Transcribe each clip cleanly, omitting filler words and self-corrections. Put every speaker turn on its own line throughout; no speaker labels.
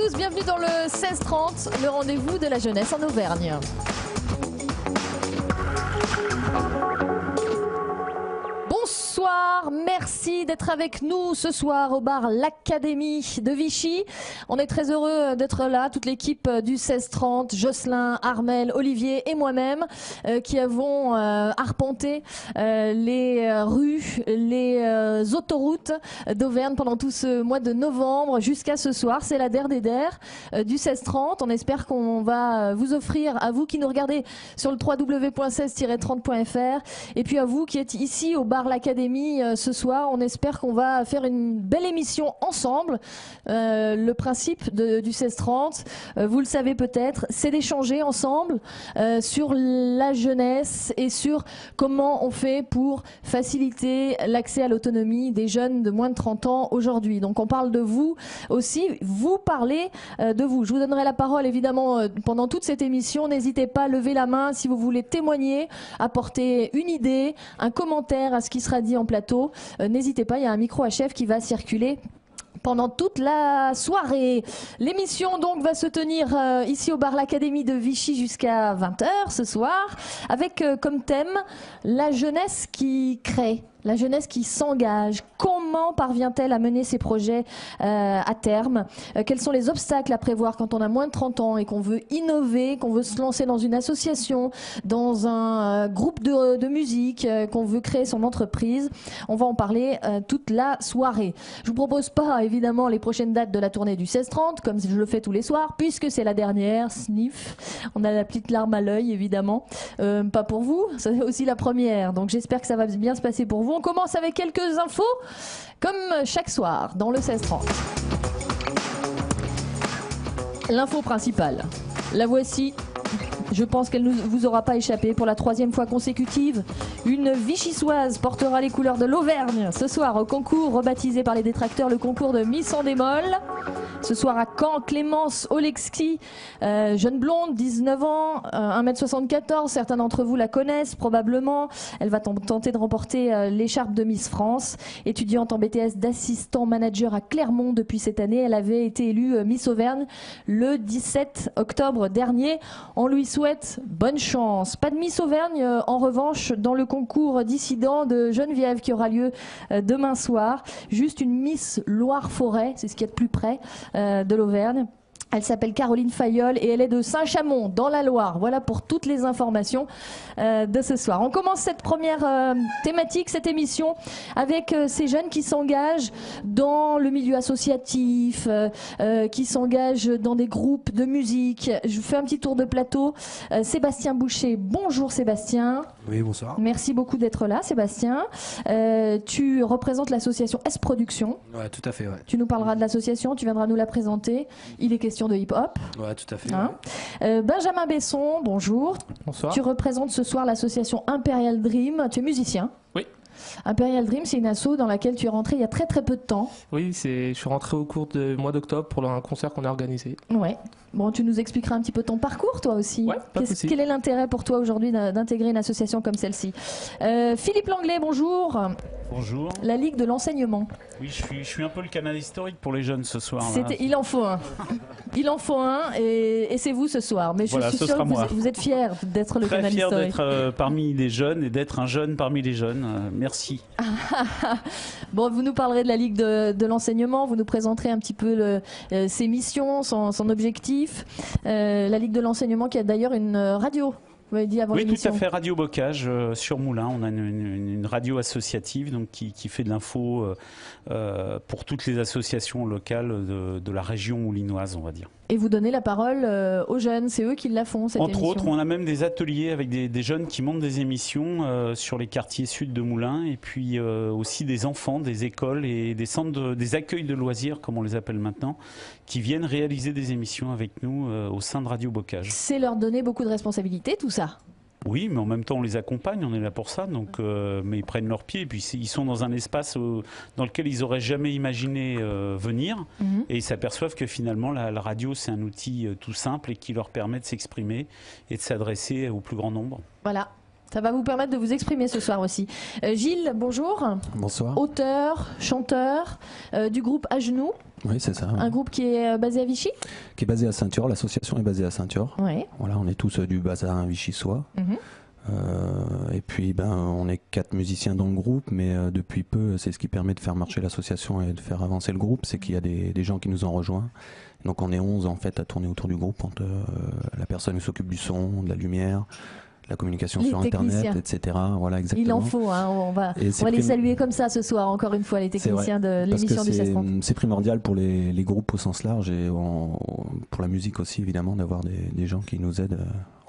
tous, bienvenue dans le 16-30, le rendez-vous de la jeunesse en Auvergne. Bonsoir, merci d'être avec nous ce soir au bar L'Académie de Vichy. On est très heureux d'être là, toute l'équipe du 16-30, Jocelyn, Armel, Olivier et moi-même qui avons arpenté les rues, les autoroutes d'Auvergne pendant tout ce mois de novembre jusqu'à ce soir. C'est la der des der du 16-30. On espère qu'on va vous offrir, à vous qui nous regardez sur le www.16-30.fr et puis à vous qui êtes ici au bar L'Académie ce soir, on espère qu'on va faire une belle émission ensemble. Le principe du 16-30, vous le savez peut-être, c'est d'échanger ensemble sur la jeunesse et sur comment on fait pour faciliter l'accès à l'autonomie des jeunes de moins de 30 ans aujourd'hui. Donc on parle de vous aussi, vous parlez de vous. Je vous donnerai la parole évidemment pendant toute cette émission. N'hésitez pas à lever la main si vous voulez témoigner, apporter une idée, un commentaire à ce qui sera dit en plateau. N'hésitez pas, il y a un micro à chef qui va circuler pendant toute la soirée. L'émission donc va se tenir ici au bar L'Académie de Vichy jusqu'à 20 h ce soir, avec comme thème la jeunesse qui crée. La jeunesse qui s'engage, comment parvient-elle à mener ses projets à terme? Quels sont les obstacles à prévoir quand on a moins de 30 ans et qu'on veut innover, qu'on veut se lancer dans une association, dans un groupe de musique, qu'on veut créer son entreprise? On va en parler toute la soirée. Je vous propose pas évidemment les prochaines dates de la tournée du 16-30, comme je le fais tous les soirs, puisque c'est la dernière, sniff. On a la petite larme à l'œil évidemment. Pas pour vous, c'est aussi la première. Donc j'espère que ça va bien se passer pour vous. On commence avec quelques infos, comme chaque soir dans le 16-30. L'info principale, la voici. Je pense qu'elle ne vous aura pas échappé. Pour la 3e fois consécutive, une Vichysoise portera les couleurs de l'Auvergne ce soir au concours rebaptisé par les détracteurs le concours de Miss en démol. Ce soir à Caen, Clémence Olexki, jeune blonde, 19 ans, 1m74, certains d'entre vous la connaissent probablement. Elle va tenter de remporter l'écharpe de Miss France. Étudiante en BTS d'assistant manager à Clermont depuis cette année, elle avait été élue Miss Auvergne le 17 octobre dernier. On lui souhaite bonne chance. Pas de Miss Auvergne en revanche dans le concours dissident de Geneviève qui aura lieu demain soir. Juste une Miss Loire-Forêt, c'est ce qu'il y a de plus près de l'Auvergne. Elle s'appelle Caroline Fayolle et elle est de Saint-Chamond, dans la Loire. Voilà pour toutes les informations de ce soir. On commence cette première thématique, cette émission, avec ces jeunes qui s'engagent dans le milieu associatif, qui s'engagent dans des groupes de musique. Je vous fais un petit tour de plateau. Sébastien Boucher, bonjour Sébastien.
Oui, bonsoir.
Merci beaucoup d'être là, Sébastien. Tu représentes l'association S Production.
Ouais, tout à fait, ouais.
Tu nous parleras de l'association, tu viendras nous la présenter. Il est question de hip-hop.
Ouais, tout à fait.
Hein, Benjamin Besson, bonjour.
Bonsoir.
Tu représentes ce soir l'association Imperial Dream. Tu es musicien.
Oui.
Imperial Dream, c'est une asso dans laquelle tu es rentré il y a très très peu de temps.
Oui, je suis rentré au cours du mois d'octobre pour un concert qu'on a organisé.
Ouais. Bon, tu nous expliqueras un petit peu ton parcours, toi aussi.
Ouais, pas de souci.
Quel est l'intérêt pour toi aujourd'hui d'intégrer une association comme celle-ci? Philippe Langlais, bonjour.
Bonjour.
La Ligue de l'enseignement.
Oui, je suis un peu le canal historique pour les jeunes ce soir.
Il en faut un. Il en faut un et c'est vous ce soir. Mais
voilà,
je suis sûre que vous êtes fiers d'être le canal historique.
Très fier d'être parmi les jeunes et d'être un jeune parmi les jeunes. Merci.
Bon, vous nous parlerez de la Ligue de l'enseignement, vous nous présenterez un petit peu ses missions, son objectif. La Ligue de l'enseignement qui a d'ailleurs une radio. Vous m'avez dit avant
oui,
l'émission.
tout à fait, Radio Bocage sur Moulins. On a une radio associative donc, qui fait de l'info pour toutes les associations locales de la région moulinoise, on va dire.
Et vous donnez la parole aux jeunes, c'est eux qui la font cette émission.
Entre autres, on a même des ateliers avec des jeunes qui montent des émissions sur les quartiers sud de Moulins et puis aussi des enfants, des écoles et des centres, des accueils de loisirs, comme on les appelle maintenant, qui viennent réaliser des émissions avec nous au sein de Radio Bocage.
C'est leur donner beaucoup de responsabilités, tout ça.
Oui, mais en même temps, on les accompagne, on est là pour ça. Donc, mais ils prennent leurs pieds, et puis ils sont dans un espace dans lequel ils n'auraient jamais imaginé venir. Et ils s'aperçoivent que finalement, la radio, c'est un outil tout simple et qui leur permet de s'exprimer et de s'adresser au plus grand nombre.
Voilà. Ça va vous permettre de vous exprimer ce soir aussi. Gilles, bonjour.
Bonsoir.
Auteur, chanteur du groupe À Genoux.
Oui, c'est ça. Ouais.
Un groupe qui est basé à Vichy.
Qui est basé à Saint-Thior. L'association est basée à Saint-Thior.
Ouais.
Voilà, on est tous du bassin vichysois. Et puis, on est 4 musiciens dans le groupe, mais depuis peu, c'est ce qui permet de faire marcher l'association et de faire avancer le groupe, c'est qu'il y a des gens qui nous ont rejoints. Donc, on est 11 en fait à tourner autour du groupe, entre la personne qui s'occupe du son, de la lumière, la communication sur Internet, etc. Voilà, exactement.
Il en faut, hein. On va les saluer comme ça ce soir, encore une fois, les techniciens de l'émission du 16-30.
C'est primordial pour les groupes au sens large et pour la musique aussi, évidemment, d'avoir des gens qui nous aident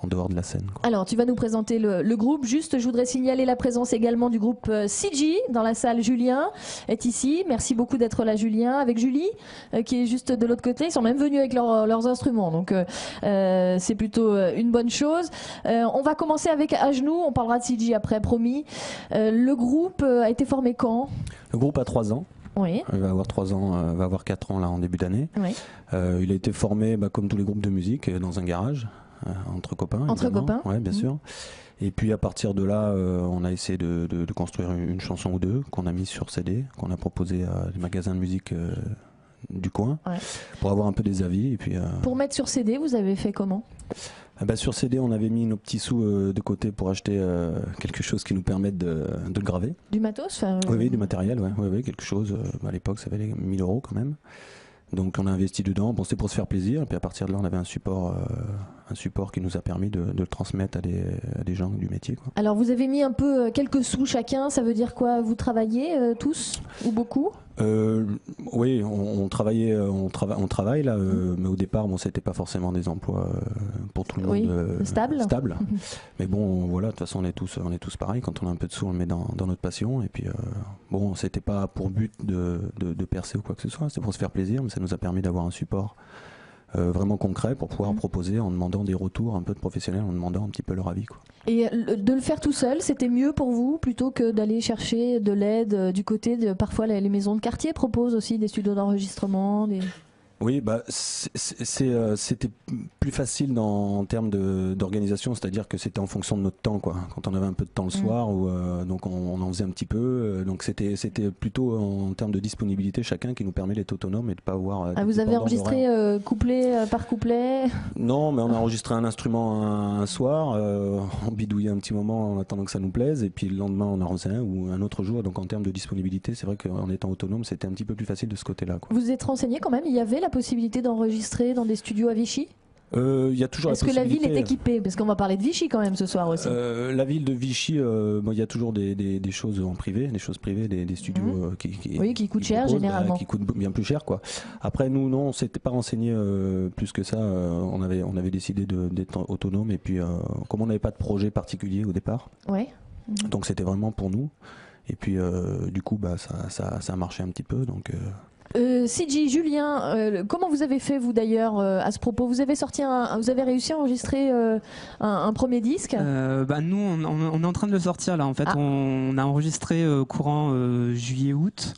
en dehors de la scène, quoi.
Alors, tu vas nous présenter le groupe. Juste, je voudrais signaler la présence également du groupe CG dans la salle. Julien est ici. Merci beaucoup d'être là, Julien. Avec Julie, qui est juste de l'autre côté. Ils sont même venus avec leurs instruments. Donc, c'est plutôt une bonne chose. On va commencer avec À Genoux. On parlera de CG après, promis. Le groupe a été formé quand ?
Le groupe a 3 ans.
Oui.
Il va avoir 3 ans, va avoir 4 ans là en début d'année.
Oui.
Il a été formé, comme tous les groupes de musique, dans un garage. Entre copains.
Entre copains.
Ouais, bien sûr. Et puis à partir de là, on a essayé de construire une chanson ou deux qu'on a mise sur CD, qu'on a proposé à des magasins de musique du coin, pour avoir un peu des avis. Et puis,
pour mettre sur CD, vous avez fait comment ?
Sur CD, on avait mis nos petits sous de côté pour acheter quelque chose qui nous permette de le graver.
Du matos ?
Oui, du matériel, ouais, quelque chose. À l'époque, ça valait 1000 € quand même. Donc on a investi dedans, c'était pour se faire plaisir, et puis à partir de là on avait un support qui nous a permis de le transmettre à des gens du métier, quoi.
Alors vous avez mis un peu quelques sous chacun, ça veut dire quoi ? Vous travaillez tous ou beaucoup ?
Oui, on travaille là, mais au départ, c'était pas forcément des emplois pour tout le monde stable. Mais bon, voilà, de toute façon, on est tous pareils. Quand on a un peu de sous, on le met dans notre passion. Et puis, c'était pas pour but de percer ou quoi que ce soit. C'était pour se faire plaisir, mais ça nous a permis d'avoir un support vraiment concret pour pouvoir proposer en demandant des retours un peu de professionnels, en demandant un petit peu leur avis, quoi.
Et de le faire tout seul, c'était mieux pour vous plutôt que d'aller chercher de l'aide du côté de parfois les maisons de quartier proposent aussi des studios d'enregistrement,
Oui, c'était plus facile en termes d'organisation, c'est-à-dire que c'était en fonction de notre temps, quoi. Quand on avait un peu de temps le soir, donc on en faisait un petit peu. Donc c'était plutôt en termes de disponibilité chacun qui nous permet d'être autonome et de pas avoir.
Vous avez enregistré couplet par couplet ?
Non, mais on a enregistré un instrument un soir, on bidouillait un petit moment en attendant que ça nous plaise, et puis le lendemain on en refaisait un ou un autre jour. Donc en termes de disponibilité, c'est vrai qu'en étant autonome, c'était un petit peu plus facile de ce côté-là, quoi.
Vous êtes renseigné quand même ? Il y avait la possibilité d'enregistrer dans des studios à Vichy ?
Il y a toujours
Est-ce que la ville est équipée ? Parce qu'on va parler de Vichy quand même ce soir aussi.
La ville de Vichy, il y a toujours des choses en privé, des studios
qui coûtent cher généralement.
Qui coûtent bien plus cher, quoi. Après nous, non, on s'était pas renseigné plus que ça. On avait décidé d'être autonome, et puis comme on n'avait pas de projet particulier au départ, donc c'était vraiment pour nous. Et puis du coup, ça a marché un petit peu, donc.
CG, Julien, comment vous avez fait vous d'ailleurs à ce propos ? Vous avez réussi à enregistrer un premier disque ?
Nous, on est en train de le sortir là. En fait, on a enregistré courant juillet-août.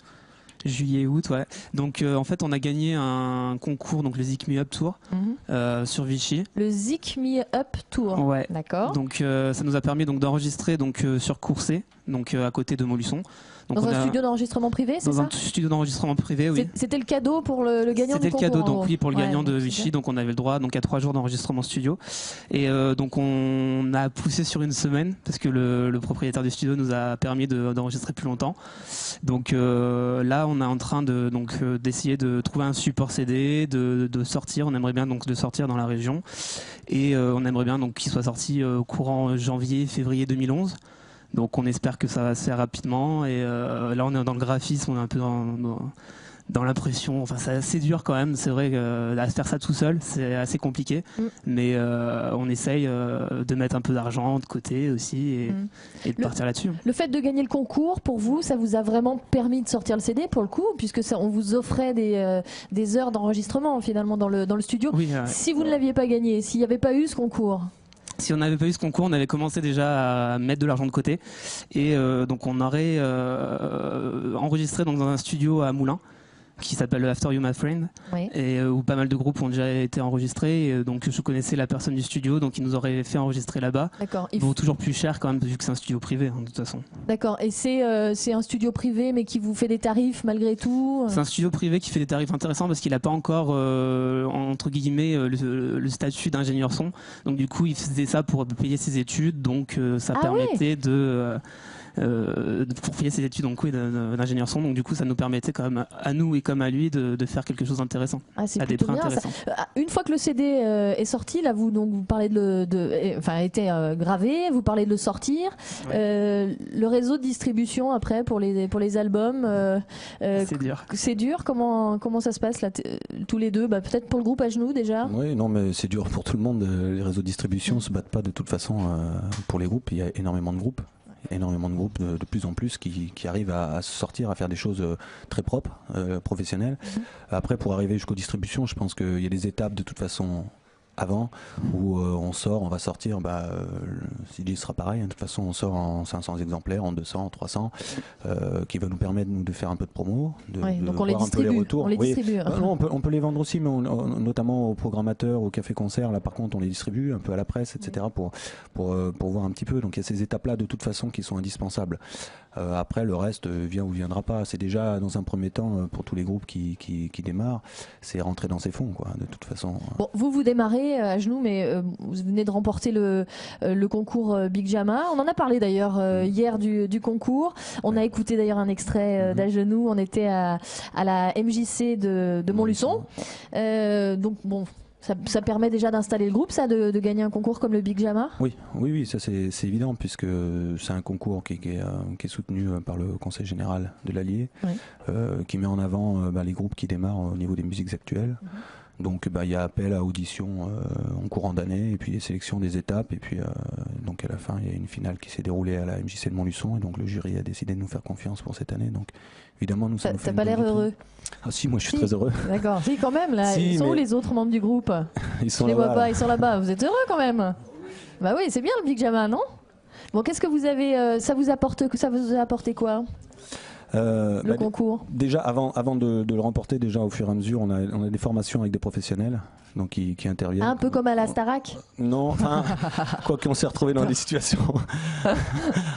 Ouais. Donc en fait, on a gagné un concours, donc le Zik Me Up Tour sur Vichy.
Le Zik Me Up Tour.
Ouais.
D'accord.
Donc ça nous a permis d'enregistrer sur Courset, donc à côté de Montluçon.
Donc dans un studio d'enregistrement privé, c'est ça ?
Dans un studio d'enregistrement privé, oui.
C'était le cadeau pour le gagnant du concours.
C'était le cadeau, donc oui, pour le gagnant de Vichy. Donc on avait le droit à 3 jours d'enregistrement studio. Et donc on a poussé sur une semaine parce que le propriétaire du studio nous a permis d'enregistrer plus longtemps. Donc là, on est en train d'essayer de trouver un support CD, de sortir. On aimerait bien donc de sortir dans la région, et on aimerait bien donc qu'il soit sorti courant janvier-février 2011. Donc on espère que ça va se faire rapidement, et là on est dans le graphisme, on est un peu dans l'impression, enfin c'est assez dur quand même, c'est vrai que faire ça tout seul c'est assez compliqué, mais on essaye de mettre un peu d'argent de côté aussi et de partir là-dessus.
Le fait de gagner le concours, pour vous, ça vous a vraiment permis de sortir le CD pour le coup, puisque on vous offrait des heures d'enregistrement finalement dans le studio.
Oui,
si vous ne l'aviez pas gagné, s'il n'y avait pas eu ce concours,
si on n'avait pas eu ce concours, on avait commencé déjà à mettre de l'argent de côté, et donc on aurait enregistré dans un studio à Moulins, qui s'appelle After You My Friend, et où pas mal de groupes ont déjà été enregistrés. Et, donc je connaissais la personne du studio, donc il nous aurait fait enregistrer là-bas. D'accord. Il vaut toujours plus cher quand même, vu que c'est un studio privé, de toute façon.
D'accord. Et c'est un studio privé, mais qui vous fait des tarifs malgré tout
C'est un studio privé qui fait des tarifs intéressants parce qu'il n'a pas encore, entre guillemets, le statut d'ingénieur son. Donc du coup, il faisait ça pour payer ses études, donc ça permettait pour payer ses études d'ingénieur son, donc du coup ça nous permettait quand même à nous et comme à lui de faire quelque chose d'intéressant
à des prix intéressants. Une fois que le CD est sorti, là vous parlez a été gravé, vous parlez de le sortir, le réseau de distribution après pour les albums, c'est dur. Comment ça se passe là, tous les deux, peut-être pour le groupe À Genoux déjà.
Oui, non mais c'est dur pour tout le monde. Les réseaux de distribution se battent pas de toute façon pour les groupes. Il y a énormément de groupes de plus en plus qui arrivent à se sortir, à faire des choses très propres, professionnelles. Après, pour arriver jusqu'aux distributions, je pense qu'il y a des étapes de toute façon avant où on va sortir, le CD sera pareil, de toute façon on sort en 500 exemplaires, en 200, en 300, qui va nous permettre de faire un peu de promo, de
donc on
voir un peu les retours.
On les distribue.
Non, on peut les vendre aussi, mais notamment aux programmateurs, aux cafés-concerts, là par contre on les distribue un peu à la presse, etc. pour voir un petit peu. Donc il y a ces étapes-là de toute façon qui sont indispensables. Après le reste vient ou viendra pas. C'est déjà dans un premier temps pour tous les groupes qui démarrent, c'est rentrer dans ses fonds, quoi, de toute façon.
Bon, vous démarrez À Genoux, mais vous venez de remporter le concours Big Jama. On en a parlé d'ailleurs hier du concours. On a écouté d'ailleurs un extrait d'À Genoux. On était à la MJC de Montluçon. Donc bon. Ça permet déjà d'installer le groupe, ça, de gagner un concours comme le Big Jama ?
Oui, ça c'est évident, puisque c'est un concours qui est soutenu par le Conseil général de l'Allier, qui met en avant les groupes qui démarrent au niveau des musiques actuelles. Donc il y a appel à audition en courant d'année, et puis sélection des étapes, et puis donc à la fin il y a une finale qui s'est déroulée à la MJC de Montluçon, et donc le jury a décidé de nous faire confiance pour cette année. Donc évidemment nous sommes.
T'as pas l'air heureux?
Ah si, moi je suis très heureux.
D'accord, si quand même là. Ils sont où les autres membres du groupe?
Ils sont
là-bas. Je les vois pas, ils sont là-bas. Vous êtes heureux quand même? Bah oui, c'est bien le Big Jama, non? Bon, qu'est-ce que vous avez ça vous a apporté quoi? Le concours.
Déjà, avant de le remporter, déjà au fur et à mesure, on a des formations avec des professionnels, donc qui interviennent.
Un peu comme à la Starac.
Non, enfin, quoi qu'on s'est retrouvé dans des situations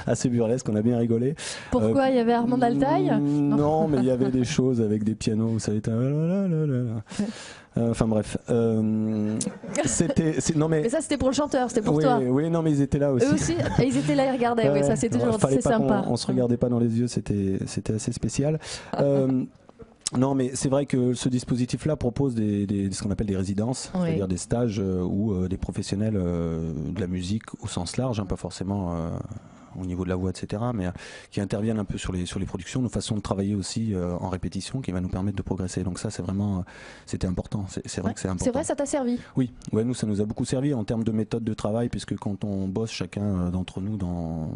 assez burlesques, on a bien rigolé.
Pourquoi il y avait Armand Altaï?
Non, mais il y avait des choses avec des pianos, vous savez. Enfin bref,
mais ça c'était pour le chanteur, c'était pour toi.
Oui, non, mais ils étaient là aussi.
Eux aussi, ils étaient là, ils regardaient. Oui, ça c'est toujours sympa.
On se regardait pas dans les yeux, c'était assez spécial. Non, mais c'est vrai que ce dispositif-là propose ce qu'on appelle des résidences, c'est-à-dire des stages où des professionnels de la musique au sens large, pas forcément au niveau de la voix, etc., mais qui interviennent un peu sur les productions, nos façons de travailler aussi en répétition, qui va nous permettre de progresser. Donc ça, c'était important. C'est vrai que c'est important.
C'est vrai, ça t'a servi?
Oui, nous, ça nous a beaucoup servi en termes de méthode de travail, puisque quand on bosse chacun d'entre nous dans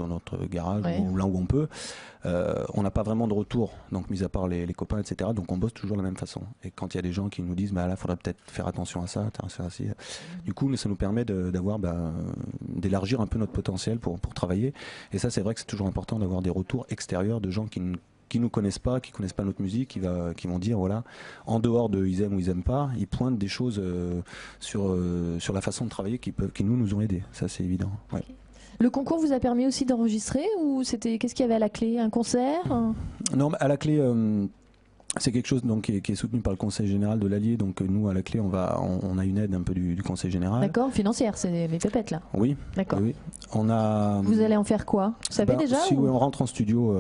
notre garage, ou là où on peut, on n'a pas vraiment de retour, donc mis à part les copains, etc., donc on bosse toujours de la même façon. Et quand il y a des gens qui nous disent, là, il faudrait peut-être faire attention à ça, du coup, ça nous permet d'élargir un peu notre potentiel pour travailler. Et ça, c'est vrai que c'est toujours important d'avoir des retours extérieurs de gens qui nous connaissent pas, qui connaissent pas notre musique, qui vont dire voilà, en dehors de ils aiment ou ils aiment pas, ils pointent des choses sur la façon de travailler qui nous ont aidés. Ça, c'est évident. Ouais.
Le concours vous a permis aussi d'enregistrer, ou qu'est-ce qu'il y avait à la clé? Un concert?
Non, à la clé. C'est quelque chose donc, qui est soutenu par le Conseil général de l'Allier, donc nous à la clé on a une aide un peu du Conseil général.
D'accord, financière, c'est les pépettes là.
Oui. D'accord. Oui.
Vous allez en faire quoi? Vous savez déjà?
Si on rentre en studio,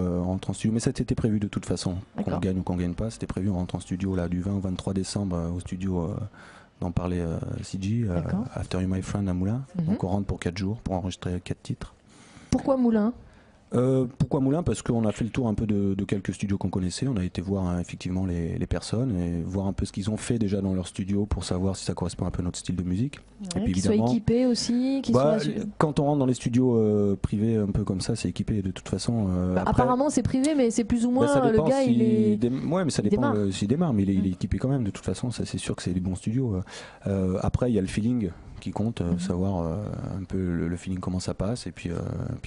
mais ça c'était prévu de toute façon. Qu'on gagne ou qu'on gagne pas, c'était prévu. On rentre en studio là du 20 au 23 décembre au studio d'en parler CG, After You My Friend à Moulins. Donc on rentre pour 4 jours pour enregistrer 4 titres.
Pourquoi Moulins?
Pourquoi Moulins? Parce qu'on a fait le tour un peu de quelques studios qu'on connaissait. On a été voir effectivement les personnes et voir un peu ce qu'ils ont fait déjà dans leur studio pour savoir si ça correspond un peu à notre style de musique.
Et puis qu'ils soient équipés aussi.
Quand on rentre dans les studios privés un peu comme ça, c'est équipé de toute façon.
Apparemment c'est privé, mais c'est plus ou moins le gars
mais ça dépend s'il démarre, mais il est équipé quand même de toute façon. Ça c'est sûr que c'est des bons studios. Après il y a le feeling qui compte, savoir un peu le feeling, comment ça passe, et puis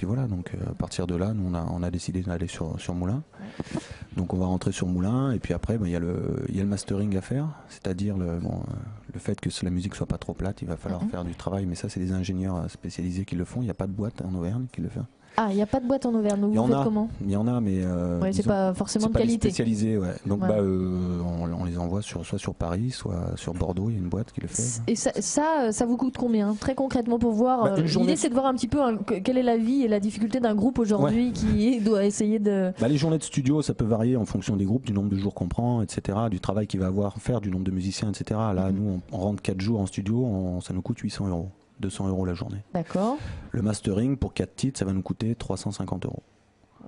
voilà. Donc à partir de là, nous on a décidé d'aller sur Moulin. Ouais. Donc on va rentrer sur Moulin, et puis après il y a le mastering à faire, c'est-à-dire le fait que la musique soit pas trop plate, il va falloir faire du travail, mais ça c'est des ingénieurs spécialisés qui le font. Il n'y a pas de boîte en Auvergne qui le fait.
Ah, il n'y a pas de boîte en Auvergne, vous faites comment?
Il y en a, mais
c'est pas forcément de qualité.
Spécialisé, ouais. Donc on les envoie soit sur Paris, soit sur Bordeaux. Il y a une boîte qui le fait.
Et ça vous coûte combien, très concrètement, pour voir l'idée, c'est de voir un petit peu quelle est la vie et la difficulté d'un groupe aujourd'hui qui doit essayer de.
Les journées de studio, ça peut varier en fonction des groupes, du nombre de jours qu'on prend, etc., du travail qu'il va avoir faire, du nombre de musiciens, etc. Là, nous, on rentre 4 jours en studio, ça nous coûte 800 €. 200 € la journée.
D'accord.
Le mastering pour 4 titres, ça va nous coûter 350 €.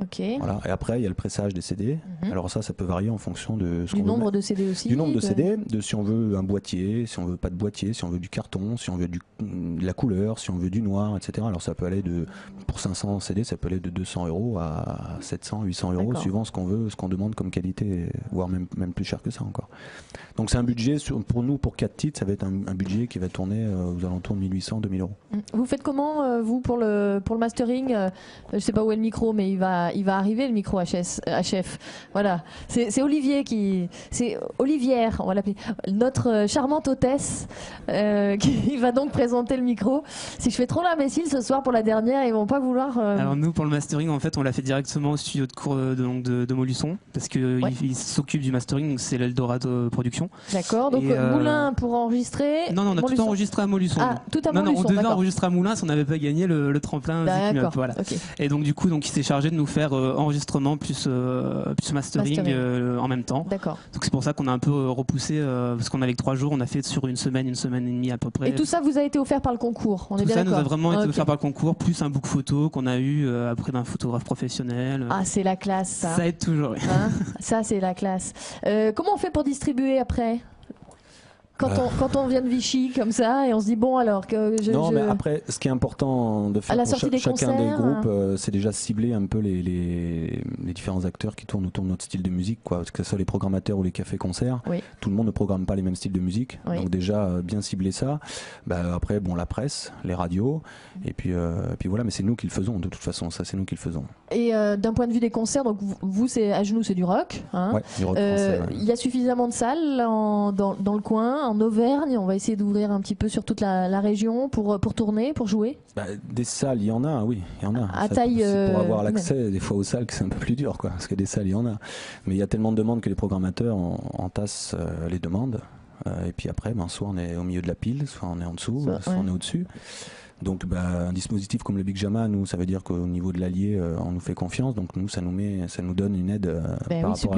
Ok.
Voilà. Et après, il y a le pressage des CD. Alors ça peut varier en fonction de
du nombre de CD aussi.
Du nombre de CD, de si on veut un boîtier, si on veut pas de boîtier, si on veut du carton, si on veut de la couleur, si on veut du noir, etc. Alors ça peut aller pour 500 CD, ça peut aller de 200 € à 700, 800 € suivant ce qu'on veut, ce qu'on demande comme qualité, voire même plus cher que ça encore. Donc c'est un budget, pour nous, pour 4 titres, ça va être un budget qui va tourner aux alentours de 1800, 2000 €.
Vous faites comment, vous, pour le mastering? Je sais pas où est le micro, mais il va arriver, le micro HF. Voilà. C'est Olivier c'est Olivière, on va l'appeler, notre charmante hôtesse, qui va donc présenter le micro. Si je fais trop l'imbécile ce soir pour la dernière, ils vont pas vouloir.
Alors nous, pour le mastering, en fait, on l'a fait directement au studio de cours de Montluçon, parce que il s'occupe du mastering, donc c'est l'Eldorado Production.
D'accord. Donc Moulin pour enregistrer.
Non, on a tout enregistré à Montluçon.
Ah, tout à Montluçon.
Non, on devait enregistrer à Moulin si on n'avait pas gagné le tremplin. Voilà. Okay. Et donc du coup, il s'est chargé de nous faire enregistrement plus mastering. En même temps.
D'accord.
Donc c'est pour ça qu'on a un peu repoussé, parce qu'on avait que 3 jours, on a fait sur une semaine et demie à peu près.
Et tout ça vous a été offert par le concours, on est bien
d'accord. Tout ça nous a vraiment été
okay.
offert par le concours, plus un book photo qu'on a eu après d'un photographe professionnel.
Ah, c'est la classe, ça.
Ça aide toujours. Oui.
Hein, ça, c'est la classe. Comment on fait pour distribuer après ? Quand on vient de Vichy comme ça et on se dit bon alors que
mais après ce qui est important de faire pour chacun des groupes, c'est déjà cibler un peu les différents acteurs qui tournent autour de notre style de musique, quoi, que ce soit les programmateurs ou les cafés-concerts.
Oui.
Tout le monde ne programme pas les mêmes styles de musique, donc déjà bien cibler ça. Après la presse, les radios, et puis voilà, mais c'est nous qui le faisons de toute façon, ça c'est nous qui le faisons.
Et d'un point de vue des concerts, donc vous c'est à genoux, c'est du rock, hein.
Ouais, du rock français.
Il y a suffisamment de salles dans le coin. En Auvergne, on va essayer d'ouvrir un petit peu sur toute la région pour tourner, pour jouer.
Des salles, il y en a, oui, il y en a.
À taille.
C'est pour avoir l'accès des fois aux salles que c'est un peu plus dur, quoi, parce que des salles, il y en a. Mais il y a tellement de demandes que les programmateurs entassent les demandes. Et puis après, soit on est au milieu de la pile, soit on est en dessous, soit on est au-dessus. Donc un dispositif comme le Big Jama, nous, ça veut dire qu'au niveau de l'Allier, on nous fait confiance, donc nous, ça nous donne une aide par rapport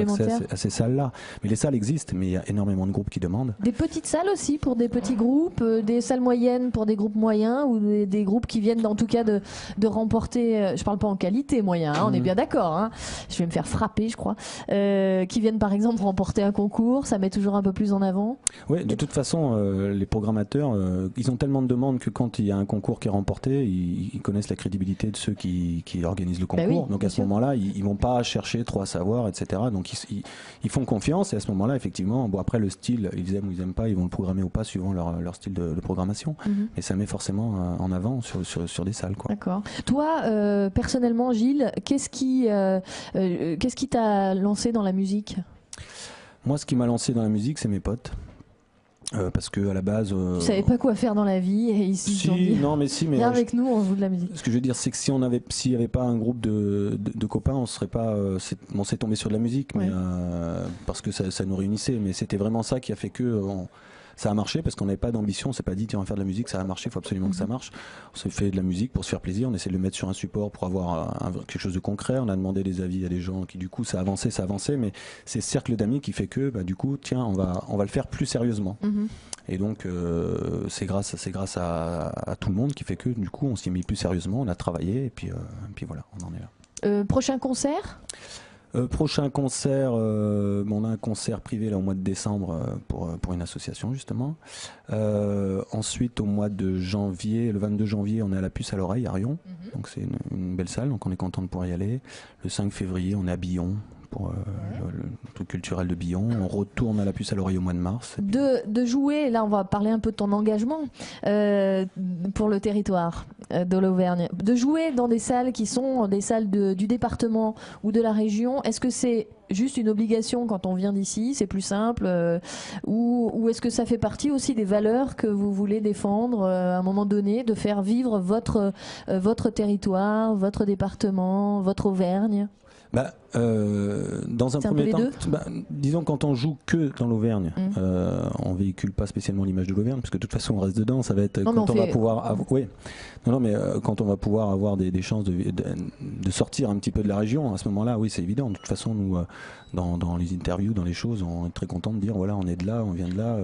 à ces salles-là. Mais les salles existent, mais il y a énormément de groupes qui demandent.
Des petites salles aussi pour des petits groupes, des salles moyennes pour des groupes moyens, ou des groupes qui viennent en tout cas de remporter, je parle pas en qualité moyen, on est bien d'accord, hein, je vais me faire frapper je crois, qui viennent par exemple remporter un concours, ça met toujours un peu plus en avant.
Oui, de toute façon, les programmateurs, ils ont tellement de demandes que quand il y a un concours qui est remporté, ils connaissent la crédibilité de ceux qui organisent le concours. Donc à ce moment-là, ils vont pas chercher trop à savoir, etc. Donc ils font confiance, et à ce moment-là, effectivement, après le style, ils aiment ou ils aiment pas, ils vont le programmer ou pas suivant leur style de programmation. Et ça met forcément en avant sur des salles, quoi.
D'accord. Toi, personnellement, Gilles, qu'est-ce qui t'a lancé dans la musique ?
Moi, ce qui m'a lancé dans la musique, c'est mes potes. Parce que à la base,
tu savais pas quoi faire dans la vie et ici viens avec nous, on joue de la musique.
Ce que je veux dire, c'est que s'il y avait pas un groupe de copains, on serait pas, on s'est tombé sur de la musique, mais parce que ça nous réunissait. Mais c'était vraiment ça qui a fait que ça a marché, parce qu'on n'avait pas d'ambition, on s'est pas dit tiens on va faire de la musique, ça va marcher, il faut absolument que ça marche. On s'est fait de la musique pour se faire plaisir, on essaie de le mettre sur un support pour avoir quelque chose de concret, on a demandé des avis à des gens qui du coup ça avançait, mais c'est ce cercle d'amis qui fait que du coup tiens on va le faire plus sérieusement. Et donc c'est grâce à tout le monde qui fait que du coup on s'y est mis plus sérieusement, on a travaillé et puis voilà, on en est là.
Prochain concert ?
Prochain concert, on a un concert privé là au mois de décembre pour une association justement. Ensuite au mois de janvier, le 22 janvier, on est à la Puce à l'oreille à Rion, donc c'est une belle salle, donc on est content de pouvoir y aller. Le 5 février, on est à Billon, pour le truc culturel de Billon. On retourne à la puce à l'oreille au mois de mars.
De jouer, là on va parler un peu de ton engagement pour le territoire de l'Auvergne, de jouer dans des salles qui sont des salles du département ou de la région, est-ce que c'est juste une obligation quand on vient d'ici, c'est plus simple, ou est-ce que ça fait partie aussi des valeurs que vous voulez défendre à un moment donné, de faire vivre votre territoire, votre département, votre Auvergne?
Dans un premier temps, disons quand on joue que dans l'Auvergne, on véhicule pas spécialement l'image de l'Auvergne, parce que de toute façon on reste dedans. Ça va être quand on va pouvoir, quand on va pouvoir avoir des chances de sortir un petit peu de la région. À ce moment-là, oui, c'est évident. De toute façon, nous, dans les interviews, dans les choses, on est très content de dire voilà, on est de là, on vient de là.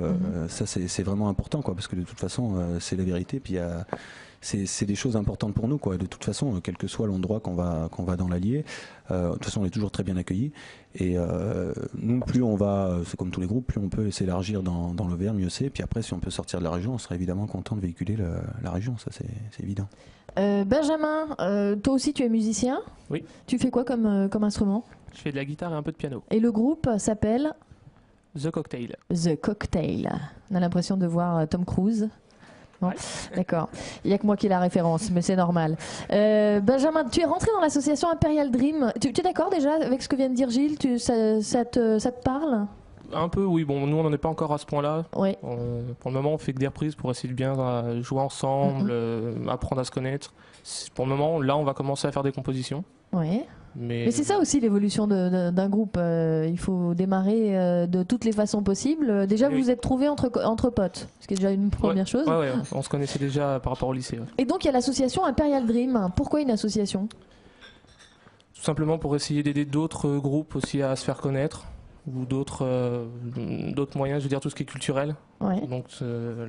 Ça, c'est vraiment important, quoi, parce que de toute façon, c'est la vérité. Puis c'est des choses importantes pour nous, quoi. De toute façon, quel que soit l'endroit qu'on va dans l'Allier, de toute façon on est toujours très bien accueillis, et nous, plus on va, c'est comme tous les groupes, plus on peut s'élargir dans l'Auvergne, mieux c'est. Puis après, si on peut sortir de la région, on serait évidemment content de véhiculer la région, ça c'est évident.
Benjamin, toi aussi tu es musicien?
Oui.
Tu fais quoi comme instrument?
Je fais de la guitare et un peu de piano.
Et le groupe s'appelle
The Cocktail.
The Cocktail. On a l'impression de voir Tom Cruise. Non, d'accord. Il n'y a que moi qui ai la référence, mais c'est normal. Benjamin, tu es rentré dans l'association Imperial Dream. Tu es d'accord déjà avec ce que vient de dire Gilles? Ça te parle?
Un peu, oui. Bon, nous, on n'en est pas encore à ce point-là.
Oui.
Pour le moment, on fait que des reprises pour essayer de bien jouer ensemble, apprendre à se connaître. Pour le moment, là, on va commencer à faire des compositions.
Oui. Mais c'est ça aussi l'évolution d'un groupe. Il faut démarrer de toutes les façons possibles. Déjà, vous vous êtes trouvés entre potes, ce qui est déjà une première chose.
Ouais, on se connaissait déjà par rapport au lycée. Ouais.
Et donc, il y a l'association Imperial Dream. Pourquoi une association?
Tout simplement pour essayer d'aider d'autres groupes aussi à se faire connaître, ou d'autres moyens, je veux dire tout ce qui est culturel.
Ouais.
Donc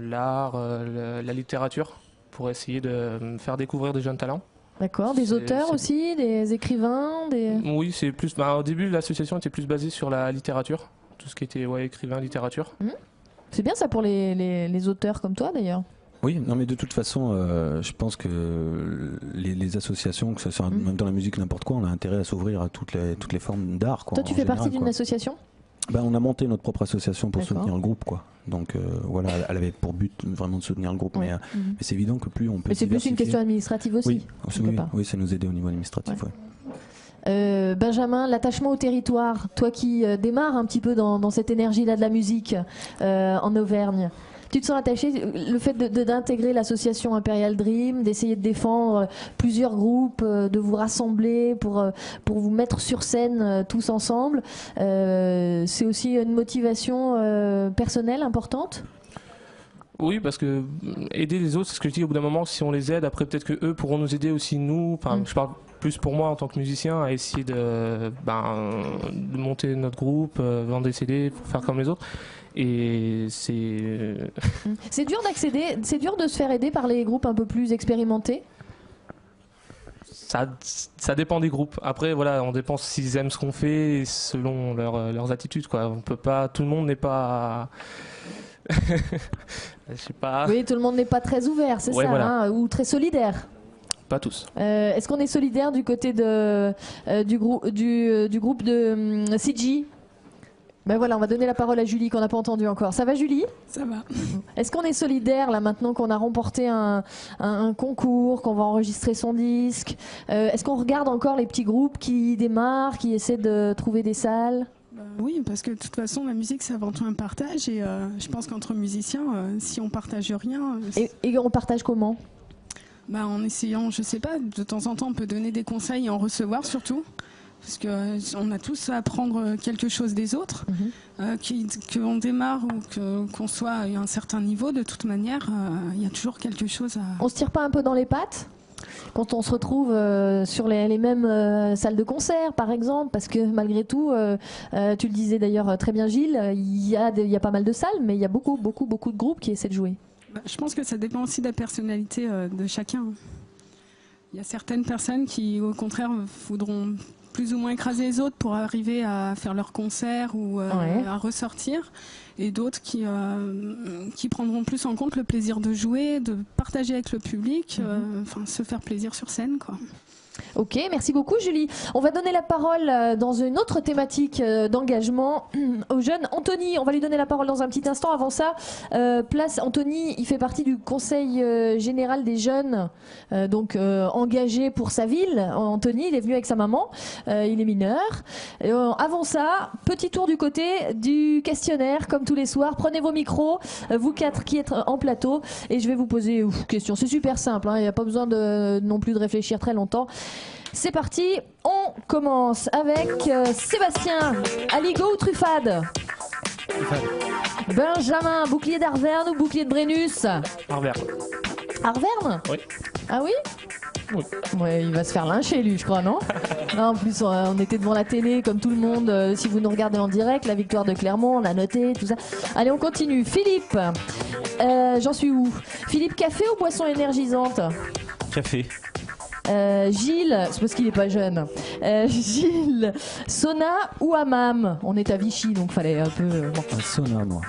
l'art, la littérature, pour essayer de faire découvrir des jeunes talents.
D'accord, des auteurs aussi, des écrivains,
Oui, c'est plus. Au début, l'association était plus basée sur la littérature, tout ce qui était écrivain, littérature.
C'est bien ça pour les auteurs comme toi d'ailleurs.
Oui, non mais de toute façon, je pense que les associations, que ce soit même dans la musique n'importe quoi, on a intérêt à s'ouvrir à toutes les formes d'art.
Toi, tu fais partie d'une association?
On a monté notre propre association pour soutenir le groupe, quoi. Donc voilà, elle avait pour but vraiment de soutenir le groupe, mais c'est évident que plus on peut.
Mais c'est plus une question administrative aussi.
Oui, ça nous aidait au niveau administratif. Ouais.
Benjamin, l'attachement au territoire, toi qui démarres un petit peu dans cette énergie-là de la musique en Auvergne. Tu te sens attaché, le fait d'intégrer l'association Imperial Dream, d'essayer de défendre plusieurs groupes, de vous rassembler pour vous mettre sur scène tous ensemble, c'est aussi une motivation personnelle importante?
Oui, parce que aider les autres, c'est ce que je dis, au bout d'un moment, si on les aide, après peut-être que eux pourront nous aider aussi, nous. Enfin, je parle plus pour moi en tant que musicien, à essayer de monter notre groupe, vendre des CD, pour faire comme les autres. Et
c'est dur d'accéder, c'est dur de se faire aider par les groupes un peu plus expérimentés?
Ça dépend des groupes. Après, voilà, on dépend s'ils aiment ce qu'on fait selon leurs attitudes, quoi. On peut pas, tout le monde n'est pas... Je sais pas.
Oui, tout le monde n'est pas très ouvert, c'est ça, voilà. Ou très solidaire.
Pas tous.
Est-ce qu'on est solidaire du côté du groupe de CG? Voilà, on va donner la parole à Julie qu'on n'a pas entendue encore. Ça va, Julie?
Ça va.
Est-ce qu'on est solidaire là maintenant qu'on a remporté un concours, qu'on va enregistrer son disque? Est-ce qu'on regarde encore les petits groupes qui démarrent, qui essaient de trouver des salles?
Oui, parce que de toute façon, la musique, c'est avant tout un partage. Et je pense qu'entre musiciens, si on partage rien...
Et on partage comment?
En essayant, je sais pas, de temps en temps, on peut donner des conseils et en recevoir surtout. Parce qu'on a tous à apprendre quelque chose des autres. Qu'on démarre ou qu'on soit à un certain niveau, de toute manière, il y a toujours quelque chose à...
On se tire pas un peu dans les pattes quand on se retrouve sur les mêmes salles de concert, par exemple, parce que malgré tout, tu le disais d'ailleurs très bien Gilles, il y a pas mal de salles, mais il y a beaucoup de groupes qui essaient de jouer.
Je pense que ça dépend aussi de la personnalité de chacun. Il y a certaines personnes qui, au contraire, voudront plus ou moins écraser les autres pour arriver à faire leur concert ou à ressortir, et d'autres qui prendront plus en compte le plaisir de jouer, de partager avec le public, se faire plaisir sur scène, quoi.
Ok, merci beaucoup Julie. On va donner la parole dans une autre thématique d'engagement au jeune Anthony. On va lui donner la parole dans un petit instant. Avant ça, place Anthony, il fait partie du conseil général des jeunes, donc engagé pour sa ville. Anthony, il est venu avec sa maman, il est mineur. Avant ça, petit tour du côté du questionnaire, comme tous les soirs. Prenez vos micros, vous quatre qui êtes en plateau, et je vais vous poser une question. C'est super simple, hein, il n'y a pas besoin non plus de réfléchir très longtemps. C'est parti, on commence avec Sébastien. Aligo ou Truffade? Benjamin, bouclier d'Arverne ou bouclier de Brennus?
Arverne.
Arverne?
Oui.
Ah oui?
Oui.
Ouais, il va se faire lyncher lui, je crois, non? Non, en plus, on était devant la télé comme tout le monde. Si vous nous regardez en direct, la victoire de Clermont, on l'a noté, tout ça. Allez, on continue. Philippe, j'en suis où? Philippe, café ou boisson énergisante?
Café.
Gilles, c'est parce qu'il n'est pas jeune. Gilles, sauna ou hammam? On est à Vichy, donc fallait un peu. Bon.
Sauna, moi.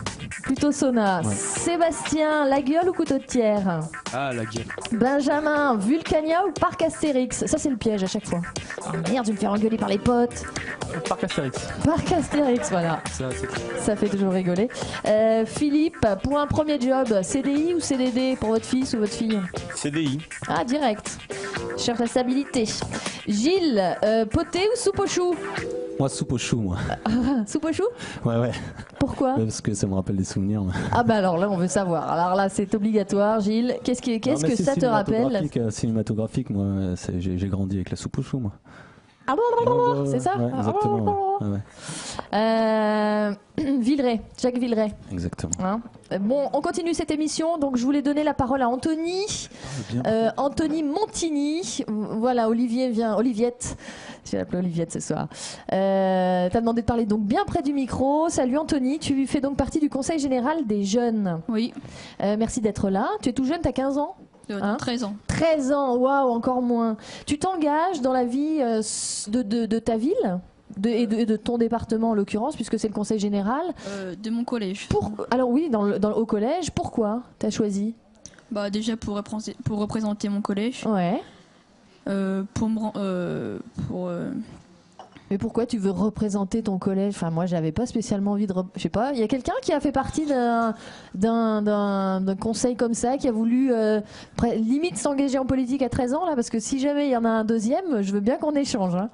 Plutôt sauna. Ouais. Sébastien, la gueule ou couteau de pierre?
Ah, la gueule.
Benjamin, Vulcania ou Parc Astérix? Ça, c'est le piège à chaque fois. Oh merde, je vais me faire engueuler par les potes.
Parc Astérix.
Parc Astérix, voilà. Ça fait toujours rigoler. Philippe, pour un premier job, CDI ou CDD pour votre fils ou votre fille?
CDI.
Ah, direct. Cherche la stabilité. Gilles, poté ou soupe aux choux?
Moi, soupe aux choux, moi.
Soupe aux choux?
Ouais.
Pourquoi?
Parce que ça me rappelle des souvenirs.
Ah bah alors là, on veut savoir. Alors là, c'est obligatoire, Gilles. Qu'est-ce que ça te rappelle?
Cinématographique, moi, j'ai grandi avec la soupe aux choux, moi.
Ah c'est ça?
Ouais, exactement.
Villeray, Jacques Villeray.
Exactement.
Hein, bon, on continue cette émission, donc je voulais donner la parole à Anthony. Anthony Montigny. Voilà, Oliviette. Je vais l'appeler Oliviette ce soir. T'as demandé de parler donc bien près du micro. Salut Anthony, tu fais donc partie du Conseil Général des Jeunes.
Oui.
Merci d'être là. Tu es tout jeune, t'as 15 ans?
13 ans.
13 ans, waouh, encore moins. Tu t'engages dans la vie de ta ville et de ton département en l'occurrence, puisque c'est le conseil général.
De mon collège.
Alors oui, au collège, pourquoi tu as choisi?
Bah, déjà pour représenter mon collège.
Ouais. Mais pourquoi tu veux représenter ton collège? Enfin, moi, j'avais pas spécialement envie de... Je sais pas, il y a quelqu'un qui a fait partie d'un conseil comme ça, qui a voulu limite s'engager en politique à 13 ans, là, parce que si jamais il y en a un deuxième, je veux bien qu'on échange. Hein.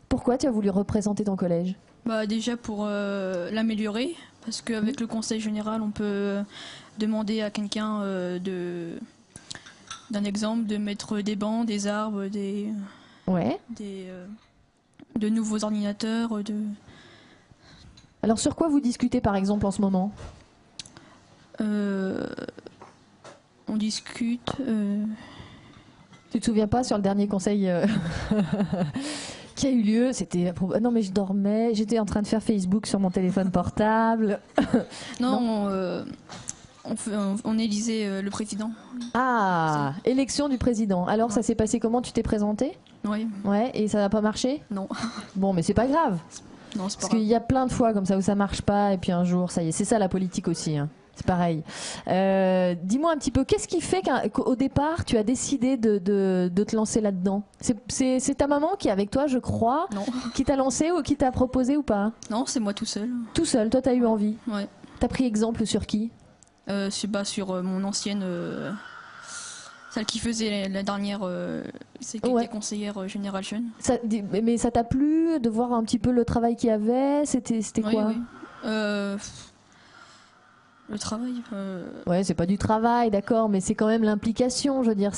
Pourquoi tu as voulu représenter ton collège?
Bah, déjà pour l'améliorer, parce qu'avec le conseil général, on peut demander à quelqu'un d'un exemple, de mettre des bancs, des arbres, de nouveaux ordinateurs.
Alors sur quoi vous discutez par exemple en ce moment?
On discute.
Tu te souviens pas sur le dernier conseil qui a eu lieu? C'était non mais je dormais, j'étais en train de faire Facebook sur mon téléphone portable.
Non. On élisait le président.
Ah, élection du président. Alors, ça s'est passé comment? Tu t'es présenté?
Oui.
Ouais, et ça n'a pas marché?
Non.
Bon, mais c'est pas grave.
Non, c'est pas grave.
Parce qu'il y a plein de fois comme ça où ça marche pas, et puis un jour, ça y est. C'est ça la politique aussi. Hein. C'est pareil. Dis-moi un petit peu, qu'est-ce qui fait qu'au départ, tu as décidé de te lancer là-dedans? C'est ta maman qui est avec toi, je crois,
non.
Qui t'a lancé ou qui t'a proposé ou pas?
Non, c'est moi tout seul.
Tout seul, toi, t'as eu envie?
Ouais.
T'as pris exemple sur qui?
Sur mon ancienne, celle qui faisait la dernière, c'est qui était conseillère générale jeune.
Mais ça t'a plu de voir un petit peu le travail qu'il y avait? C'était quoi?
Oui. Le travail.
Ouais, c'est pas du travail, d'accord, mais c'est quand même l'implication. Je veux dire,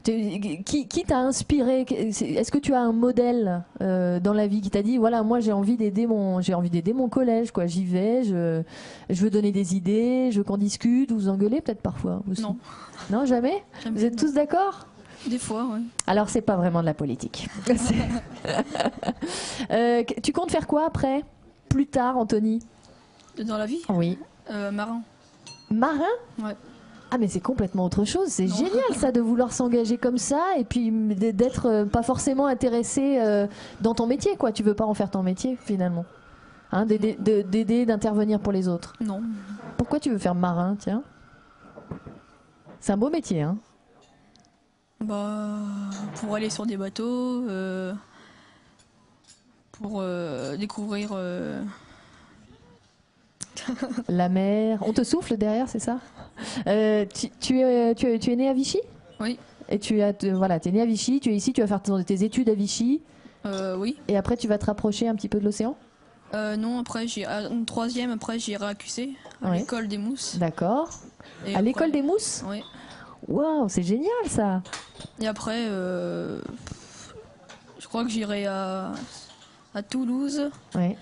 qui t'a inspiré? Est-ce que tu as un modèle dans la vie qui t'a dit, voilà, moi j'ai envie d'aider mon collège, quoi. J'y vais, je veux donner des idées, je veux qu'on discute, vous engueulez peut-être parfois aussi. Non. Non, jamais. Vous êtes tous d'accord?
Des fois, oui.
Alors c'est pas vraiment de la politique. Tu comptes faire quoi après, plus tard, Anthony?
Dans la vie?
Oui.
Marin.
Marin?
Ouais.
Ah mais c'est complètement autre chose, c'est génial ça de vouloir s'engager comme ça et puis d'être pas forcément intéressé dans ton métier quoi, tu veux pas en faire ton métier finalement, hein, d'aider, d'intervenir pour les autres.
Non.
Pourquoi tu veux faire marin, tiens? C'est un beau métier, hein?
Bah, pour aller sur des bateaux, pour découvrir...
La mer. On te souffle derrière, c'est ça? Tu es né à Vichy?
Oui.
Et tu es né à Vichy, tu es ici, tu vas faire tes études à Vichy?
Oui.
Et après, tu vas te rapprocher un petit peu de l'océan?
Non, après, une troisième, après, j'irai à QC, à l'école des Mousses.
D'accord. À l'école des Mousses?
Oui.
Waouh, c'est génial ça!
Et après, je crois que j'irai à Toulouse.
Oui.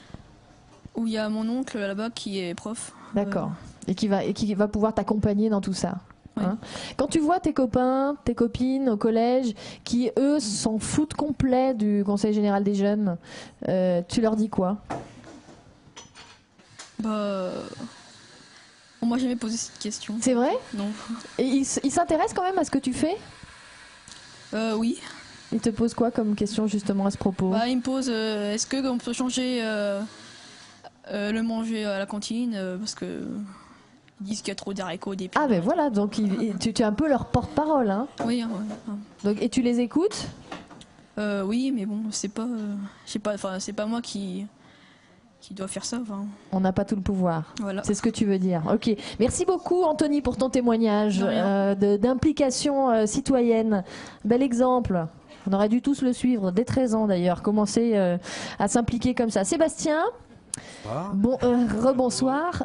Où il y a mon oncle là-bas qui est prof.
D'accord. Et qui va pouvoir t'accompagner dans tout ça.
Oui.
Hein. Quand tu vois tes copains, tes copines au collège qui, eux, s'en foutent complet du Conseil général des jeunes, tu leur dis quoi?
Bah... On m'a jamais posé cette question.
C'est vrai?
Non.
Et ils s'intéressent quand même à ce que tu fais?
Oui.
Ils te posent quoi comme question justement à ce propos?
Bah, ils me posent est-ce qu'on peut changer le manger à la cantine parce que ils disent qu'il y a trop d'haricots, des
Ah ben voilà, donc tu es un peu leur porte-parole, hein?
Oui.
Donc, et tu les écoutes?
Oui, mais bon, c'est pas, je sais pas, enfin, c'est pas moi qui doit faire ça. Enfin.
On n'a pas tout le pouvoir.
Voilà.
C'est ce que tu veux dire. Ok. Merci beaucoup, Anthony, pour ton témoignage d'implication citoyenne. Bel exemple. On aurait dû tous le suivre dès 13 ans d'ailleurs, commencer à s'impliquer comme ça. Sébastien, bon, rebonsoir.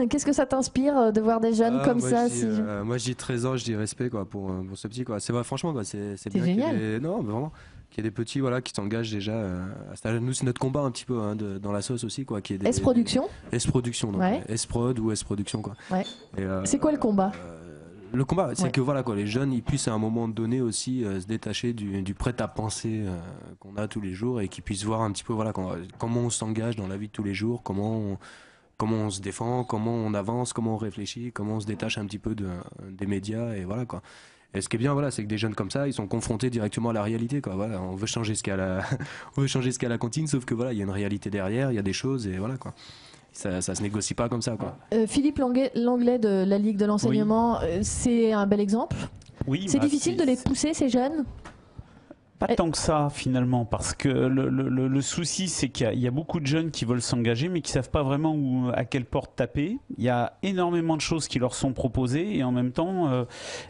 Qu'est-ce que ça t'inspire de voir des jeunes comme ça
moi je dis 13 ans, je dis respect quoi, pour ce petit. Quoi. C'est vrai, franchement, c'est bien
génial.
Non, mais vraiment. Qu'il y ait des petits qui s'engagent déjà à cet âge. Nous, c'est notre combat un petit peu dans la sauce aussi. Quoi,
S-Production
S-Production, donc S-Prod ou S-Production. Quoi.
Ouais. C'est quoi le combat
Le combat, c'est que les jeunes ils puissent à un moment donné aussi se détacher du prêt-à-penser qu'on a tous les jours et qu'ils puissent voir un petit peu comment on s'engage dans la vie de tous les jours, comment on se défend, comment on avance, comment on réfléchit, comment on se détache un petit peu des médias et voilà quoi. Et ce qui est bien, c'est que des jeunes comme ça, ils sont confrontés directement à la réalité, quoi. Voilà, on veut changer ce qu'il y a à la cantine, sauf que il y a une réalité derrière, il y a des choses et voilà, quoi. Ça se négocie pas comme ça, quoi.
Philippe Langlais de la Ligue de l'enseignement, c'est un bel exemple.
Oui.
C'est difficile de les pousser, ces jeunes?
Pas tant que ça finalement, parce que le souci c'est qu'il y a beaucoup de jeunes qui veulent s'engager mais qui savent pas vraiment à quelle porte taper. Il y a énormément de choses qui leur sont proposées et en même temps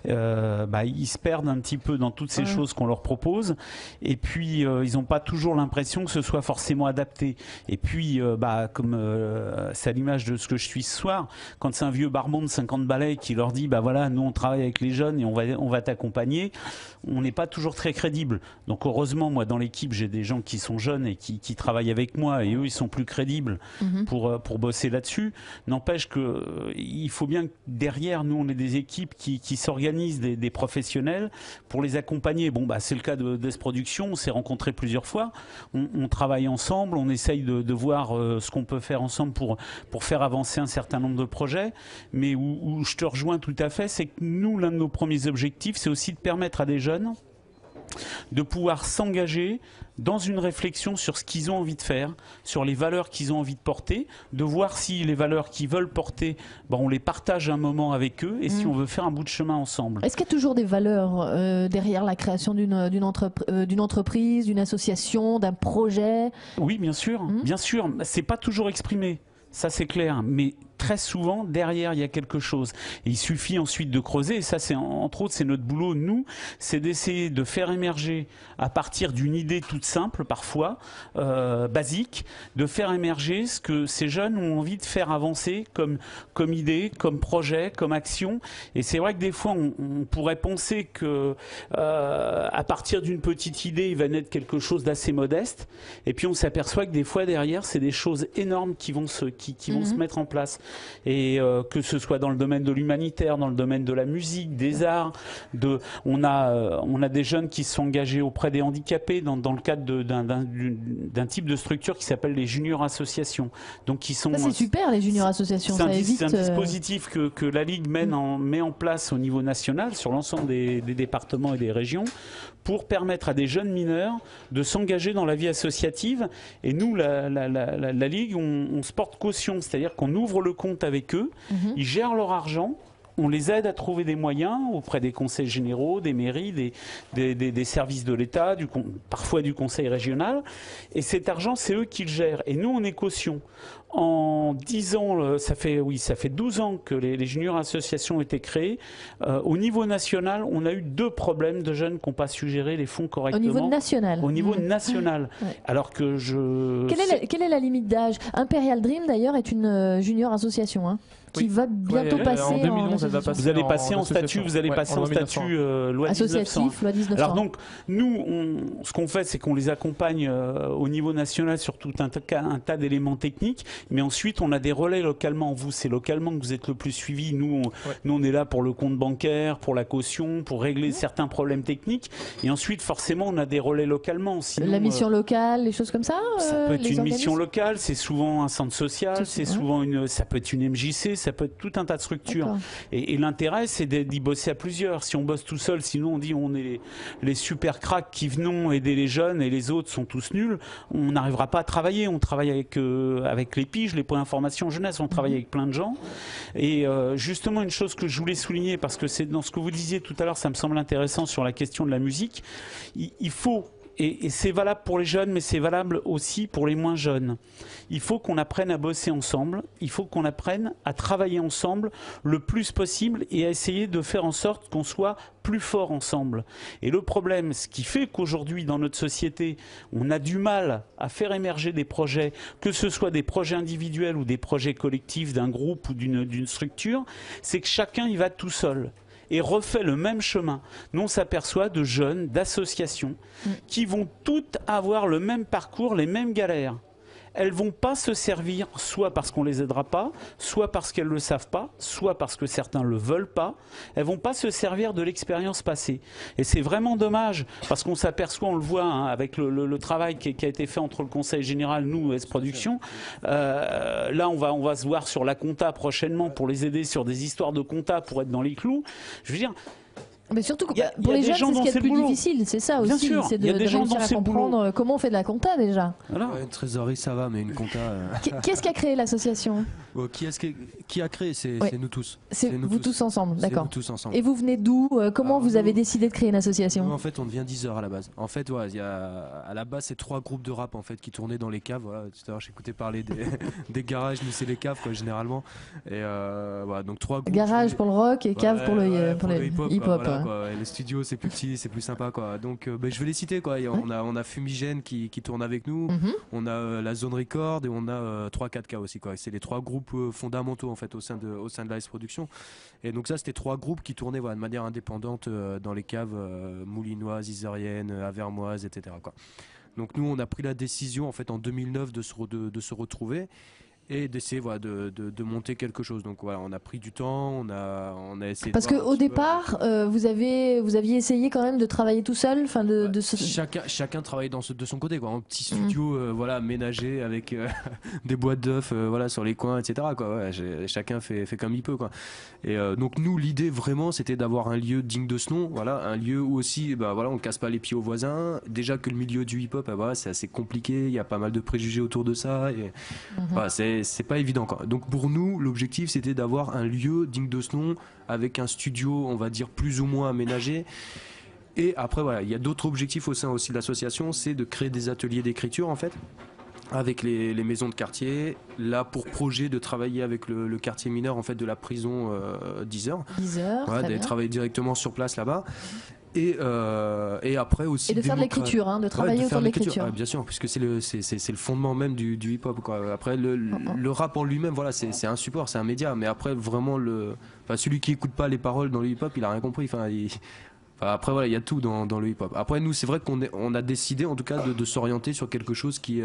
ils se perdent un petit peu dans toutes ces choses qu'on leur propose et puis ils n'ont pas toujours l'impression que ce soit forcément adapté. Et puis comme c'est à l'image de ce que je suis ce soir, quand c'est un vieux barman de 50 balais qui leur dit nous on travaille avec les jeunes et on va t'accompagner, on n'est pas toujours très crédible. Donc heureusement, moi dans l'équipe, j'ai des gens qui sont jeunes et qui travaillent avec moi et eux, ils sont plus crédibles pour bosser là-dessus. N'empêche qu'il faut bien que derrière, nous, on ait des équipes qui s'organisent, des professionnels pour les accompagner. Bon, c'est le cas d'S-Production, on s'est rencontrés plusieurs fois, on travaille ensemble, on essaye de voir ce qu'on peut faire ensemble pour faire avancer un certain nombre de projets. Mais où je te rejoins tout à fait, c'est que nous, l'un de nos premiers objectifs, c'est aussi de permettre à des jeunes de pouvoir s'engager dans une réflexion sur ce qu'ils ont envie de faire, sur les valeurs qu'ils ont envie de porter, de voir si les valeurs qu'ils veulent porter, on les partage un moment avec eux et si on veut faire un bout de chemin ensemble.
Est-ce qu'il y a toujours des valeurs derrière la création d'une entreprise, d'une association, d'un projet? Oui,
bien sûr. Bien sûr. C'est pas toujours exprimé. Ça, c'est clair. Mais très souvent, derrière, il y a quelque chose. Et il suffit ensuite de creuser. Et ça, c'est entre autres, c'est notre boulot, nous, c'est d'essayer de faire émerger, à partir d'une idée toute simple, parfois, basique, de faire émerger ce que ces jeunes ont envie de faire avancer comme idée, comme projet, comme action. Et c'est vrai que des fois, on pourrait penser que à partir d'une petite idée, il va naître quelque chose d'assez modeste. Et puis, on s'aperçoit que des fois, derrière, c'est des choses énormes qui vont se mettre en place. et que ce soit dans le domaine de l'humanitaire, dans le domaine de la musique, des arts, on a des jeunes qui se sont engagés auprès des handicapés dans le cadre d'un type de structure qui s'appelle les juniors associations. Donc qui sont.
Ça c'est super les juniors associations.
C'est un dispositif que la Ligue met en place au niveau national sur l'ensemble des départements et des régions pour permettre à des jeunes mineurs de s'engager dans la vie associative. Et nous, la Ligue, on se porte caution, c'est-à-dire qu'on ouvre le compte avec eux, ils gèrent leur argent. On les aide à trouver des moyens auprès des conseils généraux, des mairies, des services de l'État, parfois du conseil régional. Et cet argent, c'est eux qui le gèrent. Et nous, on est caution. En 10 ans, ça fait 12 ans que les juniors associations ont été créées. Au niveau national, on a eu 2 problèmes de jeunes qui n'ont pas su gérer les fonds correctement.
Au niveau national.
Au niveau national. Ouais. Alors que
Quelle est la limite d'âge? Imperial Dream, d'ailleurs, est une junior association, hein, qui va bientôt passer
en 2011,
vous allez passer en statut, loi 1900.
Loi 1900.
Alors donc, nous, ce qu'on fait, c'est qu'on les accompagne au niveau national sur tout un tas d'éléments techniques, mais ensuite, on a des relais localement. Vous, c'est localement que vous êtes le plus suivi. Nous, on est là pour le compte bancaire, pour la caution, pour régler certains problèmes techniques. Et ensuite, forcément, on a des relais localement. Sinon,
la mission locale, les choses comme ça.
Ça peut être une mission locale, c'est souvent un centre social, c'est souvent ça peut être une MJC, ça peut être tout un tas de structures. Et l'intérêt, c'est d'y bosser à plusieurs. Si on bosse tout seul, sinon on dit on est les super cracks qui venons aider les jeunes et les autres sont tous nuls, on n'arrivera pas à travailler. On travaille avec les piges, les points d'information jeunesse, on travaille avec plein de gens. Et justement, une chose que je voulais souligner, parce que c'est dans ce que vous disiez tout à l'heure, ça me semble intéressant sur la question de la musique, il faut... Et c'est valable pour les jeunes, mais c'est valable aussi pour les moins jeunes. Il faut qu'on apprenne à bosser ensemble, il faut qu'on apprenne à travailler ensemble le plus possible et à essayer de faire en sorte qu'on soit plus fort ensemble. Et le problème, ce qui fait qu'aujourd'hui, dans notre société, on a du mal à faire émerger des projets, que ce soit des projets individuels ou des projets collectifs d'un groupe ou d'une structure, c'est que chacun y va tout seul et refait le même chemin. Nous, on s'aperçoit de jeunes, d'associations, qui vont toutes avoir le même parcours, les mêmes galères. Elles vont pas se servir, soit parce qu'on les aidera pas, soit parce qu'elles le savent pas, soit parce que certains le veulent pas. Elles vont pas se servir de l'expérience passée. Et c'est vraiment dommage, parce qu'on s'aperçoit, on le voit avec le travail qui a été fait entre le Conseil général, nous, S-Production. Là, on va se voir sur la compta prochainement pour les aider sur des histoires de compta pour être dans les clous. Je veux dire...
Mais surtout, pour les jeunes, c'est ce qui est le plus difficile, c'est ça aussi, c'est de réussir à comprendre comment on fait de la compta déjà.
Voilà. Une trésorerie, ça va, mais une compta...
Qui est-ce qui a créé l'association?
Qui a créé? C'est nous tous.
C'est vous tous ensemble, d'accord.
tous ensemble.
Et vous venez d'où? Comment vous avez décidé de créer une association?
En fait, on devient 10 heures à la base. En fait, à la base, c'est 3 groupes de rap en fait, qui tournaient dans les caves. Voilà. Tout à l'heure, j'écoutais parler des garages, nous c'est les caves quoi, généralement. Et voilà, donc 3 groupes.
Garage pour le rock et cave pour le hip-hop.
Les studios, c'est plus petit, c'est plus sympa quoi. Donc je vais les citer quoi. On a Fumigène qui tourne avec nous. On a la Zone Record et on a 3-4K aussi quoi. C'est les 3 groupes fondamentaux en fait au sein de la S-Production. Et donc ça c'était 3 groupes qui tournaient de manière indépendante dans les caves moulinoises, isériennes, avermoises, etc. quoi. Donc nous on a pris la décision en fait en 2009 de se retrouver et d'essayer de monter quelque chose. Donc voilà, on a pris du temps, on a essayé.
Parce qu'au départ, vous aviez essayé quand même de travailler tout seul,
chacun travaillait de son côté quoi, un petit studio aménagé avec des boîtes d'œufs sur les coins, etc. quoi. Ouais, chacun fait comme il peut quoi. Et donc nous l'idée vraiment c'était d'avoir un lieu digne de ce nom, un lieu où aussi on casse pas les pieds aux voisins. Déjà que le milieu du hip-hop c'est assez compliqué, il y a pas mal de préjugés autour de ça et c'est pas évident quoi. Donc pour nous l'objectif c'était d'avoir un lieu digne de ce nom avec un studio on va dire plus ou moins aménagé. Et après il y a d'autres objectifs au sein aussi de l'association, c'est de créer des ateliers d'écriture en fait avec les maisons de quartier, là pour projet de travailler avec le quartier mineur en fait de la prison 10 heures. De travailler directement sur place là-bas. Et après aussi
et de faire de l'écriture, de travailler autour de l'écriture.
Bien sûr, puisque c'est le fondement même du hip-hop quoi. Après le rap en lui-même c'est un support, c'est un média, mais après vraiment celui qui écoute pas les paroles dans le hip-hop il a rien compris. Après voilà, il y a tout dans le hip-hop. Après nous, c'est vrai qu'on a décidé en tout cas de s'orienter sur quelque chose qui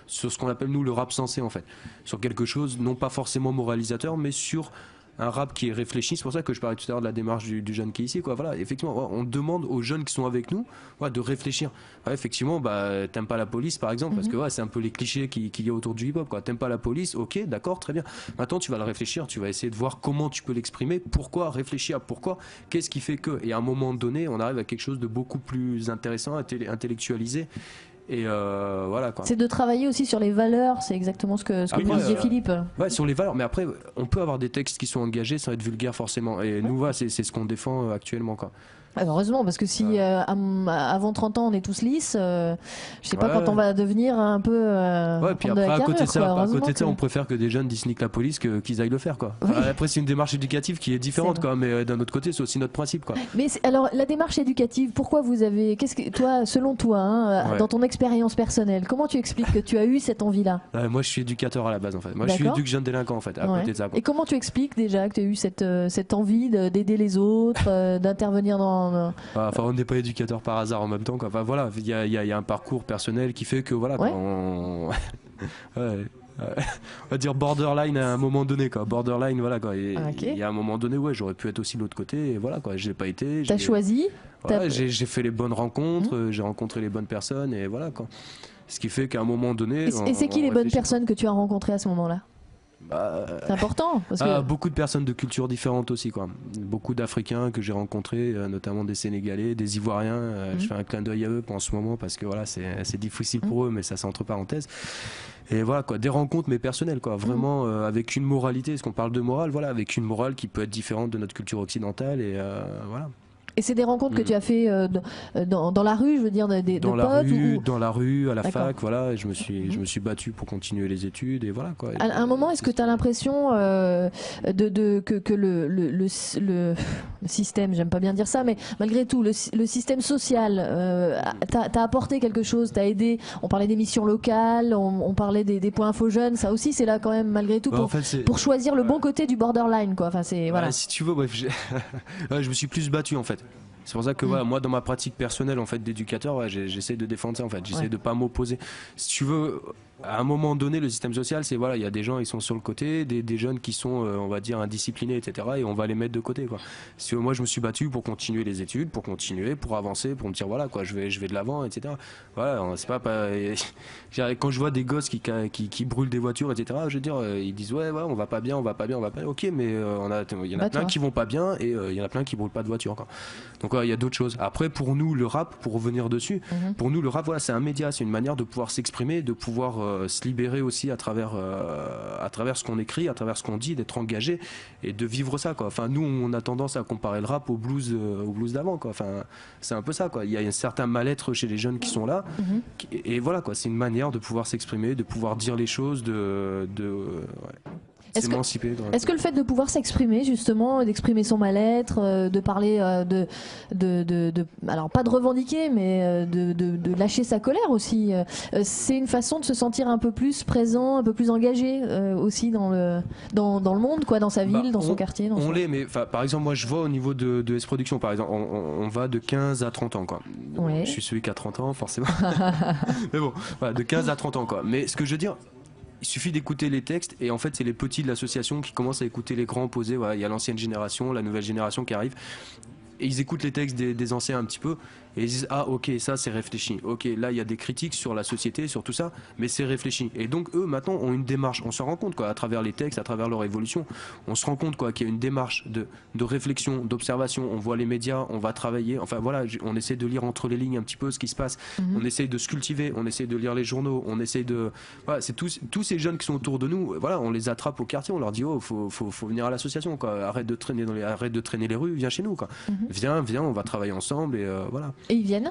sur ce qu'on appelle nous le rap sensé en fait, sur quelque chose non pas forcément moralisateur, mais sur un rap qui est réfléchi. C'est pour ça que je parlais tout à l'heure de la démarche du jeune qui est ici, quoi. Voilà, effectivement, on demande aux jeunes qui sont avec nous, de réfléchir. Ouais, effectivement, t'aimes pas la police, par exemple, parce que c'est un peu les clichés qu'il y a autour du hip-hop, quoi. T'aimes pas la police, ok, d'accord, très bien. Maintenant, tu vas le réfléchir, tu vas essayer de voir comment tu peux l'exprimer, pourquoi, réfléchir à pourquoi, qu'est-ce qui fait que. Et à un moment donné, on arrive à quelque chose de beaucoup plus intéressant, intellectualisé. Et voilà quoi.
C'est de travailler aussi sur les valeurs, c'est exactement ce que vous disiez Philippe.
Ouais, sur les valeurs, mais après on peut avoir des textes qui sont engagés sans être vulgaires forcément. Et nous voilà, c'est ce qu'on défend actuellement quoi.
Heureusement, parce que si avant 30 ans on est tous lisses, je sais pas quand on va devenir un peu.
Puis après, à côté de ça, on préfère que des jeunes disent nique la police qu'ils aillent le faire quoi. Oui. Après, c'est une démarche éducative qui est différente quoi, mais d'un autre côté, c'est aussi notre principe quoi.
Mais alors, la démarche éducative, pourquoi vous avez. Selon toi, dans ton expérience personnelle, comment tu expliques que tu as eu cette envie-là ?
Moi, je suis éducateur à la base en fait. Moi, je suis éduc jeune délinquant en fait, à côté de ça. Quoi.
Et comment tu expliques déjà que tu as eu cette envie d'aider les autres, d'intervenir dans.
Enfin, on n'est pas éducateur par hasard en même temps. Quoi. Enfin, voilà, il y a un parcours personnel qui fait que voilà, quoi, on va dire borderline à un moment donné, quoi. Borderline, voilà quoi. Et il y a un moment donné, j'aurais pu être aussi de l'autre côté. Et voilà quoi, je l'ai pas été.
T'as choisi.
Voilà, j'ai fait les bonnes rencontres, j'ai rencontré les bonnes personnes et voilà quoi. Ce qui fait qu'à un moment donné.
Et c'est qui les bonnes personnes que tu as rencontrées à ce moment-là ? C'est important parce que...
beaucoup de personnes de cultures différentes aussi quoi. Beaucoup d'Africains que j'ai rencontrés, notamment des Sénégalais, des Ivoiriens. Je fais un clin d'œil à eux en ce moment parce que voilà c'est difficile pour eux, mais ça c'est entre parenthèses. Et voilà quoi, des rencontres mais personnelles quoi, vraiment avec une moralité, parce qu'on parle de morale, voilà, avec une morale qui peut être différente de notre culture occidentale et voilà.
Et c'est des rencontres que tu as fait dans la rue, je veux dire, de potes
dans la rue, à la fac, voilà. Et je me suis battu pour continuer les études et voilà quoi.
À un moment, est-ce que tu as l'impression que le système, j'aime pas bien dire ça, mais malgré tout, le système social t'a apporté quelque chose, t'a aidé. On parlait des missions locales, on parlait des points info jeunes, ça aussi c'est là quand même malgré tout pour choisir le bon côté du borderline quoi. Enfin c'est voilà.
Si tu veux, bref, je me suis plus battu en fait. C'est pour ça que moi dans ma pratique personnelle en fait d'éducateur, j'essaie de défendre ça en fait, j'essaie de pas m'opposer. Si tu veux, à un moment donné, le système social, c'est voilà, il y a des gens ils sont sur le côté, des jeunes qui sont on va dire indisciplinés, etc. Et on va les mettre de côté quoi. Si moi je me suis battu pour continuer les études, pour avancer, pour me dire voilà quoi, je vais de l'avant, etc. Voilà, c'est pas quand je vois des gosses qui brûlent des voitures, etc. Je veux dire, ils disent ouais on va pas bien. Ok, mais il y en a plein qui vont pas bien et il y en a plein qui brûlent pas de voiture quoi. Donc il y a d'autres choses. Après pour nous le rap, pour revenir dessus, pour nous le rap voilà, c'est un média, c'est une manière de pouvoir s'exprimer, de pouvoir se libérer aussi à travers ce qu'on écrit, à travers ce qu'on dit, d'être engagé et de vivre ça quoi. Enfin nous on a tendance à comparer le rap au blues d'avant quoi. Enfin c'est un peu ça quoi. Il y a un certain mal-être chez les jeunes qui sont là et voilà quoi. C'est une manière de pouvoir s'exprimer, de pouvoir dire les choses,
Est-ce que le fait de pouvoir s'exprimer justement, d'exprimer son mal-être, de parler alors pas de revendiquer mais de lâcher sa colère aussi, c'est une façon de se sentir un peu plus présent, un peu plus engagé aussi dans le monde quoi, dans sa ville, dans son quartier.
On l'est, mais par exemple moi je vois au niveau de S-Production par exemple, on va de 15 à 30 ans quoi. Je suis celui qui a 30 ans forcément. Mais bon, voilà, de 15 à 30 ans quoi. Mais ce que je veux dire, il suffit d'écouter les textes et en fait c'est les petits de l'association qui commencent à écouter les grands poser. Voilà, il y a l'ancienne génération, la nouvelle génération qui arrive et ils écoutent les textes des anciens un petit peu et ils disent ah ok ça c'est réfléchi, ok là il y a des critiques sur la société, sur tout ça, mais c'est réfléchi. Et donc eux maintenant ont une démarche, on se rend compte quoi, à travers les textes, à travers leur évolution, on se rend compte quoi qu'il y a une démarche de réflexion, d'observation. On voit les médias, on va travailler, enfin voilà, on essaie de lire entre les lignes un petit peu ce qui se passe, on essaie de se cultiver, on essaie de lire les journaux, on essaie de voilà, c'est tous ces jeunes qui sont autour de nous, voilà, on les attrape au quartier, on leur dit oh faut venir à l'association quoi, arrête de traîner les rues, viens chez nous quoi. Viens, on va travailler ensemble et voilà.
Et ils viennent ?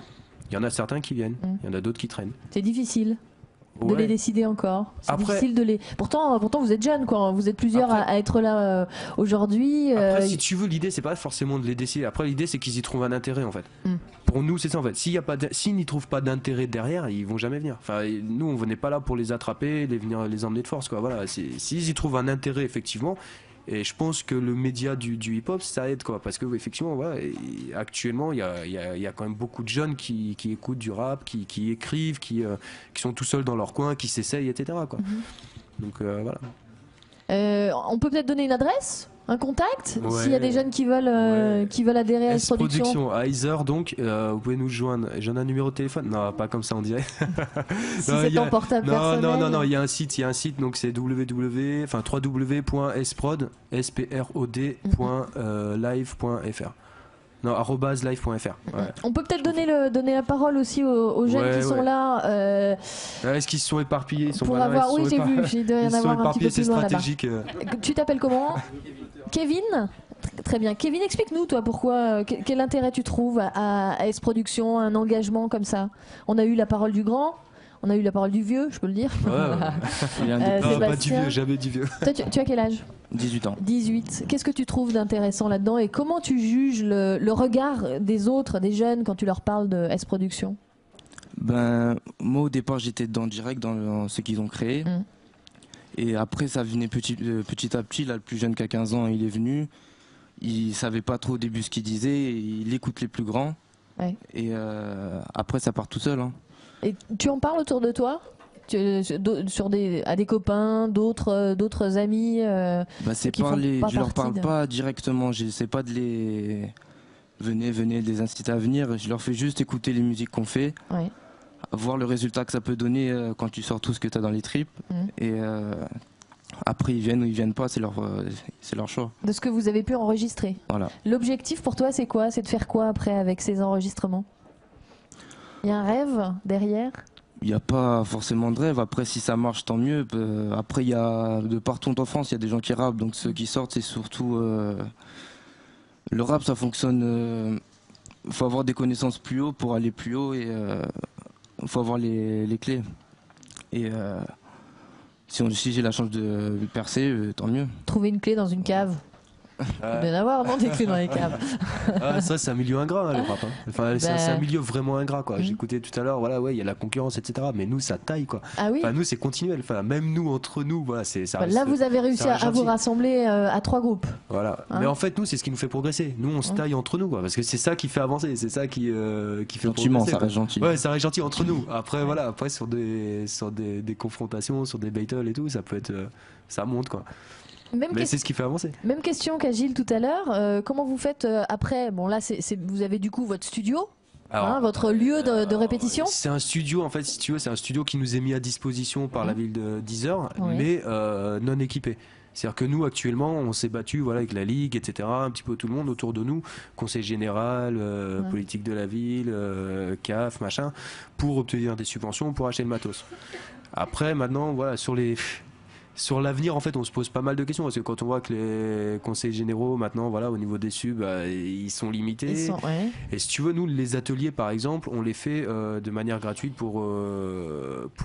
Il y en a certains qui viennent, il y en a d'autres qui traînent.
C'est difficile de les décider encore. C'est difficile de les. Pourtant vous êtes jeunes quoi. Vous êtes plusieurs à être là aujourd'hui.
Après, si tu veux, l'idée c'est pas forcément de les décider. Après, l'idée c'est qu'ils y trouvent un intérêt en fait. Pour nous, c'est ça en fait. S'ils n'y trouvent pas d'intérêt derrière, ils vont jamais venir. Enfin, nous, on n'est pas là pour les attraper, venir les emmener de force quoi. Voilà. S'ils y trouvent un intérêt effectivement. Et je pense que le média du hip-hop, ça aide, quoi, parce que effectivement, voilà, actuellement, il y a quand même beaucoup de jeunes qui écoutent du rap, qui écrivent, qui sont tout seuls dans leur coin, qui s'essayent, etc., quoi. Donc voilà.
On peut peut-être donner une adresse, un contact, s'il y a des jeunes qui veulent adhérer à S-Production.
À Iser, donc, vous pouvez nous joindre. J'en ai un numéro de téléphone. Non, pas comme ça, on dirait.
Si c'est ton portable personnel.
Non, il y a un site, donc c'est www.sprod.live.fr. Non, @live.fr. Ouais.
On peut peut-être donner la parole aussi aux jeunes qui sont là.
Est-ce qu'ils se sont éparpillés?
Pour avoir, oui, j'ai vu, il doit y en avoir un petit peu plus loin là-bas. Tu t'appelles comment? Kevin? Très bien. Kevin, explique-nous, toi, pourquoi, quel intérêt tu trouves à S-Production, un engagement comme ça? On a eu la parole du grand. On a eu la parole du vieux, je peux le dire.
Non, pas du vieux, jamais du vieux.
Toi, tu as quel âge?
18 ans.
18. Qu'est-ce que tu trouves d'intéressant là-dedans et comment tu juges le regard des autres, des jeunes, quand tu leur parles de S-Production?
Ben, moi, au départ, j'étais dedans direct dans ce qu'ils ont créé. Et après, ça venait petit à petit. Là, le plus jeune qui a 15 ans, il est venu. Il savait pas trop au début ce qu'il disait. Il écoute les plus grands. Ouais. Et après, ça part tout seul. Hein.
Et tu en parles autour de toi à des copains, d'autres amis
je leur parle pas directement, j'essaie pas de les venez de les inciter à venir, je leur fais juste écouter les musiques qu'on fait, voir le résultat que ça peut donner quand tu sors tout ce que tu as dans les tripes et après ils viennent ou ils viennent pas, c'est leur choix.
De ce que vous avez pu enregistrer.
Voilà.
L'objectif pour toi c'est quoi? C'est de faire quoi après avec ces enregistrements? Il y a un rêve derrière?
Il n'y a pas forcément de rêve. Après, si ça marche, tant mieux. Après, il y a de partout en France, il y a des gens qui rappent. Donc ceux qui sortent, c'est surtout... Le rap, ça fonctionne... Il faut avoir des connaissances plus haut pour aller plus haut et il faut avoir les clés. Et si j'ai la chance de percer, tant mieux.
Trouver une clé dans une cave. Il doit y en avoir, non, des clés dans les caves.
Ça, c'est un milieu ingrat, le rap. Hein. Enfin, c'est un milieu vraiment ingrat, quoi. J'écoutais tout à l'heure, voilà, il y a la concurrence, etc. Mais nous, ça taille, quoi.
Ah oui.
Enfin, nous, c'est continuel. Enfin, même nous, entre nous, voilà, ça reste,
là, vous avez réussi à vous rassembler à 3 groupes.
Voilà. Mais en fait, nous, c'est ce qui nous fait progresser. Nous, on se taille entre nous, quoi. Parce que c'est ça qui fait avancer. C'est ça qui fait
gentiment,
progresser.
Ça reste gentil.
Ouais, ça reste gentil entre nous. Après, voilà. Après, sur des confrontations, sur des battles et tout, ça peut être. Ça monte, quoi. Mais c'est ce qui fait avancer.
Même question qu'Agile tout à l'heure. Comment vous faites après? Bon, là, vous avez du coup votre studio, votre lieu de répétition.
C'est un studio, en fait, si tu veux, c'est un studio qui nous est mis à disposition par la ville d'Iser, mais non équipé. C'est-à-dire que nous, actuellement, on s'est battu avec la Ligue, etc., un petit peu tout le monde autour de nous, Conseil général, politique de la ville, CAF, machin, pour obtenir des subventions, pour acheter le matos. Après, maintenant, voilà, sur l'avenir, en fait, on se pose pas mal de questions parce que quand on voit que les conseils généraux, maintenant, voilà, au niveau des subs, ils sont limités. Et si tu veux, nous, les ateliers, par exemple, on les fait de manière gratuite pour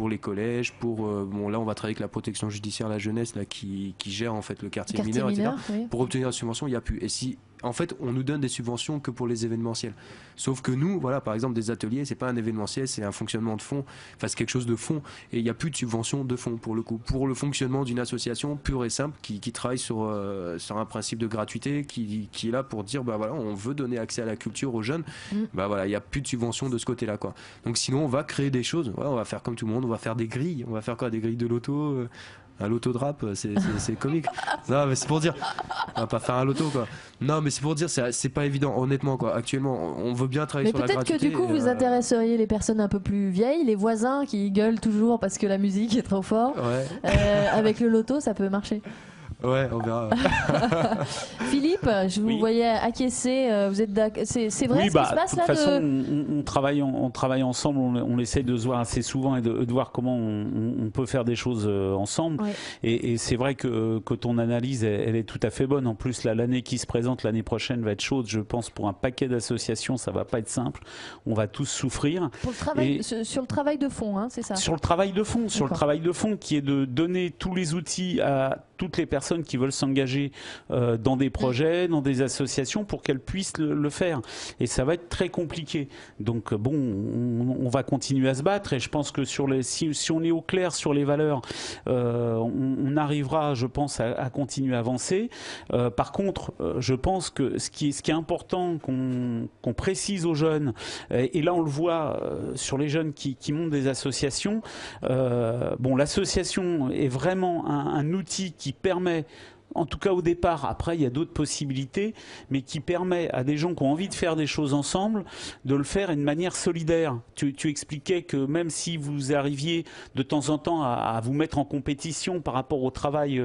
les collèges. Là, on va travailler avec la protection judiciaire, la jeunesse, là, qui gère en fait le quartier mineur, etc. Pour obtenir la subvention, il n'y a plus. Et si en fait, on nous donne des subventions que pour les événementiels. Sauf que nous, voilà, par exemple, des ateliers, c'est pas un événementiel, c'est un fonctionnement de fond. Enfin, c'est quelque chose de fond. Et il n'y a plus de subvention de fond, pour le coup. Pour le fonctionnement d'une association pure et simple, qui travaille sur un principe de gratuité, qui est là pour dire, bah voilà, on veut donner accès à la culture aux jeunes. Bah voilà, il n'y a plus de subvention de ce côté-là, quoi. Donc sinon, on va créer des choses. Voilà, on va faire comme tout le monde, on va faire des grilles. On va faire quoi? Des grilles de loto un loto de rap, c'est comique. Non, mais c'est pour dire, on va pas faire un loto, quoi. Non, mais c'est pour dire, c'est pas évident, honnêtement, quoi. Actuellement, on veut bien travailler sur la gratuité.
Mais peut-être que du coup, vous intéresseriez les personnes un peu plus vieilles, les voisins qui gueulent toujours parce que la musique est trop forte. Avec le loto, ça peut marcher.
Ouais, on verra.
Philippe, je vous voyais acquiescer. Vous êtes c'est vrai ce qui se passe là?
De toute façon, on travaille ensemble. On essaie de se voir assez souvent et de voir comment on peut faire des choses ensemble. Ouais. Et c'est vrai que ton analyse, elle est tout à fait bonne. En plus, l'année qui se présente l'année prochaine va être chaude. Je pense pour un paquet d'associations, ça va pas être simple. On va tous souffrir.
Pour le travail, sur le travail de fond, hein, c'est ça?
Sur le travail de fond, qui est de donner tous les outils à toutes les personnes personnes qui veulent s'engager dans des projets, dans des associations pour qu'elles puissent le faire. Et ça va être très compliqué. Donc bon, on va continuer à se battre et je pense que si on est au clair sur les valeurs, on arrivera, je pense, à continuer à avancer. Par contre, je pense que ce qui est important qu'on précise aux jeunes, et là on le voit sur les jeunes qui montent des associations, bon, l'association est vraiment un outil qui permet, en tout cas au départ, après il y a d'autres possibilités, mais qui permet à des gens qui ont envie de faire des choses ensemble, de le faire d'une manière solidaire. Tu expliquais que même si vous arriviez de temps en temps à vous mettre en compétition par rapport au travail,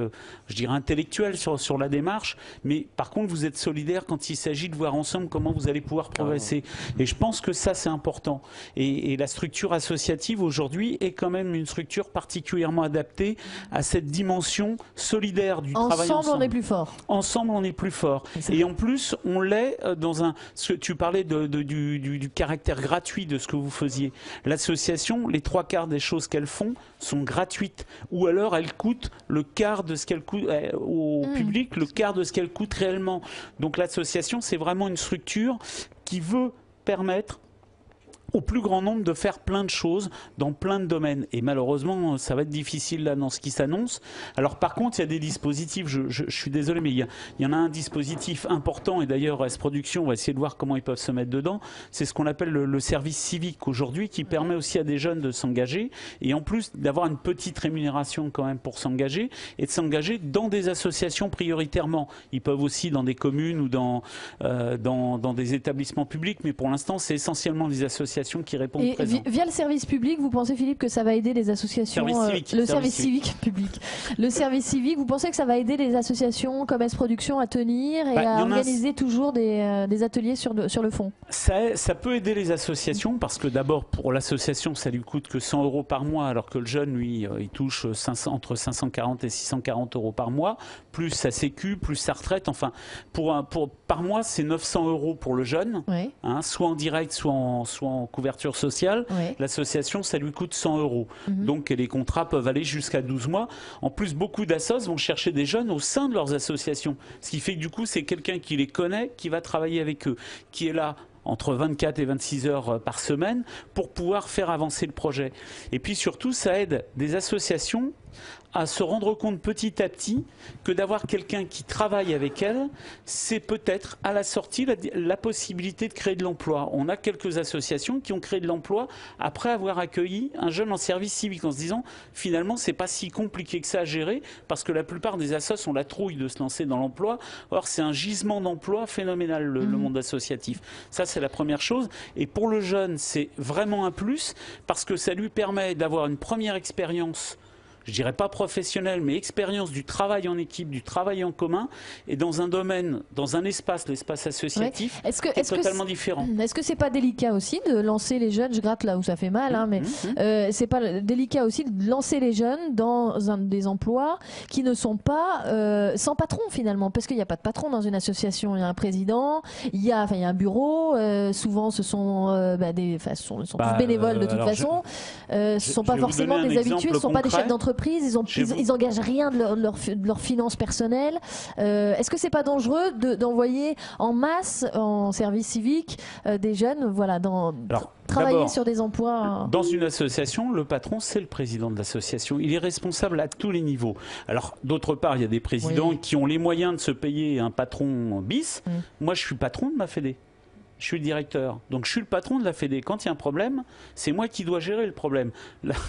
je dirais intellectuel sur la démarche, mais par contre vous êtes solidaire quand il s'agit de voir ensemble comment vous allez pouvoir progresser. Et je pense que ça c'est important. Et la structure associative aujourd'hui est quand même une structure particulièrement adaptée à cette dimension solidaire du travail.
Ensemble, on est plus fort.
Ensemble, on est plus fort. Et en plus, on l'est dans un... Tu parlais du caractère gratuit de ce que vous faisiez. L'association, les 3/4 des choses qu'elles font sont gratuites. Ou alors, elles coûtent le quart de ce qu'elles coûtent au public, le quart de ce qu'elles coûtent réellement. Donc l'association, c'est vraiment une structure qui veut permettre au plus grand nombre de faire plein de choses dans plein de domaines. Et malheureusement, ça va être difficile là dans ce qui s'annonce. Alors par contre, il y a des dispositifs, je suis désolé, mais il y en a un dispositif important, et d'ailleurs S-Production, on va essayer de voir comment ils peuvent se mettre dedans. C'est ce qu'on appelle le service civique aujourd'hui, qui permet aussi à des jeunes de s'engager, et en plus d'avoir une petite rémunération quand même pour s'engager, et de s'engager dans des associations prioritairement. Ils peuvent aussi dans des communes ou dans des établissements publics, mais pour l'instant, c'est essentiellement des associations qui répondent présent.
Via le service public, vous pensez, Philippe, que ça va aider les associations le service civique public. Le service civique, vous pensez que ça va aider les associations comme S-Production à tenir et à organiser toujours des ateliers sur le fond?
Ça peut aider les associations parce que d'abord, pour l'association, ça lui coûte que 100 € par mois, alors que le jeune, lui, il touche entre 540 et 640 € par mois, plus sa sécu, plus sa retraite. Enfin, par mois, c'est 900 € pour le jeune, oui. Soit en direct, soit en couverture sociale. Oui. L'association, ça lui coûte 100 €. Donc les contrats peuvent aller jusqu'à 12 mois. En plus, beaucoup d'assos vont chercher des jeunes au sein de leurs associations. Ce qui fait que du coup, c'est quelqu'un qui les connaît, qui va travailler avec eux, qui est là entre 24 et 26 heures par semaine pour pouvoir faire avancer le projet. Et puis surtout, ça aide des associations à se rendre compte petit à petit que d'avoir quelqu'un qui travaille avec elle, c'est peut-être à la sortie la possibilité de créer de l'emploi. On a quelques associations qui ont créé de l'emploi après avoir accueilli un jeune en service civique en se disant finalement c'est pas si compliqué que ça à gérer parce que la plupart des assos ont la trouille de se lancer dans l'emploi. Or c'est un gisement d'emploi phénoménal le monde associatif. Ça c'est la première chose. Et pour le jeune c'est vraiment un plus parce que ça lui permet d'avoir une première expérience, je dirais pas professionnelle, mais expérience du travail en équipe, du travail en commun, et dans un domaine, dans un espace, l'espace associatif, ouais. Est totalement différent.
Est-ce que c'est pas délicat aussi de lancer les jeunes, je gratte là où ça fait mal, mais c'est pas délicat aussi de lancer les jeunes dans des emplois qui ne sont pas sans patron finalement, parce qu'il n'y a pas de patron dans une association, il y a un président, il y a un bureau, souvent ce sont tous bénévoles de toute façon, ce sont pas forcément des habitués, ce ne sont pas des chefs d'entreprise. Ils engagent rien de leur finance personnelle. Est-ce que c'est pas dangereux d'envoyer en masse en service civique des jeunes, travailler sur des emplois?
Dans une association, le patron c'est le président de l'association. Il est responsable à tous les niveaux. Alors d'autre part, il y a des présidents qui ont les moyens de se payer un patron bis. Moi, je suis patron de ma fédé. Je suis le directeur, donc je suis le patron de la Fédé. Quand il y a un problème, c'est moi qui dois gérer le problème.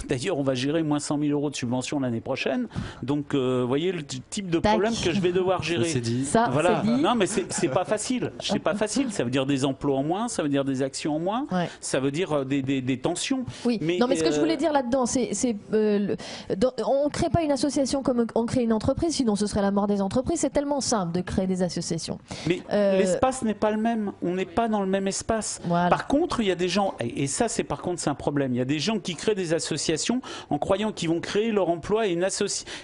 D'ailleurs, on va gérer moins 100 000 € de subvention l'année prochaine. Donc, vous voyez le type de problème que je vais devoir gérer.
C'est dit.
Ça,
voilà.
C'est dit.
Non, mais c'est pas facile. C'est pas facile. Ça veut dire des emplois en moins, ça veut dire des actions en moins, ça veut dire des tensions.
Oui. Mais ce que je voulais dire là-dedans, on crée pas une association comme on crée une entreprise, sinon ce serait la mort des entreprises. C'est tellement simple de créer des associations.
Mais l'espace n'est pas le même. On n'est pas dans le même espace. Voilà. Par contre, il y a des gens, et ça c'est un problème, il y a des gens qui créent des associations en croyant qu'ils vont créer leur emploi et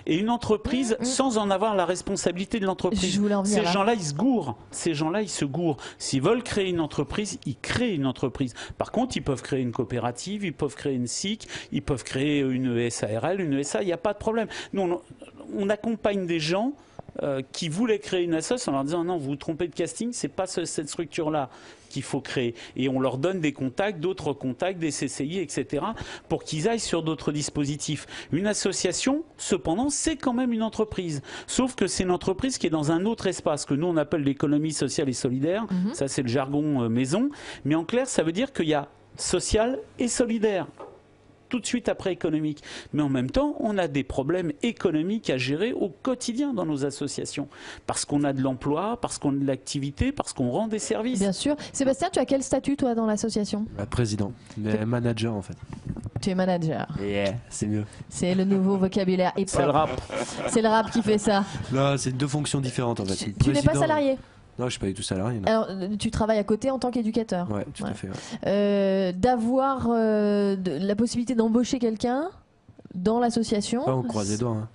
une entreprise sans en avoir la responsabilité de l'entreprise. Ces gens-là, ils se gourrent. Ces gens-là, ils se gourrent. S'ils veulent créer une entreprise, ils créent une entreprise. Par contre, ils peuvent créer une coopérative, ils peuvent créer une SIC, ils peuvent créer une SARL, une SA, il n'y a pas de problème. Nous, on accompagne des gens qui voulaient créer une assoce en leur disant non, vous vous trompez de casting, c'est pas cette structure-là qu'il faut créer. Et on leur donne des contacts, d'autres contacts, des CCI, etc., pour qu'ils aillent sur d'autres dispositifs. Une association, cependant, c'est quand même une entreprise. Sauf que c'est une entreprise qui est dans un autre espace, que nous on appelle l'économie sociale et solidaire. Ça, c'est le jargon maison. Mais en clair, ça veut dire qu'il y a social et solidaire. Tout de suite après économique. Mais en même temps, on a des problèmes économiques à gérer au quotidien dans nos associations. Parce qu'on a de l'emploi, parce qu'on a de l'activité, parce qu'on rend des services.
Bien sûr. Sébastien, tu as quel statut, toi, dans l'association ?
Président, mais manager, en fait.
Tu es manager.
Yeah, c'est mieux.
C'est le nouveau vocabulaire hip-hop.
C'est le rap.
C'est le rap qui fait ça.
Non, c'est 2 fonctions différentes, en fait.
Tu n'es pas salarié ?
Non, je suis pas du tout salarié. Non.
Alors, tu travailles à côté en tant qu'éducateur.
Ouais, tout à fait. Ouais.
D'avoir la possibilité d'embaucher quelqu'un dans l'association.
On croise les doigts. Hein.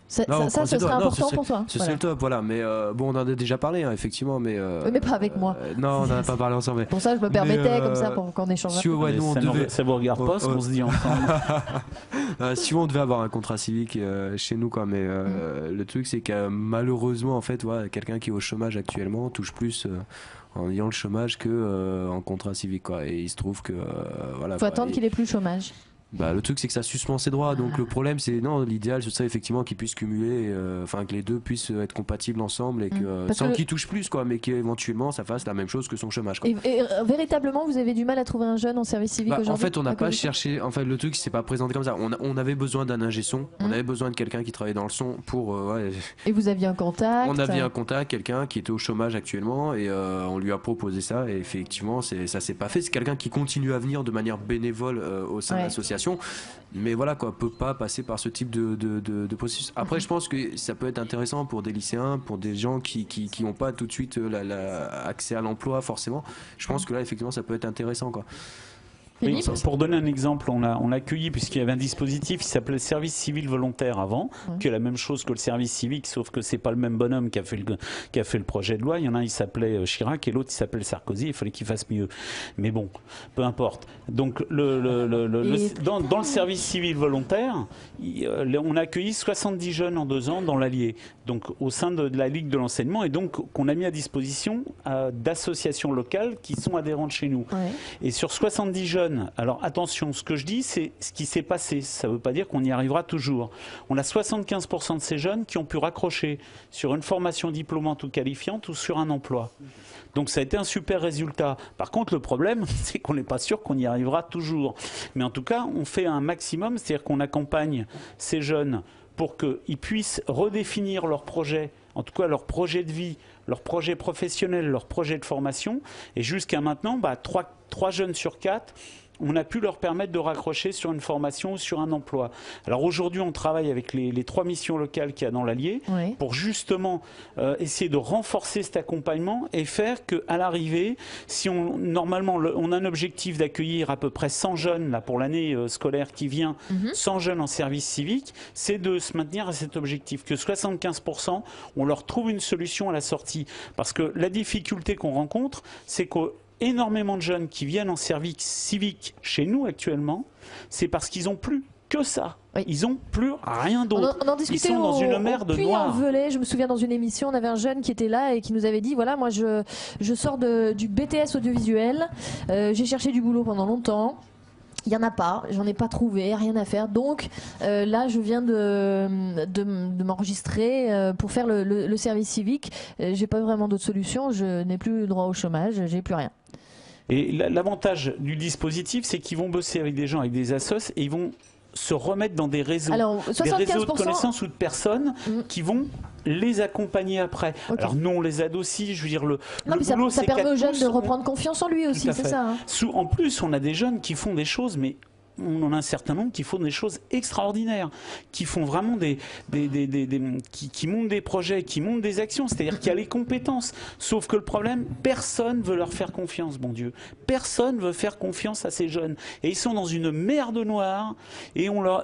Ça, ce serait important pour toi.
Ce serait le top, voilà. Mais bon, on en a déjà parlé, hein, effectivement. Mais
pas avec moi.
Non, on n'en a pas parlé ensemble. Mais...
Pour ça, je me permettais comme ça pour qu'on échange.
Si, ouais, nous,
ça vous regarde pas, ce qu'on se dit ensemble.
Si on devait avoir un contrat civique chez nous, quoi. Mais le truc, c'est que malheureusement, en fait, quelqu'un qui est au chômage actuellement touche plus en ayant le chômage que en contrat civique, quoi. Et il se trouve que voilà.
Faut attendre qu'il ait plus le chômage.
Le truc, c'est que ça suspend ses droits. Donc le problème, c'est l'idéal, ce serait effectivement qu'ils puissent cumuler, que les deux puissent être compatibles ensemble et que sans qu'ils touchent plus, quoi, mais qu'éventuellement ça fasse la même chose que son chômage, quoi.
Et véritablement, vous avez du mal à trouver un jeune en service civique aujourd'hui ?
En fait, on n'a pas cherché. En fait, le truc, c'est pas présenté comme ça. On avait besoin d'un ingé son. On avait besoin de quelqu'un qui travaillait dans le son pour.
Et vous aviez un contact ?
On avait un contact, quelqu'un qui était au chômage actuellement, et on lui a proposé ça. Et effectivement, ça s'est pas fait. C'est quelqu'un qui continue à venir de manière bénévole au sein de l'association. Mais voilà, quoi, peut pas passer par ce type de processus. Après, je pense que ça peut être intéressant pour des lycéens, pour des gens qui n'ont pas tout de suite accès à l'emploi forcément. Je pense que là, effectivement, ça peut être intéressant, quoi.
Oui, pour donner un exemple, on l'a accueilli puisqu'il y avait un dispositif qui s'appelait service civil volontaire avant, qui est la même chose que le service civique, sauf que c'est pas le même bonhomme qui a fait le projet de loi. Il y en a un, il s'appelait Chirac et l'autre, il s'appelait Sarkozy. Il fallait qu'il fasse mieux. Mais bon, peu importe. Donc, dans le service civil volontaire, on a accueilli 70 jeunes en 2 ans dans l'Allier, donc au sein de la Ligue de l'enseignement, et donc qu'on a mis à disposition d'associations locales qui sont adhérentes chez nous. Ouais. Et sur 70 jeunes, alors attention, ce que je dis, c'est ce qui s'est passé. Ça ne veut pas dire qu'on y arrivera toujours. On a 75% de ces jeunes qui ont pu raccrocher sur une formation diplômante ou qualifiante ou sur un emploi. Donc ça a été un super résultat. Par contre, le problème, c'est qu'on n'est pas sûr qu'on y arrivera toujours. Mais en tout cas, on fait un maximum, c'est-à-dire qu'on accompagne ces jeunes pour qu'ils puissent redéfinir leur projet, en tout cas leur projet de vie, leur projet professionnel, leur projet de formation. Et jusqu'à maintenant, 3 jeunes sur 4, on a pu leur permettre de raccrocher sur une formation ou sur un emploi. Alors aujourd'hui, on travaille avec les 3 missions locales qu'il y a dans l'Allier pour justement essayer de renforcer cet accompagnement et faire qu'à l'arrivée, si normalement on a un objectif d'accueillir à peu près 100 jeunes là, pour l'année scolaire qui vient, 100 jeunes en service civique, c'est de se maintenir à cet objectif, que 75%, on leur trouve une solution à la sortie. Parce que la difficulté qu'on rencontre, c'est que énormément de jeunes qui viennent en service civique chez nous actuellement, c'est parce qu'ils n'ont plus que ça. Oui. Ils n'ont plus rien d'autre.
On en discutait.
Ils sont dans une mer de noir.
Je me souviens dans une émission, on avait un jeune qui était là et qui nous avait dit voilà, moi je sors du BTS audiovisuel, j'ai cherché du boulot pendant longtemps. Il n'y en a pas, j'en ai pas trouvé, rien à faire. Donc là, je viens de m'enregistrer pour faire le service civique. J'ai pas vraiment d'autre solution, je n'ai plus droit au chômage, j'ai plus rien.
Et l'avantage du dispositif, c'est qu'ils vont bosser avec des gens, avec des assos, et ils vont se remettre dans des réseaux, des réseaux de connaissances ou de personnes qui vont les accompagner après. Okay. Alors nous, on les aide aussi, je veux dire,
ça permet aux jeunes de reprendre confiance en lui aussi, c'est ça. Hein.
En plus, on a des jeunes qui font des choses, mais on en a un certain nombre qui font des choses extraordinaires, qui font vraiment qui montent des projets, qui montent des actions, c'est-à-dire qu'il y a les compétences. Sauf que le problème, personne veut leur faire confiance, bon Dieu. Personne veut faire confiance à ces jeunes. Et ils sont dans une merde noire. Et je veux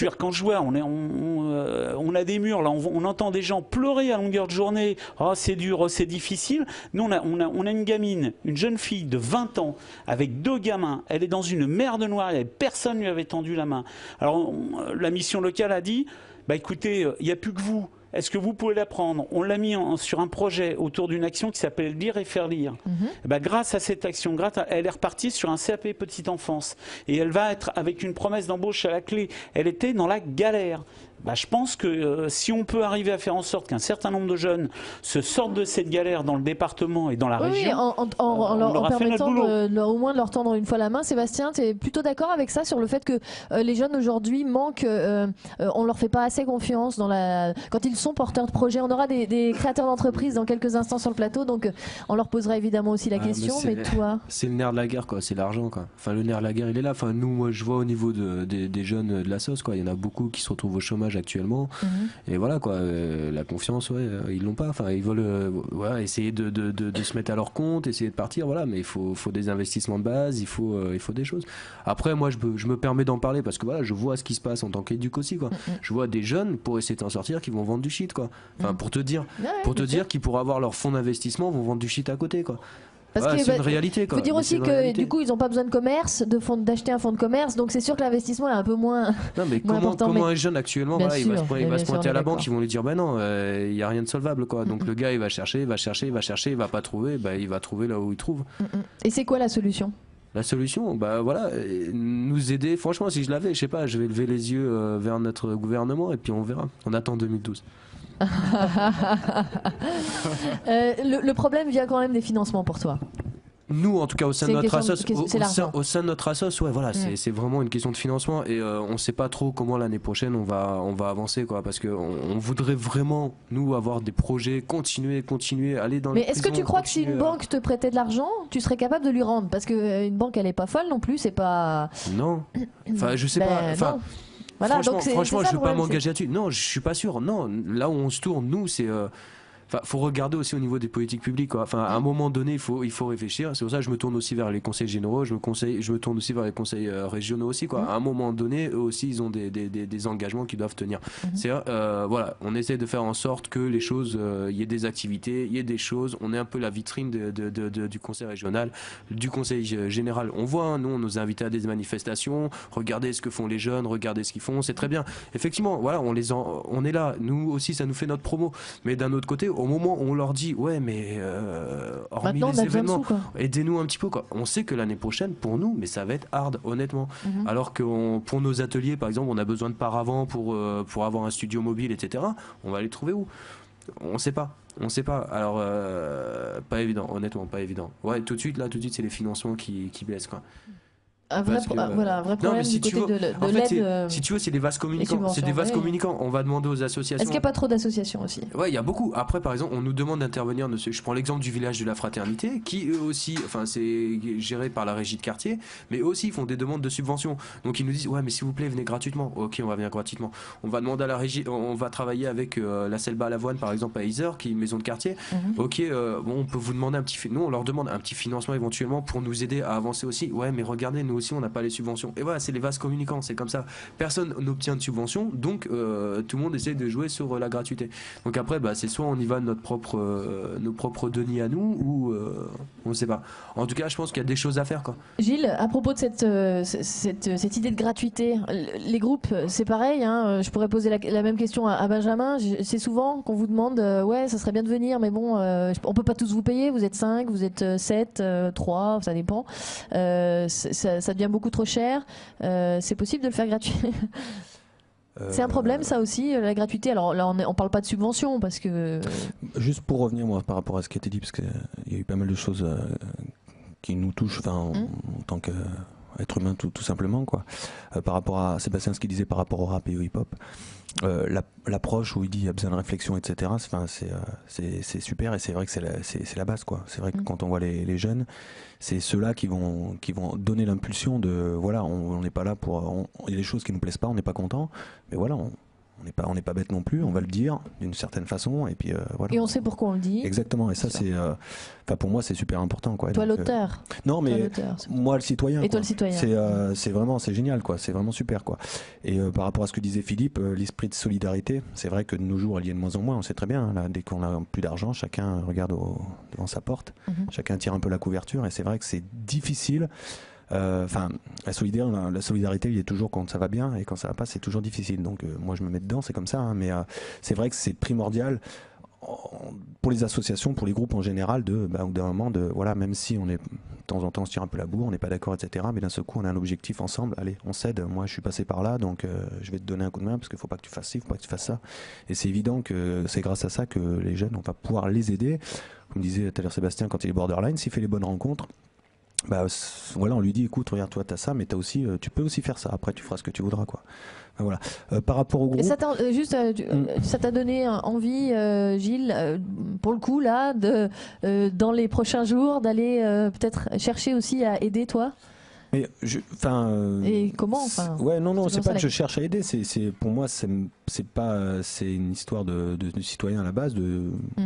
dire, quand je vois, on a des murs, là, on entend des gens pleurer à longueur de journée. Oh, c'est dur, oh, c'est difficile. Nous, on a une gamine, une jeune fille de 20 ans, avec 2 gamins. Elle est dans une merde noire. Personne ne lui avait tendu la main. Alors, la mission locale a dit, écoutez, il n'y a plus que vous. est-ce que vous pouvez la prendre? On l'a mis sur un projet autour d'une action qui s'appelle Lire et faire lire. Et ben, grâce à cette action, elle est repartie sur un CAP petite enfance. Et elle va être avec une promesse d'embauche à la clé. Elle était dans la galère. Bah, je pense que si on peut arriver à faire en sorte qu'un certain nombre de jeunes se sortent de cette galère dans le département et dans la région,
en permettant au moins de leur tendre une fois la main. Sébastien, tu es plutôt d'accord avec ça sur le fait que les jeunes aujourd'hui manquent, on leur fait pas assez confiance quand ils sont porteurs de projets. On aura des créateurs d'entreprises dans quelques instants sur le plateau, donc on leur posera évidemment aussi la question. Mais toi,
c'est le nerf de la guerre, quoi. C'est l'argent, quoi. Enfin, le nerf de la guerre, il est là. Enfin, nous, moi, je vois au niveau des jeunes de la sauce, quoi. Il y en a beaucoup qui se retrouvent au chômage actuellement, et voilà, quoi. La confiance, ils l'ont pas. Enfin, ils veulent essayer de se mettre à leur compte, essayer de partir, voilà. Mais il faut des investissements de base, il faut des choses. Après, moi, je me permets d'en parler parce que voilà, je vois ce qui se passe en tant qu'éduc aussi, quoi. Je vois des jeunes, pour essayer de s'en sortir, qui vont vendre du shit, quoi. Enfin, pour te dire qu'ils pourraient avoir leur fonds d'investissement, vont vendre du shit à côté, quoi. C'est une réalité. Il
faut dire aussi que du coup ils n'ont pas besoin de commerce, d'acheter un fonds de commerce, donc c'est sûr que l'investissement est un peu moins.
Non, mais comment un jeune actuellement, il va se pointer à la banque, ils vont lui dire non, il n'y a rien de solvable, quoi. Donc le gars il va chercher, il va pas trouver, il va trouver là où il trouve.
Et c'est quoi la solution?
La solution, nous aider. Franchement, si je l'avais, je sais pas, je vais lever les yeux vers notre gouvernement et puis on verra. On attend 2012.
Le problème vient quand même des financements pour toi.
Nous, en tout cas, au sein de notre assos, c'est vraiment une question de financement et on ne sait pas trop comment l'année prochaine on va avancer, quoi, parce qu'on voudrait vraiment, nous, avoir des projets, continuer, aller dans.
Mais est-ce que tu crois que si une banque te prêtait de l'argent, tu serais capable de lui rendre? Parce qu'une banque, elle est pas folle non plus, c'est pas.
Non. Enfin, je sais pas. Enfin.
Voilà,
franchement, je ne veux pas m'engager là-dessus. Non, je suis pas sûr. Non, là où on se tourne, nous, c'est. Faut regarder aussi au niveau des politiques publiques, quoi. Enfin, à un moment donné, il faut réfléchir. C'est pour ça que je me tourne aussi vers les conseils généraux, je me tourne aussi vers les conseils régionaux aussi, quoi. À un moment donné, eux aussi, ils ont des engagements qu'ils doivent tenir. C'est voilà, on essaie de faire en sorte que les choses, il y ait des activités, il y ait des choses. On est un peu la vitrine du conseil régional, du conseil général. On voit, nous, on nous a invités à des manifestations. Regardez ce que font les jeunes, regardez ce qu'ils font. C'est très bien. Effectivement, voilà, on est là. Nous aussi, ça nous fait notre promo. Mais d'un autre côté, au moment où on leur dit mais hormis les événements, aidez-nous un petit peu, quoi. On sait que l'année prochaine pour nous, mais ça va être hard, honnêtement. Alors que pour nos ateliers, par exemple, on a besoin de paravents pour avoir un studio mobile, etc. On va les trouver où? On sait pas. Alors pas évident, honnêtement, pas évident. Ouais, tout de suite c'est les financements qui blessent, quoi.
Un vrai problème du côté de l'aide.
Si tu veux, c'est des vases communicants. C'est des vases communicants. On va demander aux associations.
Est-ce qu'il n'y a pas trop d'associations aussi?
Ouais, il y a beaucoup. Après, par exemple, on nous demande d'intervenir. Je prends l'exemple du village de la Fraternité, qui eux aussi, c'est géré par la régie de quartier, mais eux aussi ils font des demandes de subventions. Donc ils nous disent mais s'il vous plaît, venez gratuitement. Ok, on va venir gratuitement. On va demander à la régie. On va travailler avec la Selba à l'Avoine, par exemple, à Isère, qui est une maison de quartier. Ok, on peut vous demander nous on leur demande un petit financement éventuellement pour nous aider à avancer aussi. Ouais, mais regardez, nous aussi on n'a pas les subventions. Et voilà, c'est les vases communicants, c'est comme ça. Personne n'obtient de subvention, donc tout le monde essaie de jouer sur la gratuité. Donc après, c'est soit on y va de nos propres deniers à nous, ou on ne sait pas. En tout cas, je pense qu'il y a des choses à faire, quoi.
Gilles, à propos de cette idée de gratuité, les groupes, c'est pareil, hein, je pourrais poser la même question à Benjamin. C'est souvent qu'on vous demande ça serait bien de venir, mais bon, on peut pas tous vous payer, vous êtes 5, vous êtes 7, 3, ça dépend. Ça devient beaucoup trop cher. C'est possible de le faire gratuit? C'est un problème, ça aussi, la gratuité. Alors là, on parle pas de subvention parce que.
Juste pour revenir, moi, par rapport à ce qui a été dit, parce qu'il y a eu pas mal de choses qui nous touchent, en tant qu'être humain, tout simplement, quoi. Par rapport à Sébastien, ce qu'il disait par rapport au rap et au hip-hop. L'approche où il dit il y a besoin de réflexion, etc. C'est super, et c'est vrai que c'est la base, quoi. C'est vrai que quand on voit les jeunes, c'est ceux-là qui vont donner l'impulsion de voilà, on n'est pas là pour. Il y a des choses qui nous plaisent pas, on n'est pas content, mais voilà, on n'est pas bête non plus, on va le dire d'une certaine façon, et puis voilà.
Et on sait pourquoi on le dit.
Exactement, et ça c'est, pour moi c'est super important, quoi.
Toi l'auteur.
Non mais moi le citoyen.
Et toi le citoyen.
C'est vraiment, c'est génial, quoi. C'est vraiment super, quoi. Et par rapport à ce que disait Philippe, l'esprit de solidarité, c'est vrai que de nos jours il y a de moins en moins. On sait très bien, là, dès qu'on a plus d'argent, chacun regarde devant sa porte, chacun tire un peu la couverture, et c'est vrai que c'est difficile Enfin, la solidarité, il y a toujours quand ça va bien, et quand ça va pas, c'est toujours difficile. Donc moi, je me mets dedans, c'est comme ça. Hein, mais c'est vrai que c'est primordial pour les associations, pour les groupes en général, au bout d'un moment, voilà, même si on est de temps en temps on se tire un peu la bourre, on n'est pas d'accord, etc. Mais d'un seul coup, on a un objectif ensemble. Allez, on s'aide. Moi, je suis passé par là, donc je vais te donner un coup de main parce qu'il faut pas que tu fasses ci, faut pas que tu fasses ça. Et c'est évident que c'est grâce à ça que les jeunes, on va pouvoir les aider. Comme disait tout à l'heure Sébastien, quand il est borderline, s'il fait les bonnes rencontres. Voilà, on lui dit écoute, regarde, toi t'as ça, mais tu peux aussi faire ça. Après, tu feras ce que tu voudras, quoi. Voilà. Par rapport au groupe.
Et ça t'a donné envie, Gilles, pour le coup là, dans les prochains jours, d'aller peut-être chercher aussi à aider, toi.
Mais
et comment
Ouais, non, c'est pas que je cherche à aider. C'est pour moi, c'est une histoire de citoyen à la base.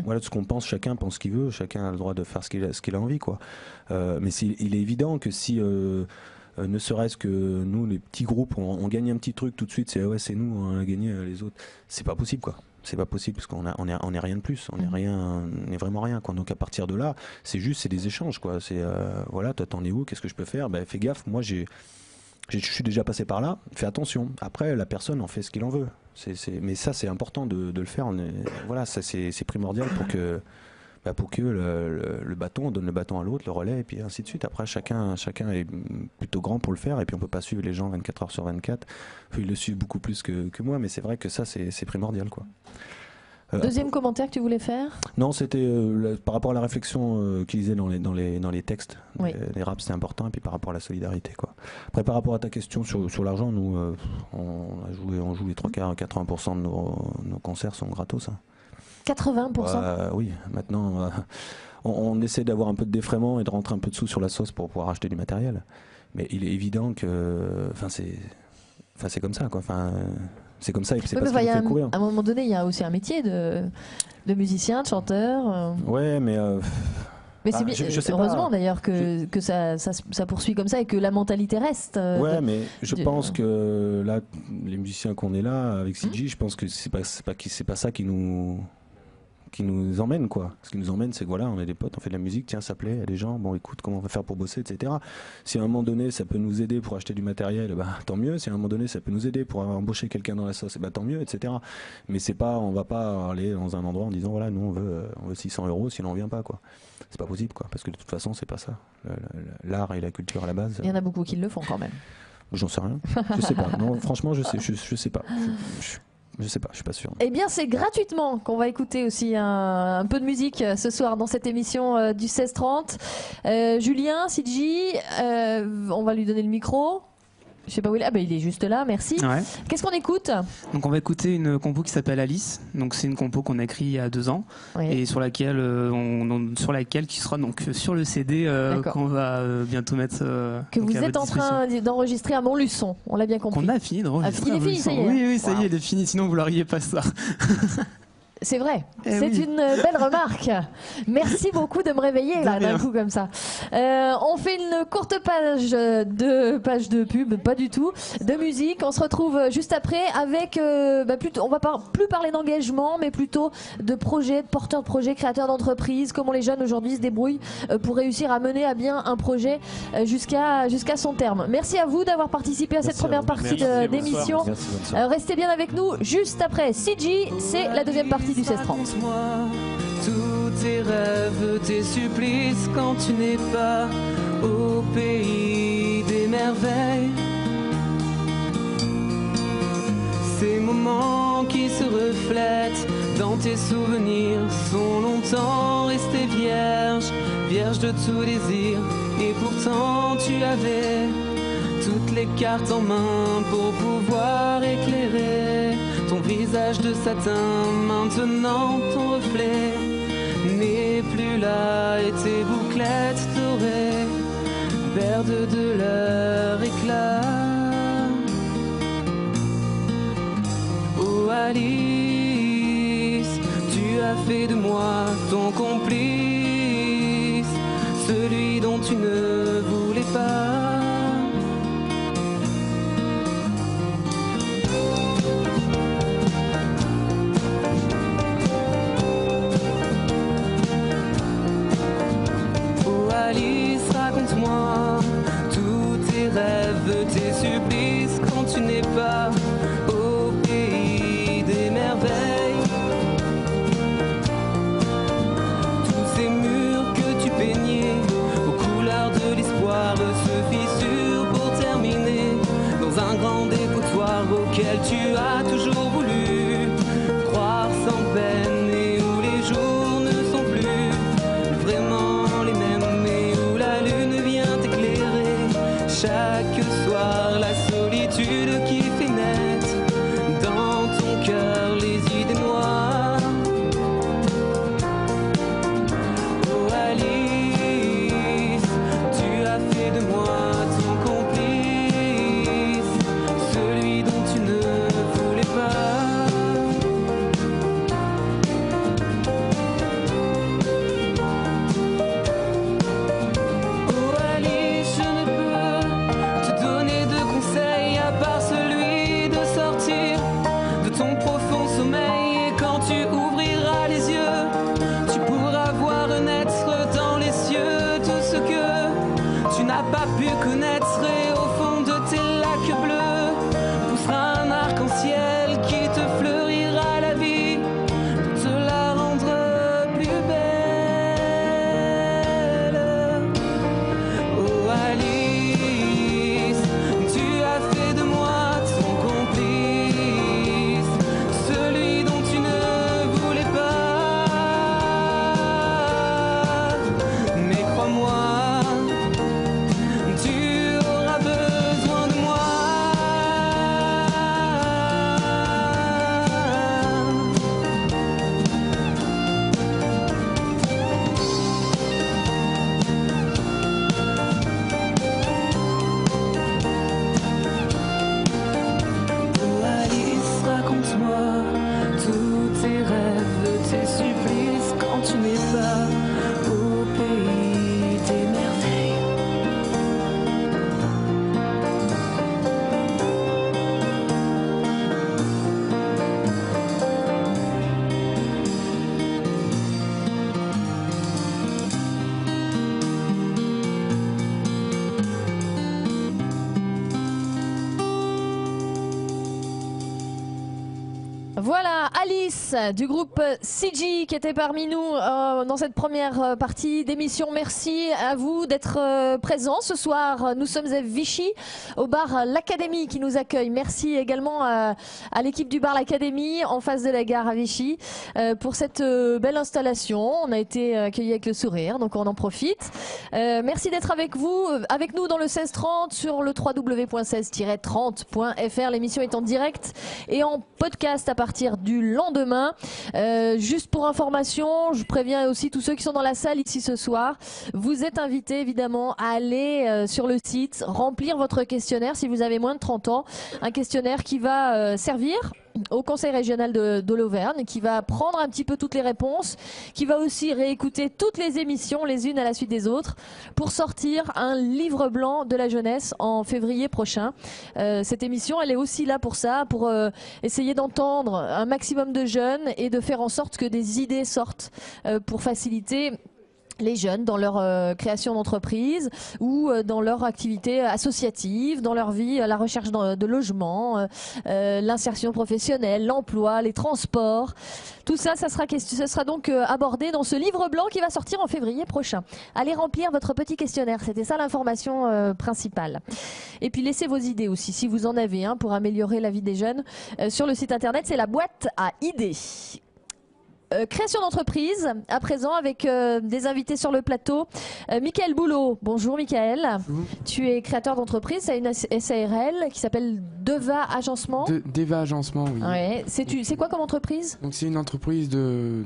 Voilà, de ce qu'on pense. Chacun pense ce qu'il veut. Chacun a le droit de faire ce qu'il a envie, quoi. Mais il est évident que si ne serait-ce que nous, les petits groupes, on gagne un petit truc tout de suite, c'est nous, on a gagné, les autres. C'est pas possible, quoi. C'est pas possible parce qu'on est rien de plus, on est vraiment rien, quoi. Donc à partir de là, c'est des échanges, quoi. C'est voilà, toi t'en es où, qu'est-ce que je peux faire, fais gaffe, moi je suis déjà passé par là, fais attention. Après la personne en fait ce qu'il en veut. Mais ça c'est important de le faire. Voilà, ça c'est primordial pour que le bâton, on donne le bâton à l'autre, le relais, et puis ainsi de suite. Après, chacun est plutôt grand pour le faire, et puis on peut pas suivre les gens 24 heures sur 24. Ils le suivent beaucoup plus que moi, mais c'est vrai que ça, c'est primordial, quoi.
Deuxième commentaire que tu voulais faire ?
Non, c'était par rapport à la réflexion qu'ils disaient dans les textes. Oui. Les raps, c'est important, et puis par rapport à la solidarité, quoi. Après, par rapport à ta question sur l'argent, nous, on joue les 80% de nos concerts sont gratos, hein.
80%.
Oui, maintenant on essaie d'avoir un peu de défraiement et de rentrer un peu de sous sur la sauce pour pouvoir acheter du matériel. Mais il est évident que c'est comme ça, quoi. C'est comme ça et c'est pas ce qui nous fait courir.
À un moment donné, il y a aussi un métier de musicien, de chanteur.
Ouais, mais
c'est bien, je sais heureusement d'ailleurs que ça poursuit comme ça et que la mentalité reste.
Ouais, mais je pense que là, les musiciens qu'on est là avec CG, je pense que c'est pas ça qui nous emmène, quoi. Ce qui nous emmène, c'est que voilà, on est des potes, on fait de la musique, tiens, ça plaît, il y a des gens, bon écoute, comment on va faire pour bosser, etc. Si à un moment donné ça peut nous aider pour acheter du matériel, tant mieux. Si à un moment donné ça peut nous aider pour embaucher quelqu'un dans la sauce, tant mieux, etc. Mais on va pas aller dans un endroit en disant voilà, nous on veut 600 €, sinon on vient pas, quoi. C'est pas possible, quoi, parce que de toute façon c'est pas ça. L'art et la culture à la base.
Il y en a beaucoup qui le font quand même.
J'en sais rien. Je sais pas. Non, franchement, je sais pas. Je sais pas, je suis pas sûr.
Eh bien, c'est gratuitement qu'on va écouter aussi un peu de musique ce soir dans cette émission du 16-30. Julien, Sidji, on va lui donner le micro. Je sais pas où il est. Ah ben il est juste là, merci. Ouais. Qu'est-ce qu'on écoute ?
Donc on va écouter une compo qui s'appelle Alice. Donc c'est une compo qu'on a écrite il y a 2 ans, oui. Et sur laquelle qui sera donc sur le CD qu'on va bientôt mettre.
Que vous êtes en train d'enregistrer à Montluçon, on l'a bien compris.
Qu'on a fini d'enregistrer.
Il est fini, ça y est.
Oui, ça y est, il est fini. Sinon vous l'auriez pas ça.
C'est vrai, c'est une belle remarque. Merci beaucoup de me réveiller là d'un coup comme ça. On fait une courte page de pub, pas du tout, de musique. On se retrouve juste après avec, on va plus parler d'engagement, mais plutôt de projets, de porteurs de projets, créateurs d'entreprises, comment les jeunes aujourd'hui se débrouillent pour réussir à mener à bien un projet jusqu'à son terme. Merci à vous d'avoir participé à cette première partie d'émission. Restez bien avec nous juste après. CG, c'est la deuxième partie du 16-30.
Raconte-moi tous tes rêves, tes supplices quand tu n'es pas au pays des merveilles. Ces moments qui se reflètent dans tes souvenirs sont longtemps restés vierges, vierges de tout désir. Et pourtant tu avais toutes les cartes en main pour pouvoir éclairer ton visage de satin. Maintenant ton reflet n'est plus là et tes bouclettes dorées perdent de leur éclat. Oh Alice, tu as fait de moi ton complice, celui dont tu ne voulais pas. Alice, raconte-moi tous rend des foutoirs auxquels tu as toujours voulu croire sans peine et où les jours ne sont plus vraiment les mêmes et où la lune vient t'éclairer chaque soir, la solitude qui fait naître dans ton cœur les idées noires. Oh Alice, tu as fait de moi ton complice, celui dont tu ne voulais pas. Oh Alice, je ne peux te donner de conseils à part celui de sortir de ton profond sommeil. Et quand tu ouvriras les yeux, tu pourras voir naître dans les cieux tout ce que tu n'as pas pu connaître. Et au fond de tes lacs bleus poussera un arc-en-ciel qui te fleurira la vie pour te la rendre plus belle. Oh Alice, tu as fait de moi ton complice, celui dont tu ne voulais pas. Mais crois-moi, tu auras besoin de moi. Oh Alice, raconte-moi tous tes rêves, tes supplices quand tu n'es pas au pays des merveilles.
Voilà, Alice du groupe CG qui était parmi nous dans cette première partie d'émission. Merci à vous d'être présents ce soir. Nous sommes à Vichy, au bar L'Académie qui nous accueille. Merci également à l'équipe du bar L'Académie en face de la gare à Vichy pour cette belle installation. On a été accueillis avec le sourire, donc on en profite. Merci d'être avec nous dans le 1630 sur le www.16-30.fr. L'émission est en direct et en podcast à partir du lendemain. Juste pour information, je préviens aussi tous ceux qui sont dans la salle ici ce soir, vous êtes invités évidemment à aller sur le site, remplir votre questionnaire si vous avez moins de 30 ans, un questionnaire qui va servir au Conseil régional de l'Auvergne, qui va prendre un petit peu toutes les réponses, qui va aussi réécouter toutes les émissions les unes à la suite des autres pour sortir un livre blanc de la jeunesse en février prochain. Cette émission, elle est aussi là pour ça, pour essayer d'entendre un maximum de jeunes et de faire en sorte que des idées sortent pour faciliter les jeunes dans leur création d'entreprise ou dans leur activité associative, dans leur vie, la recherche de logement, l'insertion professionnelle, l'emploi, les transports. Tout ça, ça sera donc abordé dans ce livre blanc qui va sortir en février prochain. Allez remplir votre petit questionnaire, c'était ça l'information principale. Et puis laissez vos idées aussi, si vous en avez pour améliorer la vie des jeunes. Sur le site internet, c'est la boîte à idées. Création d'entreprise, à présent avec des invités sur le plateau. Michael Boulot, bonjour Michael. Bonjour. Tu es créateur d'entreprise, c'est une SARL qui s'appelle Deva Agencement.
Deva Agencement, oui.
Ouais. C'est quoi comme entreprise? Donc
c'est une entreprise de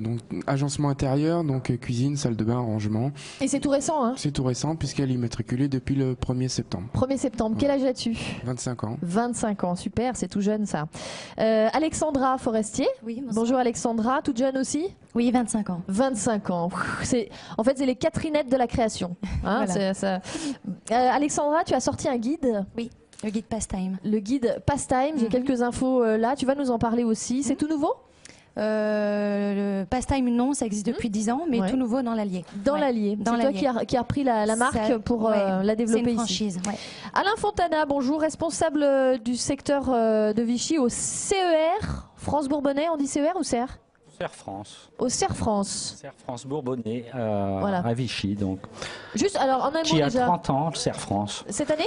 agencement intérieur, donc cuisine, salle de bain, rangement.
Et c'est tout récent, hein?
C'est tout récent puisqu'elle est immatriculée depuis le 1er septembre.
1er septembre, quel âge as-tu?
25 ans.
25 ans, super, c'est tout jeune ça. Alexandra Forestier.
Oui, bonsoir.
Bonjour Alexandra, toute jeune aussi?
Oui, 25 ans.
25 ans. En fait, c'est les Catherinettes de la création. Hein,
voilà.
Alexandra, tu as sorti un guide?
Oui, le guide Pastime.
Le guide Pastime, j'ai quelques infos là. Tu vas nous en parler aussi. C'est tout nouveau?
Le Pastime, non, ça existe depuis 10 ans, mais tout nouveau dans l'Allier.
Dans l'Allier. C'est toi qui a repris la marque pour la développer ici.
C'est une franchise. Ouais.
Alain Fontana, bonjour, responsable du secteur de Vichy au CER, France Bourbonnais, on dit CER ou CER?
Cerf France.
Au Cerf France.
Cerf France Bourbonnais à Vichy, donc.
Juste, alors, en un mot
qui a
déjà.
30 ans, le Cerf France.
Cette année?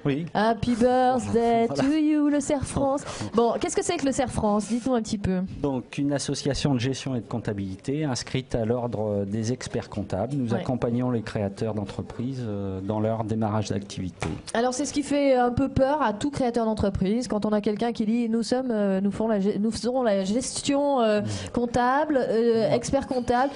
Oui.
Happy birthday to you, le Cerf France. Bon, qu'est-ce que c'est que le Cerf France? Dites-nous un petit peu.
Donc, une association de gestion et de comptabilité inscrite à l'ordre des experts comptables. Nous accompagnons les créateurs d'entreprises dans leur démarrage d'activité.
Alors, c'est ce qui fait un peu peur à tout créateur d'entreprise quand on a quelqu'un qui dit nous ferons la gestion comptable, expert comptable,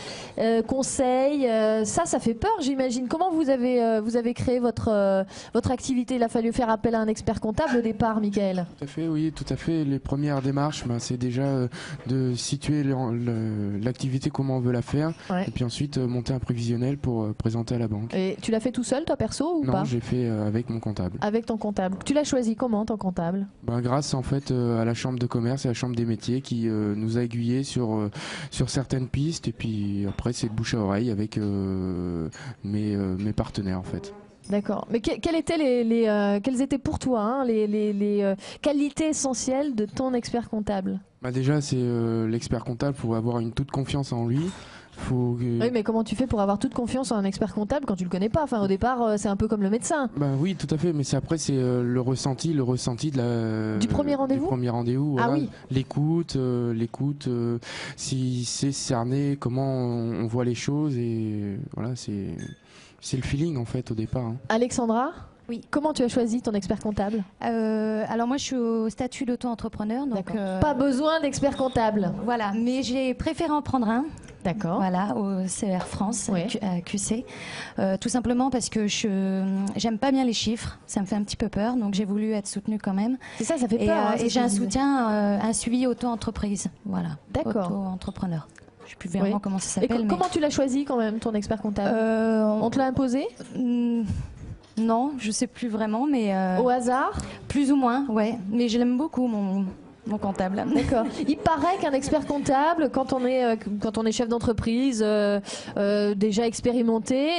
conseil. Ça fait peur, j'imagine. Comment vous avez créé votre activité? Il a fallu faire appel à un expert comptable au départ, Michael.
Tout à fait, oui, tout à fait. Les premières démarches, c'est déjà de situer l'activité, comment on veut la faire, et puis ensuite monter un prévisionnel pour présenter à la banque.
Et tu l'as fait tout seul, toi, perso, ou pas?
Non, j'ai fait avec mon comptable.
Avec ton comptable. Tu l'as choisi comment, ton comptable?
Grâce en fait à la chambre de commerce et à la chambre des métiers qui nous a aiguillés sur certaines pistes, et puis après c'est de bouche à oreille avec mes partenaires en fait.
D'accord. Mais quelles étaient pour toi les qualités essentielles de ton expert comptable?
Déjà, c'est l'expert comptable, faut avoir une toute confiance en lui.
Oui, mais comment tu fais pour avoir toute confiance en un expert comptable quand tu le connais pas? Enfin, au départ, c'est un peu comme le médecin.
Oui, tout à fait. Mais après, c'est le ressenti
du premier rendez-vous.
Du premier rendez-vous. Voilà.
Ah oui.
L'écoute, si c'est cerné, comment on voit les choses, et voilà, c'est le feeling en fait au départ.
Alexandra?
Oui.
Comment tu as choisi ton expert comptable?
Alors moi je suis au statut d'auto-entrepreneur. Donc
pas besoin d'expert comptable.
Voilà, mais j'ai préféré en prendre un.
D'accord.
Voilà, au CR France, à QC. Tout simplement parce que j'aime pas bien les chiffres, ça me fait un petit peu peur, donc j'ai voulu être soutenue quand même.
C'est ça fait peur.
Et j'ai un soutien, un suivi auto-entreprise. Voilà.
D'accord.
Auto-entrepreneur. Je sais plus vraiment comment ça s'appelle.
Et comment tu l'as choisi quand même, ton expert comptable? On te l'a imposé?
Non, je sais plus vraiment, mais...
Au hasard?
Plus ou moins, ouais. Mais je l'aime beaucoup, mon comptable.
D'accord. Il paraît qu'un expert comptable, quand on est chef d'entreprise déjà expérimenté,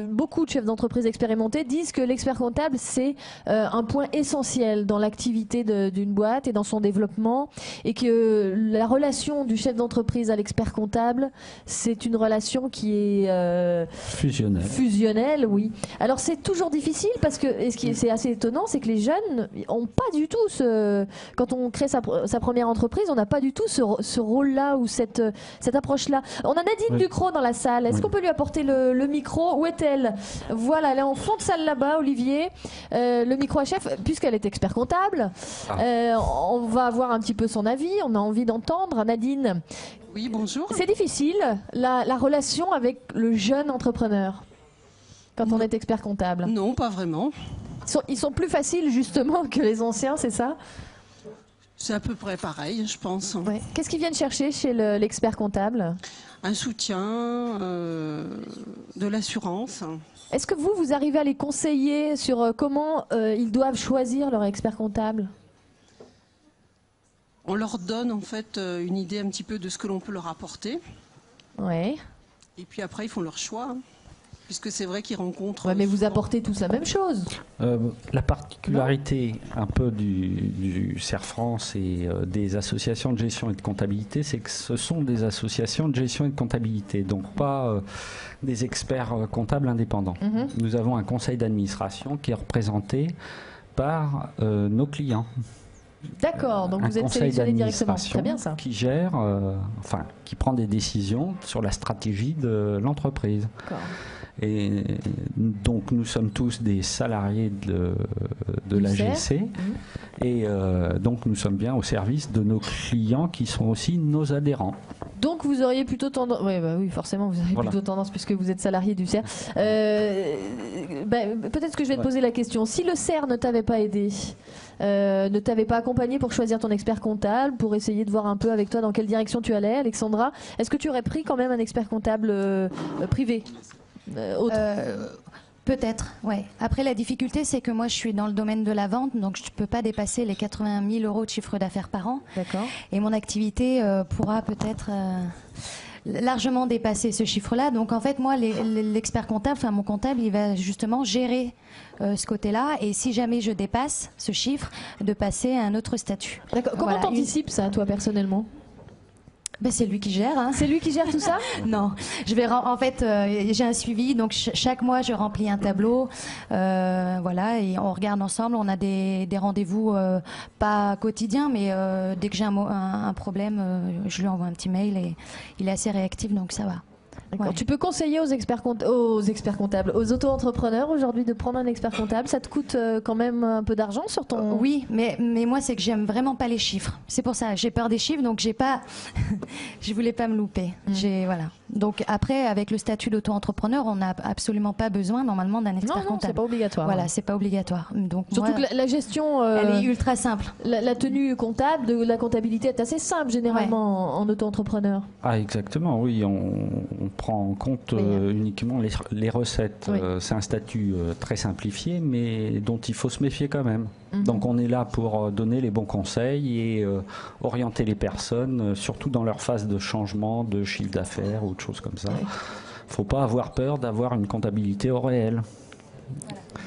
beaucoup de chefs d'entreprise expérimentés disent que l'expert comptable c'est un point essentiel dans l'activité d'une boîte et dans son développement, et que la relation du chef d'entreprise à l'expert comptable, c'est une relation qui est fusionnelle, oui. Alors c'est toujours difficile parce que, et ce qui est assez étonnant, c'est que les jeunes ont pas du tout quand on crée sa première entreprise, on n'a pas du tout ce rôle-là ou cette approche-là. On a Nadine Ducrot dans la salle. Est-ce qu'on peut lui apporter le micro? Où est-elle? Voilà, elle est en fond de salle là-bas, Olivier. Le micro à chef, puisqu'elle est expert comptable. On va avoir un petit peu son avis. On a envie d'entendre. Nadine.
Oui, bonjour.
C'est difficile, la relation avec le jeune entrepreneur quand on est expert comptable?
Non, pas vraiment.
Ils sont plus faciles justement que les anciens, c'est ça?
C'est à peu près pareil, je pense.
Ouais. Qu'est-ce qu'ils viennent chercher chez l'expert comptable?
Un soutien, de l'assurance.
Est-ce que vous arrivez à les conseiller sur comment ils doivent choisir leur expert comptable?
On leur donne en fait une idée un petit peu de ce que l'on peut leur apporter.
Ouais.
Et puis après, ils font leur choix. Puisque c'est vrai qu'ils rencontrent...
Ouais, mais vous apportez tous la même chose.
La particularité un peu du CERF France et des associations de gestion et de comptabilité, c'est que ce sont des associations de gestion et de comptabilité, donc pas des experts comptables indépendants. Nous avons un conseil d'administration qui est représenté par nos clients.
D'accord, donc vous êtes sélectionné directement. Très bien ça.
Qui gère, qui prend des décisions sur la stratégie de l'entreprise.
D'accord.
Et donc nous sommes tous des salariés de l'AGC et donc nous sommes bien au service de nos clients qui sont aussi nos adhérents.
Donc vous auriez plutôt tendance, oui forcément vous auriez plutôt tendance puisque vous êtes salarié du CER. Peut-être que je vais te poser la question. Si le CER ne t'avait pas aidé, ne t'avait pas accompagné pour choisir ton expert comptable, pour essayer de voir un peu avec toi dans quelle direction tu allais, Alexandra, est-ce que tu aurais pris quand même un expert comptable privé?
Peut-être, ouais. Après, la difficulté, c'est que moi, je suis dans le domaine de la vente, donc je ne peux pas dépasser les 80 000 euros de chiffre d'affaires par an.
D'accord.
Et mon activité pourra peut-être largement dépasser ce chiffre-là. Donc, en fait, moi, l'expert comptable, mon comptable, il va justement gérer ce côté-là. Et si jamais je dépasse ce chiffre, de passer à un autre statut.
D'accord. Comment t'anticipes ça, toi, personnellement?
C'est lui qui gère. Hein.
C'est lui qui gère tout ça?
Non, en fait, j'ai un suivi, donc chaque mois je remplis un tableau, voilà, et on regarde ensemble. On a des rendez-vous pas quotidiens, mais dès que j'ai un problème, je lui envoie un petit mail et il est assez réactif, donc ça va.
Ouais. Tu peux conseiller aux experts comptables, aux auto-entrepreneurs aujourd'hui de prendre un expert comptable. Ça te coûte quand même un peu d'argent sur ton...
Oui, mais moi c'est que j'aime vraiment pas les chiffres. C'est pour ça, j'ai peur des chiffres, donc j'ai pas... je voulais pas me louper. Voilà. Donc après, avec le statut d'auto-entrepreneur, on n'a absolument pas besoin normalement d'un expert comptable.
C'est pas obligatoire.
Voilà, c'est pas obligatoire. Donc
surtout que la gestion,
elle est ultra simple.
La tenue comptable de la comptabilité est assez simple généralement en auto-entrepreneur.
Ah exactement, oui, on prend en compte uniquement les recettes.
Oui.
C'est un statut très simplifié, mais dont il faut se méfier quand même. Donc on est là pour donner les bons conseils et orienter les personnes, surtout dans leur phase de changement de chiffre d'affaires ou de choses comme ça. Il ne faut pas avoir peur d'avoir une comptabilité au réel.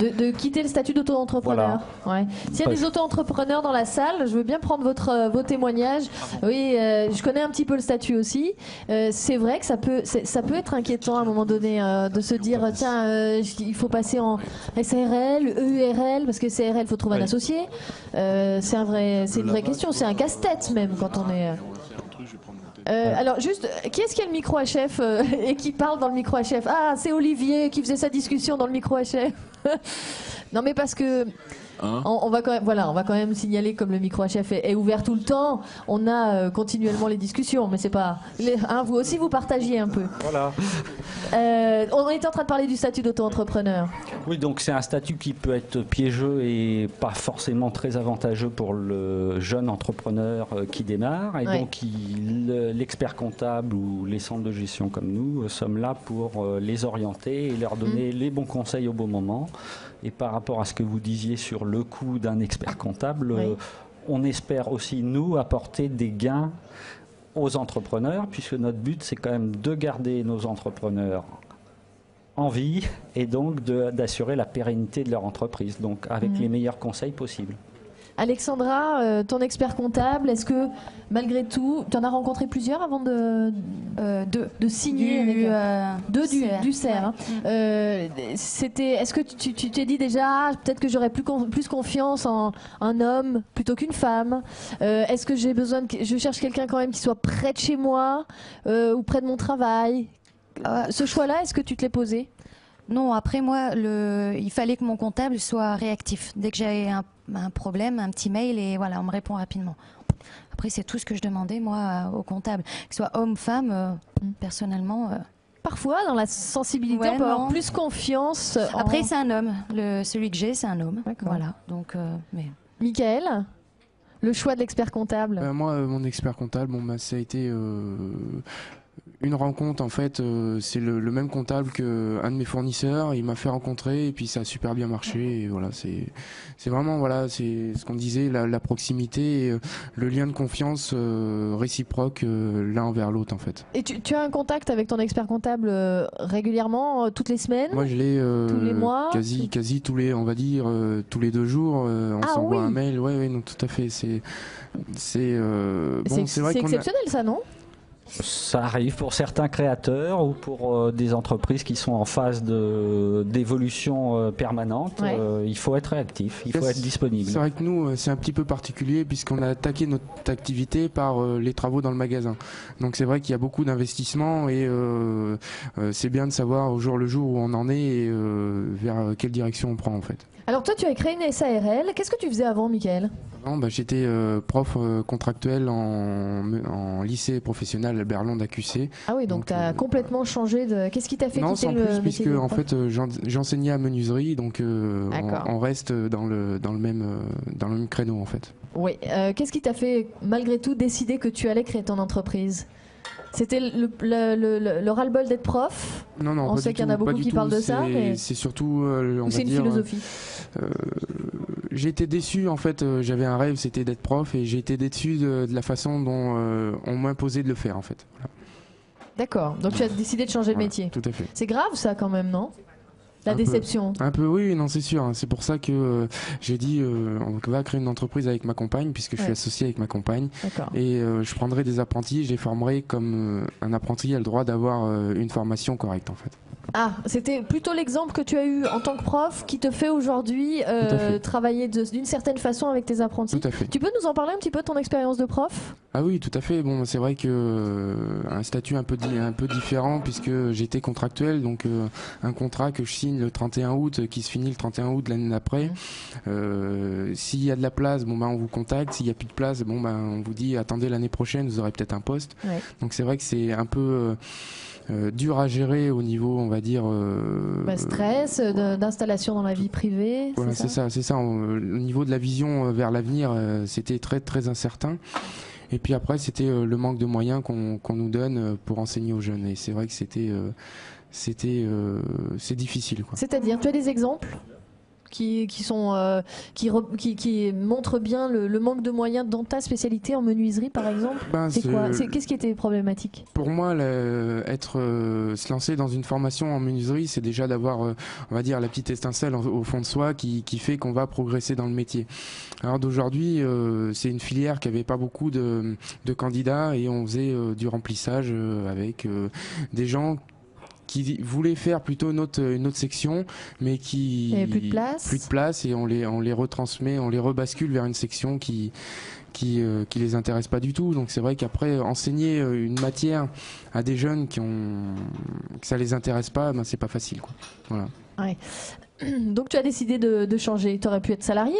De quitter le statut d'auto-entrepreneur.
Voilà.
Ouais. S'il y a des auto-entrepreneurs dans la salle, je veux bien prendre vos témoignages. Oui, je connais un petit peu le statut aussi. C'est vrai que ça peut être inquiétant à un moment donné de se dire tiens, il faut passer en SARL, EURL, parce que SARL, il faut trouver un associé. C'est une vraie question, c'est un casse-tête même quand on est... alors juste, qui est-ce qui a le micro HF et qui parle dans le micro HF? Ah, c'est Olivier qui faisait sa discussion dans le micro HF. Non mais parce que on va quand même signaler, comme le micro HF est ouvert tout le temps, on a continuellement les discussions, mais c'est pas... vous aussi vous partagiez un peu.
Voilà.
On était en train de parler du statut d'auto-entrepreneur.
Oui, donc c'est un statut qui peut être piégeux et pas forcément très avantageux pour le jeune entrepreneur qui démarre. Et donc l'expert comptable ou les centres de gestion comme nous sommes là pour les orienter et leur donner les bons conseils au bon moment. Et par rapport à ce que vous disiez sur le coût d'un expert comptable, on espère aussi, nous, apporter des gains aux entrepreneurs, puisque notre but, c'est quand même de garder nos entrepreneurs en vie et donc d'assurer la pérennité de leur entreprise, donc avec les meilleurs conseils possibles.
Alexandra, ton expert comptable, est-ce que malgré tout, tu en as rencontré plusieurs avant de signer du CER, hein. Est-ce que tu t'es dit déjà peut-être que j'aurais plus confiance en un homme plutôt qu'une femme? Est-ce que je cherche quelqu'un quand même qui soit près de chez moi ou près de mon travail? Ce choix-là, est-ce que tu te l'es posé?
Non, après moi, il fallait que mon comptable soit réactif. Dès que j'avais un problème, un petit mail et voilà, on me répond rapidement. Après, c'est tout ce que je demandais, moi, au comptable. Que ce soit homme, femme, personnellement...
Parfois, dans la sensibilité, on peut avoir plus confiance.
Après, c'est un homme. Celui que j'ai, c'est un homme. Voilà. Donc,
Michael, le choix de l'expert comptable?
Moi, mon expert comptable, ça a été... une rencontre, en fait, c'est le même comptable qu'un de mes fournisseurs. Il m'a fait rencontrer et puis ça a super bien marché. Et voilà, c'est vraiment, voilà, c'est ce qu'on disait, la proximité, et, le lien de confiance réciproque l'un envers l'autre, en fait.
Et tu as un contact avec ton expert comptable régulièrement, toutes les semaines?
Moi, je l'ai
tous les mois,
quasi tous les, on va dire, tous les 2 jours. On s'envoie un mail. Oui, non, tout à fait. C'est
exceptionnel, ça, non?
Ça arrive pour certains créateurs ou pour des entreprises qui sont en phase d'évolution permanente. Il faut être réactif, il faut être disponible.
C'est vrai que nous, c'est un petit peu particulier puisqu'on a attaqué notre activité par les travaux dans le magasin. Donc c'est vrai qu'il y a beaucoup d'investissements et c'est bien de savoir au jour le jour où on en est et vers quelle direction on prend en fait.
Alors toi, tu as créé une SARL. Qu'est-ce que tu faisais avant, Michael?
J'étais prof contractuel en lycée professionnel Albert Londres à QC.
Ah oui, donc tu as complètement changé de... Qu'est-ce qui t'a fait quitter le métier?
Puisque en fait j'enseignais à menuiserie, donc on reste dans le même créneau en fait.
Oui. Qu'est-ce qui t'a fait malgré tout décider que tu allais créer ton entreprise? C'était le ras-le-bol d'être prof?
Non,
on sait qu'il y en a beaucoup qui parlent de ça.
C'est surtout, on va
c'est une
dire,
philosophie.
J'ai été déçu, en fait, j'avais un rêve, c'était d'être prof, et j'ai été déçu de la façon dont on m'imposait de le faire, en fait. Voilà.
D'accord, donc tu as décidé de changer de métier.
Tout à fait.
C'est grave ça quand même, non? La déception.
Un peu, oui, non, c'est sûr. C'est pour ça que j'ai dit on va créer une entreprise avec ma compagne, puisque je suis associé avec ma compagne. Et je prendrai des apprentis, je les formerai comme un apprenti a le droit d'avoir une formation correcte, en fait.
Ah, c'était plutôt l'exemple que tu as eu en tant que prof qui te fait aujourd'hui travailler d'une certaine façon avec tes apprentis.
Tout à fait.
Tu peux nous en parler un petit peu de ton expérience de prof ?
Ah oui, tout à fait. Bon, c'est vrai que un statut un peu différent puisque j'étais contractuel, donc un contrat que je signe le 31 août qui se finit le 31 août de l'année d'après. S'il y a de la place, bon, on vous contacte. S'il n'y a plus de place, bon, on vous dit attendez l'année prochaine, vous aurez peut-être un poste. Ouais. Donc c'est vrai que c'est un peu dur à gérer au niveau, on va dire...
stress, d'installation dans la vie privée.
Voilà, c'est ça. Au niveau de la vision vers l'avenir, c'était très, très incertain. Et puis après, c'était le manque de moyens qu'on nous donne pour enseigner aux jeunes. Et c'est vrai que c'est difficile, quoi.
C'est-à-dire, tu as des exemples qui montrent bien le manque de moyens dans ta spécialité en menuiserie, par exemple. Qu'est-ce qui était problématique?
Pour moi, se lancer dans une formation en menuiserie, c'est déjà d'avoir, on va dire, la petite étincelle au fond de soi qui fait qu'on va progresser dans le métier. Alors d'aujourd'hui, c'est une filière qui avait pas beaucoup de candidats et on faisait du remplissage avec des gens qui voulaient faire plutôt une autre section, mais qui...
Il n'y avait plus de place.
Plus de place, et on les retransmet, on les rebascule vers une section qui les intéresse pas du tout. Donc c'est vrai qu'après, enseigner une matière à des jeunes que ça les intéresse pas, c'est pas facile, quoi. Voilà.
Ouais. Donc tu as décidé de changer. Tu aurais pu être salarié.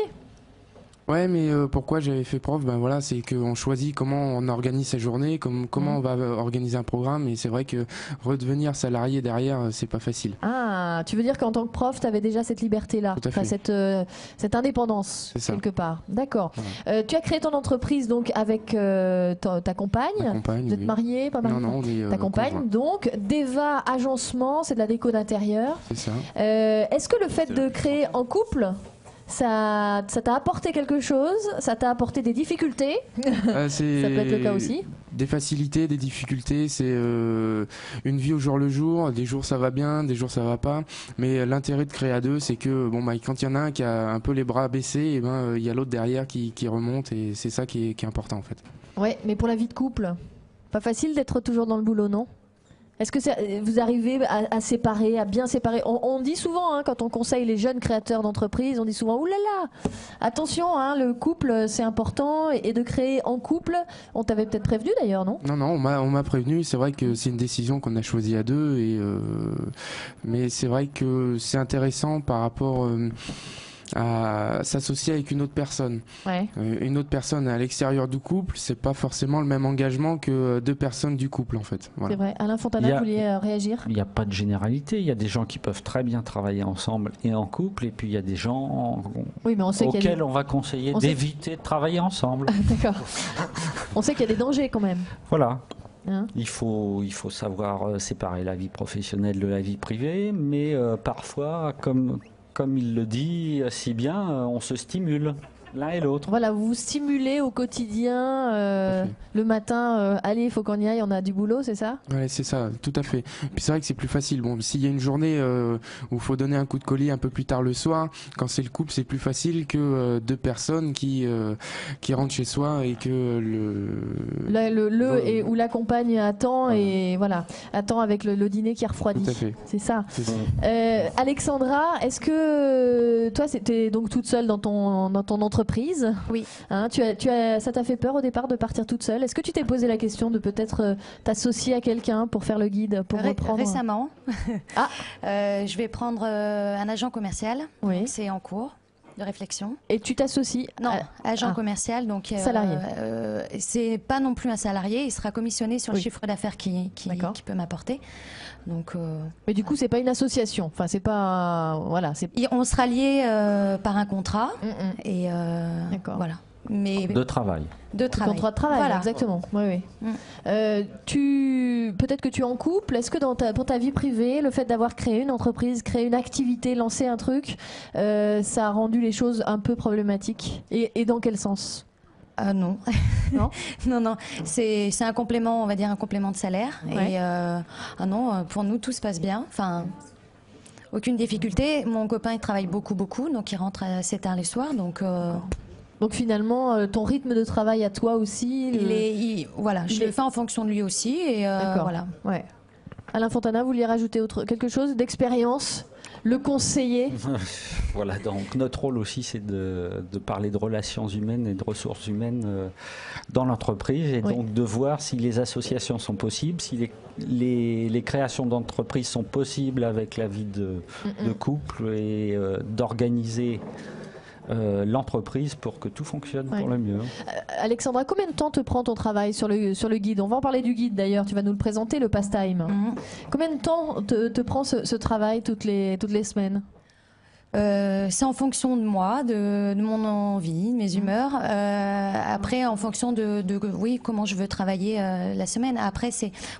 Ouais, mais pourquoi j'avais fait prof? Voilà, c'est qu'on choisit comment on organise sa journée, comment on va organiser un programme, et c'est vrai que redevenir salarié derrière, c'est pas facile.
Ah, tu veux dire qu'en tant que prof, tu avais déjà cette liberté-là, cette indépendance quelque part. D'accord. Voilà. Tu as créé ton entreprise donc avec ta compagne.
Ma compagne.
Vous êtes mariés, pas mariés?
Non, on est
ta compagne.
Conjoint.
Donc, Deva Agencement, c'est de la déco d'intérieur.
C'est ça.
Est-ce que le fait de créer en couple, ça t'a apporté quelque chose? Ça t'a apporté des difficultés? Ça peut être le cas aussi.
Des facilités, des difficultés, c'est une vie au jour le jour. Des jours ça va bien, des jours ça va pas. Mais l'intérêt de créer à deux, c'est que quand il y en a un qui a un peu les bras baissés, il y a l'autre derrière qui remonte, et c'est ça qui est important en fait.
Ouais, mais pour la vie de couple, pas facile d'être toujours dans le boulot, non? Est-ce que vous arrivez à séparer, à bien séparer? On dit souvent, quand on conseille les jeunes créateurs d'entreprises, on dit souvent, oulala, attention, le couple c'est important, et de créer en couple. On t'avait peut-être prévenu d'ailleurs, non?
Non, on m'a prévenu. C'est vrai que c'est une décision qu'on a choisie à deux, mais c'est vrai que c'est intéressant par rapport à s'associer avec une autre personne.
Ouais.
Une autre personne à l'extérieur du couple, c'est pas forcément le même engagement que deux personnes du couple, en fait. Voilà.
C'est vrai. Alain Fontana, vous vouliez réagir?
Il n'y a pas de généralité. Il y a des gens qui peuvent très bien travailler ensemble et en couple, et puis il y a des gens auxquels on va conseiller d'éviter de travailler ensemble.
D'accord. On sait qu'il y a des dangers quand même.
Voilà. Il faut savoir séparer la vie professionnelle de la vie privée, mais parfois, comme il le dit si bien, on se stimule l'un et l'autre.
Voilà, vous vous stimulez au quotidien, le matin, allez, il faut qu'on y aille, on a du boulot, c'est ça?
Ouais, c'est ça, tout à fait. Puis c'est vrai que c'est plus facile. S'il y a une journée où il faut donner un coup de collier un peu plus tard le soir, quand c'est le couple, c'est plus facile que deux personnes qui rentrent chez soi et que
ou la compagne attend, et voilà, attend avec le dîner qui refroidit.
Tout à fait.
C'est ça. Alexandra, est-ce que toi, c'était donc toute seule dans ton entreprise?
Oui.
Ça t'a fait peur au départ de partir toute seule? Est-ce que tu t'es posé la question de peut-être t'associer à quelqu'un pour faire le guide, pour reprendre?
Récemment, je vais prendre un agent commercial.
Oui.
C'est en cours de réflexion.
Et tu t'associes?
Non, agent commercial, donc
salarié.
C'est pas non plus un salarié. Il sera commissionné sur le chiffre d'affaires qui peut m'apporter. Donc.
Mais du coup, c'est pas une association. Enfin, c'est pas
on sera lié par un contrat et voilà. Mais
de travail.
Contrat de travail, voilà. Exactement. Oui. Peut-être que tu es en couple. Est-ce que pour ta vie privée, le fait d'avoir créé une entreprise, créé une activité, lancé un truc, ça a rendu les choses un peu problématiques? Et dans quel sens?
Non. Non. C'est un complément, on va dire un complément de salaire. Ouais. Et non, pour nous, tout se passe bien. Enfin, Aucune difficulté. Mon copain, il travaille beaucoup, donc il rentre assez tard les soirs, donc
finalement, ton rythme de travail à toi aussi,
je le fais en fonction de lui aussi, et voilà.
Ouais. Alain Fontana, vous vouliez rajouter quelque chose d'expérience? Le conseiller.
Voilà, donc notre rôle aussi, c'est de parler de relations humaines et de ressources humaines dans l'entreprise, et donc de voir si les associations sont possibles, si les créations d'entreprises sont possibles avec la vie de couple, et d'organiser l'entreprise pour que tout fonctionne pour le mieux.
Alexandra, combien de temps te prend ton travail sur le guide? On va en parler du guide d'ailleurs, tu vas nous le présenter, le Pastime. Combien de temps te prend ce travail toutes les semaines?
C'est en fonction de moi, de mon envie, de mes humeurs. Après, en fonction de comment je veux travailler la semaine. Après,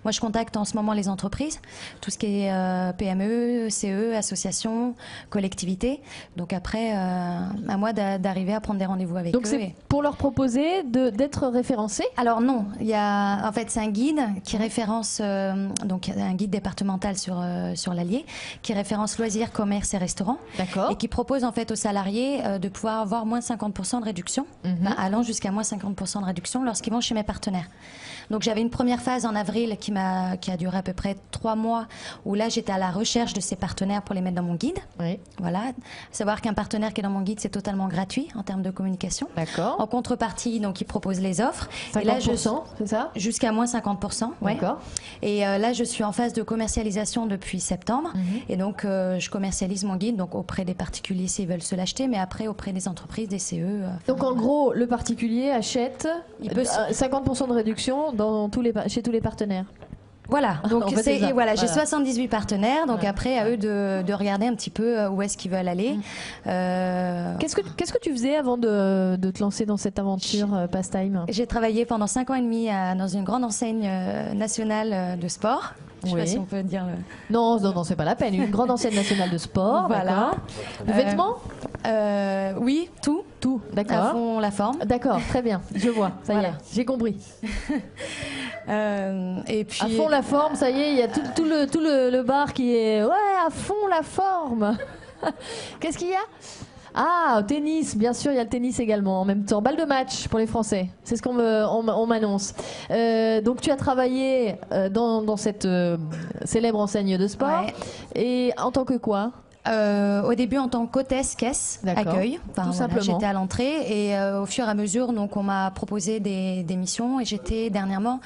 moi, je contacte en ce moment les entreprises, tout ce qui est PME, CE, associations, collectivités. Donc après, à moi d'arriver à prendre des rendez-vous avec eux.
Donc c'est pour leur proposer d'être référencés?
Alors non, en fait, c'est un guide qui référence, donc un guide départemental sur l'Allier, qui référence loisirs, commerce et restaurants.
D'accord.
Et qui propose en fait aux salariés de pouvoir avoir moins 50% de réduction, allant jusqu'à moins 50% de réduction lorsqu'ils vont chez mes partenaires. Donc j'avais une première phase en avril qui a duré à peu près 3 mois, où là j'étais à la recherche de ces partenaires pour les mettre dans mon guide.
Oui.
Voilà. Savoir qu'un partenaire qui est dans mon guide, c'est totalement gratuit en termes de communication.
D'accord.
En contrepartie, donc il propose les offres.
50%,
et là,
c'est ça?
Jusqu'à moins 50%. Ouais.
D'accord.
Et là je suis en phase de commercialisation depuis septembre. Et donc je commercialise mon guide donc auprès des particuliers s'ils veulent se l'acheter, mais après auprès des entreprises, des CE.
Donc en gros, le particulier achète 50% de réduction chez tous les partenaires.
Voilà, donc
en fait,
j'ai 78 partenaires, donc après à eux de regarder un petit peu où est-ce qu'ils veulent aller.
Qu'est-ce que tu faisais avant de te lancer dans cette aventure Pastime?
J'ai travaillé pendant 5 ans et demi dans une grande enseigne nationale de sport. Je sais pas si on peut dire.
Non, c'est pas la peine. Une grande enseigne nationale de sport.
Voilà.
De vêtements?
Oui, tout.
D'accord.
À fond la forme.
D'accord, très bien. Je vois. Ça y est, j'ai compris.
Et puis
à fond la forme, ça y est, il y a tout le bar qui est à fond la forme. Qu'est-ce qu'il y a? Ah, au tennis, bien sûr, il y a le tennis également. En même temps, balle de match pour les Français. C'est ce qu'on m'annonce. Donc, tu as travaillé dans cette célèbre enseigne de sport.
Ouais.
Et en tant que quoi?
Au début en tant qu'hôtesse caisse accueil,
tout simplement.
J'étais à l'entrée et au fur et à mesure donc on m'a proposé des missions et j'étais dernièrement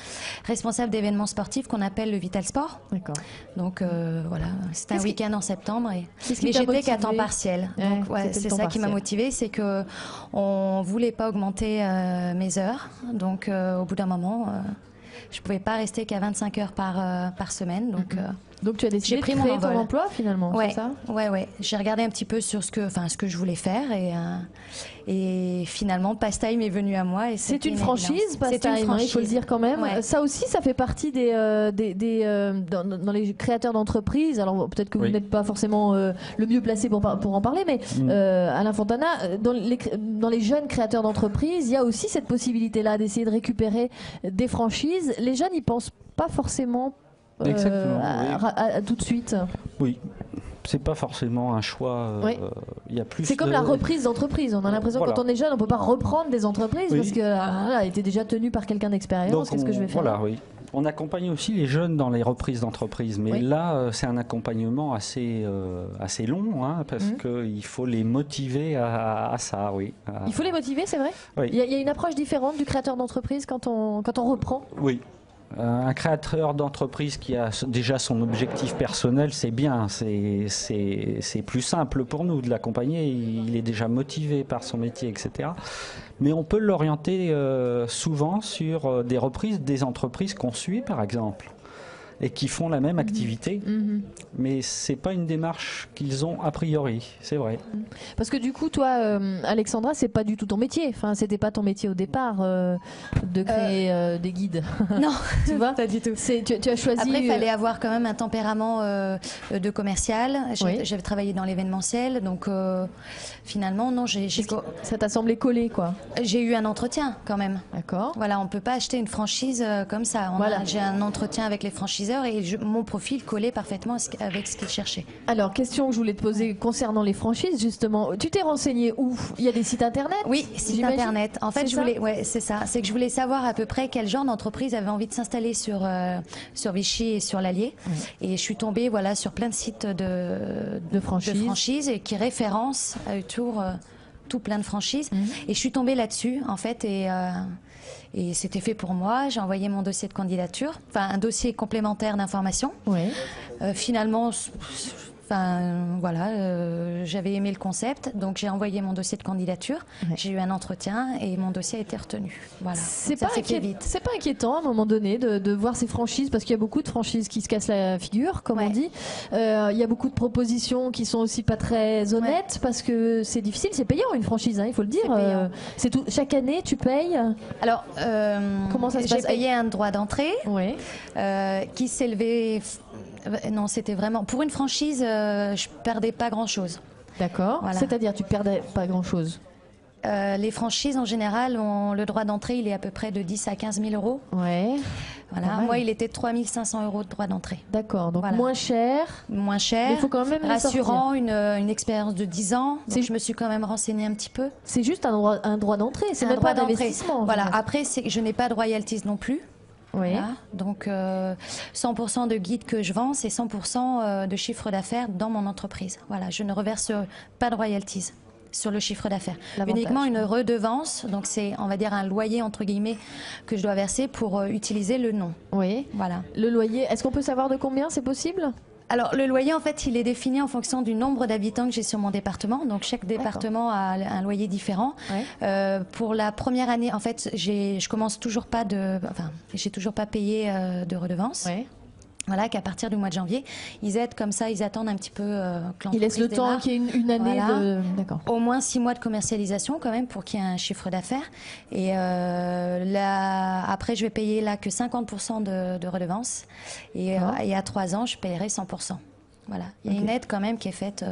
responsable d'événements sportifs qu'on appelle le Vital Sport.
D'accord.
Donc voilà, c'était un week-end en septembre mais j'étais
motivé?
qu'à temps partiel. Donc c'est ça qui m'a motivée, c'est que on voulait pas augmenter mes heures, donc au bout d'un moment je pouvais pas rester qu'à 25 heures par semaine,
donc tu as décidé de créer ton emploi finalement, c'est ça?
Ouais. J'ai regardé un petit peu sur ce que je voulais faire et finalement Pastime est venu à moi.
C'est une franchise, Pastime, il faut le dire quand même. Ouais. Ça aussi, ça fait partie dans les créateurs d'entreprises. Alors peut-être que vous n'êtes pas forcément le mieux placé pour en parler, mais Alain Fontana, dans les jeunes créateurs d'entreprises, il y a aussi cette possibilité-là d'essayer de récupérer des franchises. Les jeunes, ils pensent pas forcément tout de suite.
Oui, c'est pas forcément un choix. Y a plus.
C'est comme la reprise d'entreprise. On a l'impression quand on est jeune, on peut pas reprendre des entreprises parce que elle était déjà tenue par quelqu'un d'expérience. Qu'est-ce que je vais faire?
Voilà, oui. On accompagne aussi les jeunes dans les reprises d'entreprise, mais là, c'est un accompagnement assez long, parce qu'il faut les motiver à ça, oui.
Il faut les motiver, c'est vrai.
Oui.
Il y a une approche différente du créateur d'entreprise quand on reprend.
Oui. Un créateur d'entreprise qui a déjà son objectif personnel, c'est bien, c'est plus simple pour nous de l'accompagner, il est déjà motivé par son métier, etc. Mais on peut l'orienter souvent sur des reprises des entreprises qu'on suit, par exemple, et qui font la même activité, mais c'est pas une démarche qu'ils ont a priori, c'est vrai.
Parce que du coup, toi, Alexandra, c'est pas du tout ton métier. Enfin, c'était pas ton métier au départ de créer des guides.
Non,
tu vois,
pas du tout.
Tu as choisi.
Après, il fallait avoir quand même un tempérament de commercial. J'avais travaillé dans l'événementiel, donc finalement, non,
ça t'a semblé coller, quoi.
J'ai eu un entretien quand même.
D'accord.
Voilà, on peut pas acheter une franchise comme ça. J'ai un entretien avec les franchisés. franchiseur et mon profil collait parfaitement avec ce qu'il cherchait.
Alors, question que je voulais te poser concernant les franchises, justement. Tu t'es renseigné où? Il y a des sites internet?
Oui, sites internet. En fait, c'est ça. C'est que je voulais savoir à peu près quel genre d'entreprise avait envie de s'installer sur Vichy et sur l'Allier. Et je suis tombée sur plein de sites de franchises et qui référencent tout plein de franchises. Et je suis tombée là-dessus, en fait, et c'était fait pour moi. J'ai envoyé mon dossier de candidature, enfin un dossier complémentaire d'information. Finalement, j'avais aimé le concept, donc j'ai envoyé mon dossier de candidature. J'ai eu un entretien et mon dossier a été retenu. Voilà.
C'est pas inquiétant à un moment donné de voir ces franchises, parce qu'il y a beaucoup de franchises qui se cassent la figure, comme on dit. Il y a beaucoup de propositions qui sont aussi pas très honnêtes, parce que c'est difficile, c'est payant une franchise, il faut le dire. C'est tout. Chaque année, tu payes.
Alors,
comment ça se passe?
J'ai payé un droit d'entrée qui s'élevait. Non, c'était vraiment pour une franchise, je perdais pas grand-chose.
D'accord. Voilà. C'est-à-dire, tu perdais pas grand-chose.
Les franchises en général ont le droit d'entrée, il est à peu près de 10 à 15 000 euros.
Ouais.
Voilà. Moi, il était de 3 500 euros de droit d'entrée.
D'accord. Donc moins cher.
Moins cher.
Mais il faut quand même
rassurant, une expérience de 10 ans. Donc je me suis quand même renseignée un petit peu.
C'est juste un droit d'entrée. C'est même pas d'investissement.
Voilà. Après, je n'ai pas de royalties non plus.
Oui.
Voilà. Donc 100% de guides que je vends, c'est 100% de chiffre d'affaires dans mon entreprise. Voilà, je ne reverse pas de royalties sur le chiffre d'affaires. Uniquement une redevance, donc c'est, on va dire, un loyer entre guillemets que je dois verser pour utiliser le nom.
Oui.
Voilà.
Le loyer, est-ce qu'on peut savoir de combien c'est possible?
Alors le loyer, en fait, il est défini en fonction du nombre d'habitants que j'ai sur mon département. Donc chaque département a un loyer différent. Pour la première année, en fait, j'ai toujours pas payé de redevance. Voilà, qu'à partir du mois de janvier, ils aident comme ça, ils attendent un petit peu que l'entreprise
Ils laissent le temps qu'il y ait une année de...
D'accord. Au moins 6 mois de commercialisation quand même pour qu'il y ait un chiffre d'affaires. Et après, je vais payer là que 50% de redevance. Et à 3 ans, je paierai 100%. Voilà. Il y a une aide quand même qui est faite...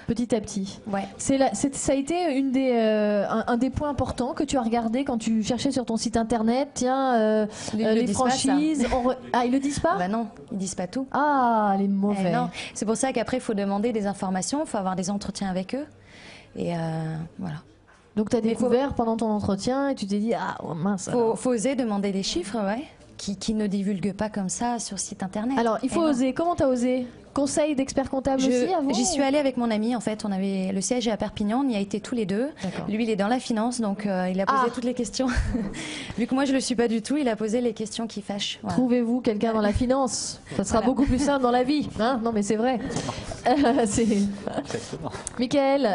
Petit à petit.
Ouais.
Ça a été un des points importants que tu as regardé quand tu cherchais sur ton site internet. Tiens, les franchises. Ah, ils le disent pas?
Bah non, ils disent pas tout.
Ah, les mauvais.
Non. C'est pour ça qu'après, il faut demander des informations, il faut avoir des entretiens avec eux. Et voilà.
Donc tu as découvert pendant ton entretien et tu t'es dit, ah mince.
Faut oser demander des chiffres, qui ne divulguent pas comme ça sur site internet.
Alors, il faut oser. Comment tu as osé? Conseil d'expert comptable aussi avant?
J'y suis allée avec mon ami, en fait. Le siège est à Perpignan, on y a été tous les deux. Lui, il est dans la finance, donc il a posé toutes les questions. Vu que moi, je ne le suis pas du tout, il a posé les questions qui fâchent. Voilà.
Trouvez-vous quelqu'un dans la finance. Ça sera beaucoup plus simple dans la vie. Non, mais c'est vrai. Michael,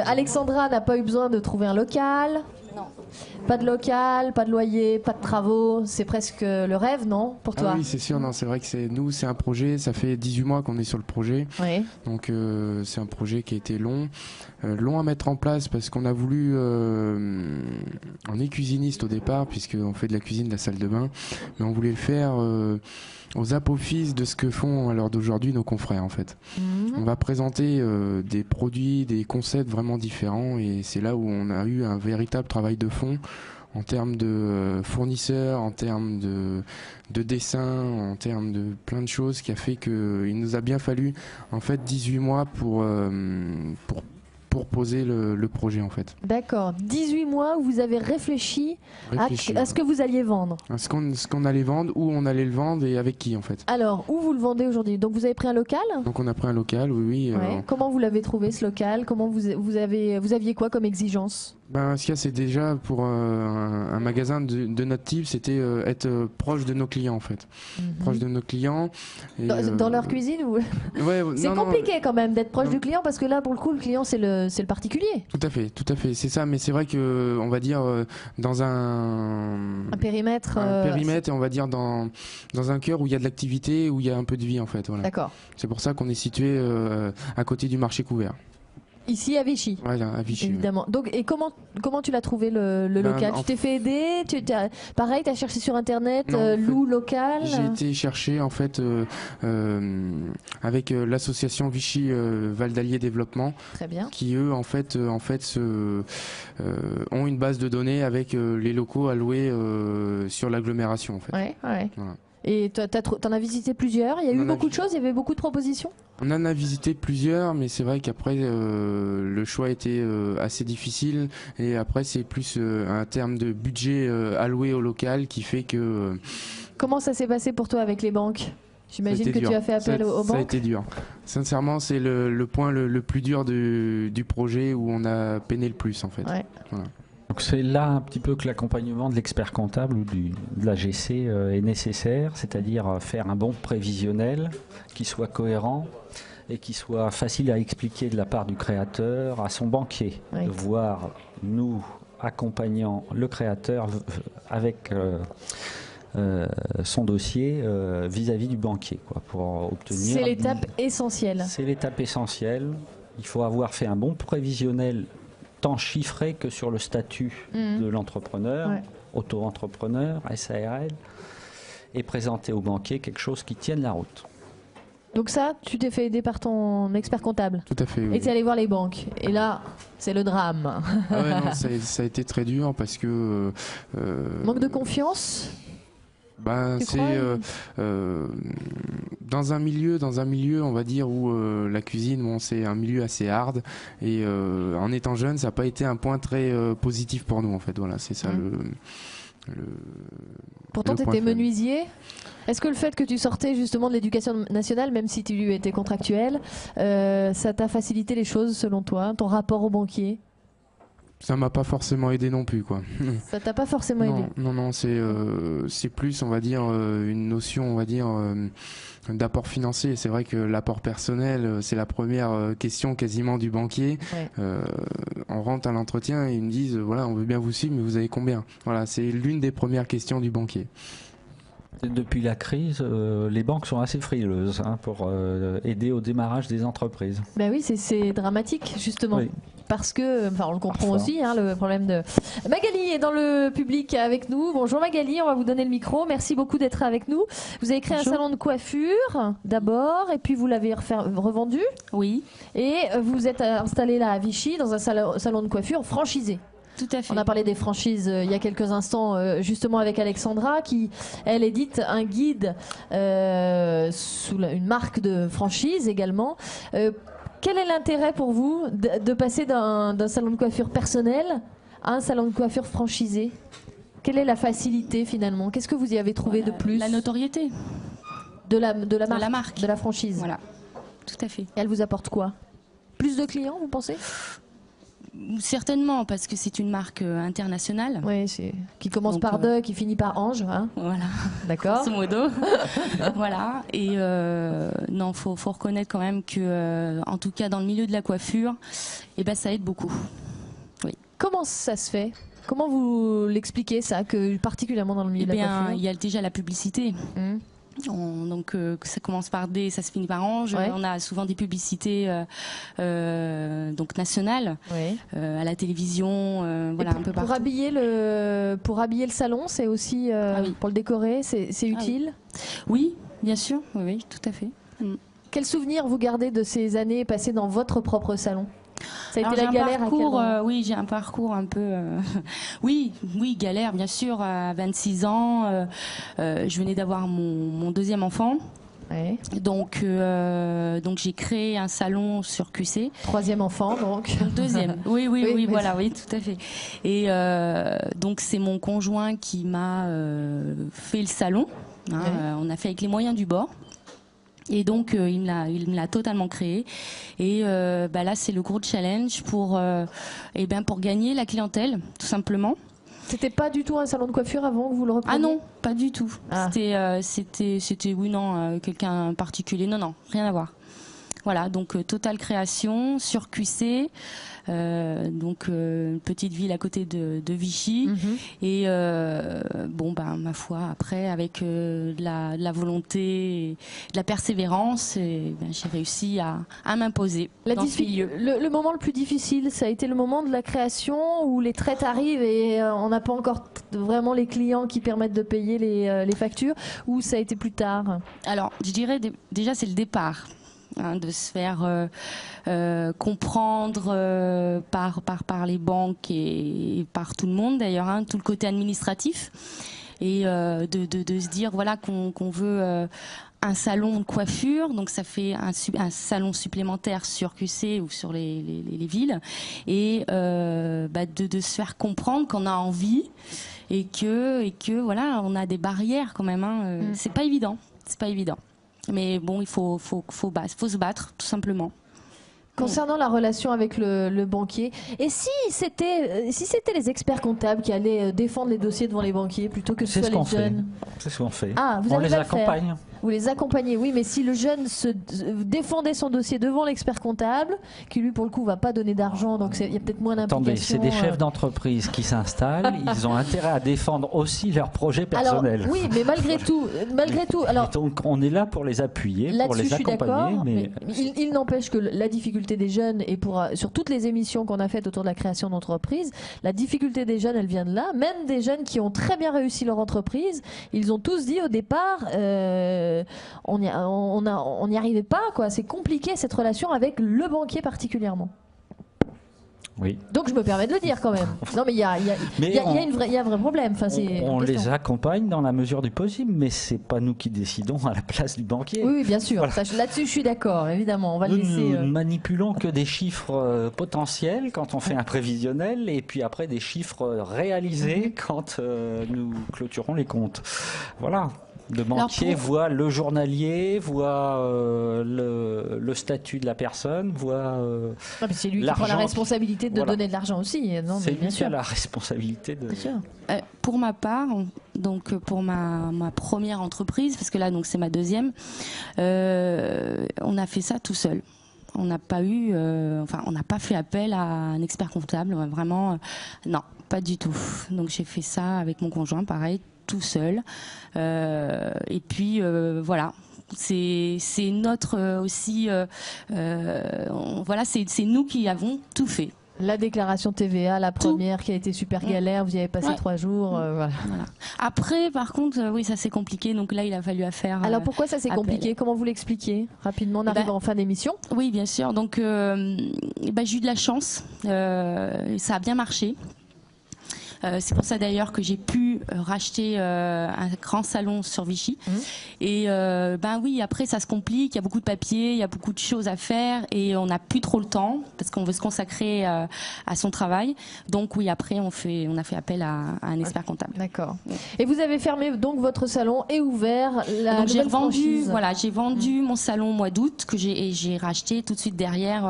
Alexandra n'a pas eu besoin de trouver un local.
Non.
Pas de local, pas de loyer, pas de travaux, c'est presque le rêve, non, pour toi?
Oui, c'est sûr, non, c'est vrai que c'est un projet, ça fait 18 mois qu'on est sur le projet, donc c'est un projet qui a été long à mettre en place parce qu'on a voulu, on est cuisiniste au départ puisqu'on fait de la cuisine de la salle de bain, mais on voulait le faire aux apophyses de ce que font à l'heure d'aujourd'hui nos confrères en fait. On va présenter des produits, des concepts vraiment différents et c'est là où on a eu un véritable travail de fond en termes de fournisseurs, en termes de dessins, en termes de plein de choses qui a fait qu'il nous a bien fallu en fait 18 mois pour poser le projet en fait.
D'accord. 18 mois où vous avez réfléchi à ce que vous alliez vendre.
À ce qu'on allait vendre, où on allait le vendre et avec qui en fait.
Alors, où vous le vendez aujourd'hui? Donc vous avez pris un local?
Donc on a pris un local, oui.
Comment vous l'avez trouvé ce local? Comment vous aviez quoi comme exigence?
Ce qu'il y a, c'est déjà pour un magasin de notre type, c'était être proche de nos clients en fait. Proche de nos clients. Et,
dans leur cuisine ou... C'est compliqué quand même d'être proche du client parce que là, pour le coup, le client, c'est le particulier.
Tout à fait, c'est ça. Mais c'est vrai que, on va dire, dans un
périmètre.
Et on va dire dans un cœur où il y a de l'activité, où il y a un peu de vie en fait. Voilà.
D'accord.
C'est pour ça qu'on est situé à côté du marché couvert.
Ici à Vichy.
Voilà, à Vichy.
Évidemment. Oui. Donc, et comment tu l'as trouvé le local? Tu t'es fait aider? Pareil, tu as cherché sur internet, loup local?
J'ai été chercher en fait avec l'association Vichy Val d'Allier Développement.
Très bien.
Qui eux en fait ont une base de données avec les locaux alloués sur l'agglomération en fait.
Ouais.
Voilà.
Et t'en as visité plusieurs. Il y a eu beaucoup de choses, il y avait beaucoup de propositions.
On en a visité plusieurs, mais c'est vrai qu'après le choix était assez difficile. Et après c'est plus un terme de budget alloué au local qui fait que...
Comment ça s'est passé pour toi avec les banques ? J'imagine que tu as fait appel aux banques.
Ça a été dur. Sincèrement, c'est le point le plus dur du projet où on a peiné le plus en fait.
Ouais.
Voilà.
Donc c'est là un petit peu que l'accompagnement de l'expert comptable ou de la GC est nécessaire, c'est-à-dire faire un bon prévisionnel qui soit cohérent et qui soit facile à expliquer de la part du créateur à son banquier.
Oui.
De voir nous accompagnant le créateur avec son dossier vis-à-vis du banquier, quoi, pour obtenir...
C'est l'étape essentielle.
C'est l'étape essentielle. Il faut avoir fait un bon prévisionnel tant chiffré que sur le statut de l'entrepreneur, auto-entrepreneur, SARL, et présenter au banquier quelque chose qui tienne la route.
Donc ça, tu t'es fait aider par ton expert comptable.
Tout à fait. Oui.
Et tu es allé voir les banques. Et là, c'est le drame.
Ah ouais, non, ça a été très dur parce que...
Manque de confiance ?
C'est dans un milieu, on va dire, où la cuisine, bon, c'est un milieu assez hard. Et en étant jeune, ça n'a pas été un point très positif pour nous, en fait. Voilà, c'est ça
Pourtant, tu étais menuisier. Est-ce que le fait que tu sortais justement de l'éducation nationale, même si tu étais contractuel, ça t'a facilité les choses selon toi, ton rapport au banquier ?
Ça m'a pas forcément aidé non plus, quoi.
Ça t'a pas forcément aidé.
Non, c'est plus, on va dire, une notion, on va dire, d'apport financier. C'est vrai que l'apport personnel, c'est la première question quasiment du banquier. Ouais. On rentre à l'entretien et ils me disent, voilà, on veut bien vous suivre, mais vous avez combien ? Voilà, c'est l'une des premières questions du banquier.
Depuis la crise, les banques sont assez frileuses pour aider au démarrage des entreprises.
Ben oui, c'est dramatique justement. Oui. Parce que, enfin, on le comprend aussi, le problème de... Magali est dans le public avec nous. Bonjour Magali, on va vous donner le micro. Merci beaucoup d'être avec nous. Vous avez créé un salon de coiffure d'abord, et puis vous l'avez revendu.
Oui.
Et vous êtes installé là à Vichy dans un salon de coiffure franchisé.
Tout à fait.
On a parlé des franchises il y a quelques instants, justement avec Alexandra, qui, elle, édite un guide sous une marque de franchise également. Quel est l'intérêt pour vous de passer d'un salon de coiffure personnel à un salon de coiffure franchisé ? Quelle est la facilité finalement ? Qu'est-ce que vous y avez trouvé de plus ?
La notoriété.
De la marque, de la franchise.
Voilà, tout à fait.
Et elle vous apporte quoi ? Plus de clients, vous pensez ?
Certainement, parce que c'est une marque internationale.
Oui, qui commence par De, qui finit par Ange. Hein.
Voilà.
D'accord.
Grosso modo. Voilà. Et non, faut reconnaître quand même que, en tout cas dans le milieu de la coiffure, ça aide beaucoup. Oui.
Comment ça se fait ? Comment vous l'expliquez ça, que particulièrement dans le milieu de la coiffure ?
Il y a déjà la publicité. Donc ça commence par D, ça se finit par Ange. Ouais. On a souvent des publicités donc nationales, à la télévision, voilà, un peu partout.
Pour habiller le salon, c'est aussi pour le décorer, c'est utile.
Oui, bien sûr, oui, tout à fait.
Quel souvenir vous gardez de ces années passées dans votre propre salon ? Ça a été la galère à quel moment ?
Oui, j'ai un parcours un peu... Oui, galère, bien sûr. À 26 ans, je venais d'avoir mon deuxième enfant.
Ouais.
Donc j'ai créé un salon sur QC.
Troisième enfant, donc.
Deuxième. Oui, voilà, oui, tout à fait. Et donc c'est mon conjoint qui m'a fait le salon. On a fait avec les moyens du bord. Et donc il me l'a totalement créé. Et là c'est le gros challenge pour gagner la clientèle, tout simplement.
C'était pas du tout un salon de coiffure avant que vous le repreniez ?
Ah non, pas du tout. C'était quelqu'un particulier. Non, rien à voir. Voilà, donc totale création sur QC, une petite ville à côté de Vichy. Et ma foi, après avec de la volonté, de la persévérance, j'ai réussi à m'imposer dans ce milieu.
Le moment le plus difficile, ça a été le moment de la création où les traites arrivent et on n'a pas encore vraiment les clients qui permettent de payer les factures, ou ça a été plus tard ?
Alors, je dirais déjà c'est le départ. De se faire comprendre par les banques et par tout le monde d'ailleurs, tout le côté administratif. et de se dire voilà qu'on veut un salon de coiffure, donc ça fait un salon supplémentaire sur QC ou sur les villes, et de se faire comprendre qu'on a envie et que voilà, on a des barrières quand même. C'est pas évident, mais bon, il faut se battre tout simplement.
Concernant la relation avec le banquier, et si c'était les experts comptables qui allaient défendre les dossiers devant les banquiers plutôt que ce soit les jeunes?
C'est ce qu'on fait.
Ah, vous
on
allez
les
le faire.
accompagne.
Vous les accompagnez, oui, mais si le jeune défendait son dossier devant l'expert comptable, qui lui pour le coup va pas donner d'argent, donc il y a peut-être moins d'implication.
Attendez, c'est des chefs d'entreprise qui s'installent, ils ont intérêt à défendre aussi leurs projets personnels.
Alors, oui, mais malgré tout, alors.
Et donc on est là pour les appuyer, pour les accompagner. Mais
il n'empêche que la difficulté des jeunes, et sur toutes les émissions qu'on a faites autour de la création d'entreprise, la difficulté des jeunes, elle vient de là. Même des jeunes qui ont très bien réussi leur entreprise, ils ont tous dit au départ. On n'y arrivait pas, quoi. C'est compliqué cette relation avec le banquier particulièrement.
Oui.
Donc je me permets de le dire quand même. Non mais il y a un vrai problème. Enfin,
on les accompagne dans la mesure du possible, mais c'est pas nous qui décidons à la place du banquier.
Oui, bien sûr. Voilà. Là-dessus, je suis d'accord. Évidemment, on va le laisser.
Nous manipulons que des chiffres potentiels quand on fait un prévisionnel, et puis après des chiffres réalisés quand nous clôturons les comptes. Voilà. Le banquier voit le journalier, voit le statut de la personne, voit
c'est lui qui prend la responsabilité de donner de l'argent aussi.
C'est lui qui a la responsabilité de...
Bien sûr.
Pour ma part, donc pour ma première entreprise, parce que là donc c'est ma deuxième, on a fait ça tout seul. On n'a pas on n'a pas fait appel à un expert comptable, vraiment, non, pas du tout. Donc j'ai fait ça avec mon conjoint, pareil, tout seul. Et puis voilà, c'est notre aussi, voilà, c'est nous qui avons tout fait.
La déclaration TVA, la première qui a été super galère, vous y avez passé 3 jours. Voilà.
Après, par contre, oui, ça c'est compliqué, donc là il a fallu faire. Alors
pourquoi ça c'est compliqué? Comment vous l'expliquez? Rapidement, on arrive en fin d'émission.
Oui, bien sûr. Donc j'ai eu de la chance, ça a bien marché. C'est pour ça d'ailleurs que j'ai pu racheter un grand salon sur Vichy. Et oui, après ça se complique, il y a beaucoup de papiers, il y a beaucoup de choses à faire et on n'a plus trop le temps parce qu'on veut se consacrer à son travail. Donc oui, après on a fait appel à un expert comptable.
D'accord. Et vous avez fermé donc votre salon et ouvert la nouvelle franchise.
Voilà, j'ai vendu mon salon au mois d'août et j'ai racheté tout de suite derrière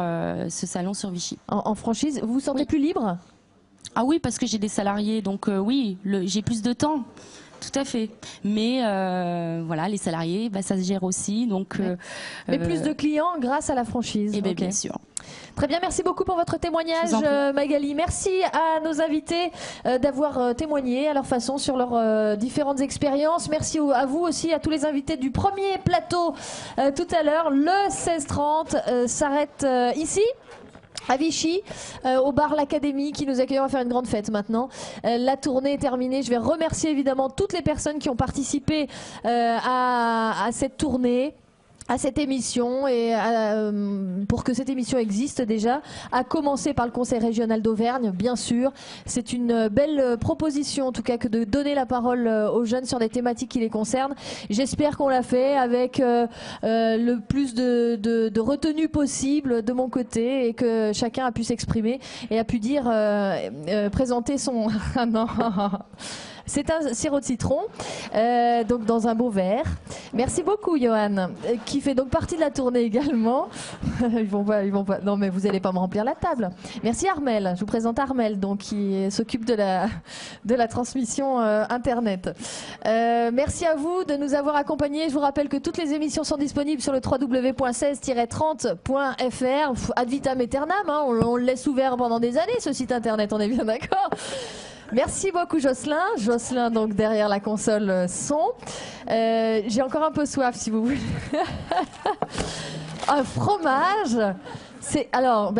ce salon sur Vichy.
En franchise, vous vous sentez plus libre?
Ah oui, parce que j'ai des salariés, donc oui, j'ai plus de temps, tout à fait. Mais voilà, les salariés, ça se gère aussi. Donc,
mais plus de clients grâce à la franchise.
Et bien sûr.
Très bien, merci beaucoup pour votre témoignage, Magali. Merci à nos invités d'avoir témoigné à leur façon sur leurs différentes expériences. Merci à vous aussi, à tous les invités du premier plateau tout à l'heure. Le 16h30 s'arrête ici. À Vichy, au bar L'Académie qui nous accueille. On va faire une grande fête maintenant. La tournée est terminée. Je vais remercier évidemment toutes les personnes qui ont participé à cette tournée, à cette émission, et pour que cette émission existe déjà, à commencer par le Conseil régional d'Auvergne, bien sûr. C'est une belle proposition, en tout cas, que de donner la parole aux jeunes sur des thématiques qui les concernent. J'espère qu'on l'a fait avec le plus de retenue possible de mon côté, et que chacun a pu s'exprimer et a pu dire, présenter son... Ah non. C'est un sirop de citron, donc dans un beau verre. Merci beaucoup, Johan, qui fait donc partie de la tournée également. Ils vont pas. Non, mais vous n'allez pas me remplir la table. Merci Armel. Je vous présente Armel, donc qui s'occupe de la transmission internet. Merci à vous de nous avoir accompagnés. Je vous rappelle que toutes les émissions sont disponibles sur le www.16-30.fr. Ad vitam aeternam, hein, on le laisse ouvert pendant des années, ce site internet. On est bien d'accord? Merci beaucoup Jocelyn. Jocelyn donc derrière la console son. J'ai encore un peu soif si vous voulez. Un fromage. Alors,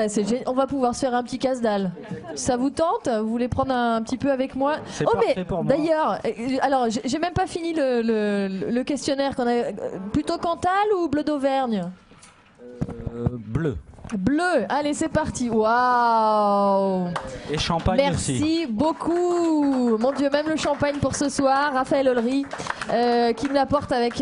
on va pouvoir se faire un petit casse-dalle. Ça vous tente? Vous voulez prendre un petit peu avec moi?
C'est parfait pour moi.
D'ailleurs, alors j'ai même pas fini le questionnaire qu'on a. Plutôt Cantal ou bleu d'Auvergne?
Bleu.
Bleu, allez c'est parti. Waouh.
Et champagne aussi.
Merci beaucoup. Mon Dieu, même le champagne pour ce soir. Raphaël Ollery qui me l'apporte avec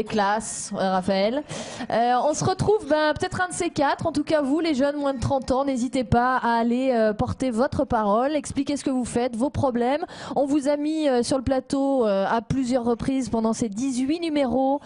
classe, Raphaël. On se retrouve peut-être un de ces quatre. En tout cas, vous les jeunes moins de 30 ans, n'hésitez pas à aller porter votre parole, expliquer ce que vous faites, vos problèmes. On vous a mis sur le plateau à plusieurs reprises pendant ces 18 numéros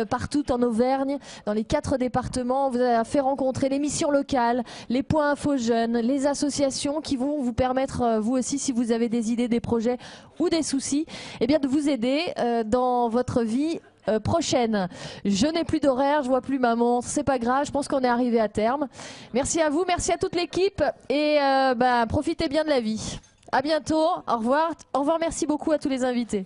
partout en Auvergne, dans les 4 départements. On vous a fait rencontrer les missions locales, les points info jeunes, les associations qui vont vous permettre, vous aussi, si vous avez des idées, des projets ou des soucis, eh bien de vous aider dans votre vie prochaine. Je n'ai plus d'horaire, je vois plus ma montre, c'est pas grave, je pense qu'on est arrivé à terme. Merci à vous, merci à toute l'équipe et profitez bien de la vie. À bientôt, au revoir, merci beaucoup à tous les invités.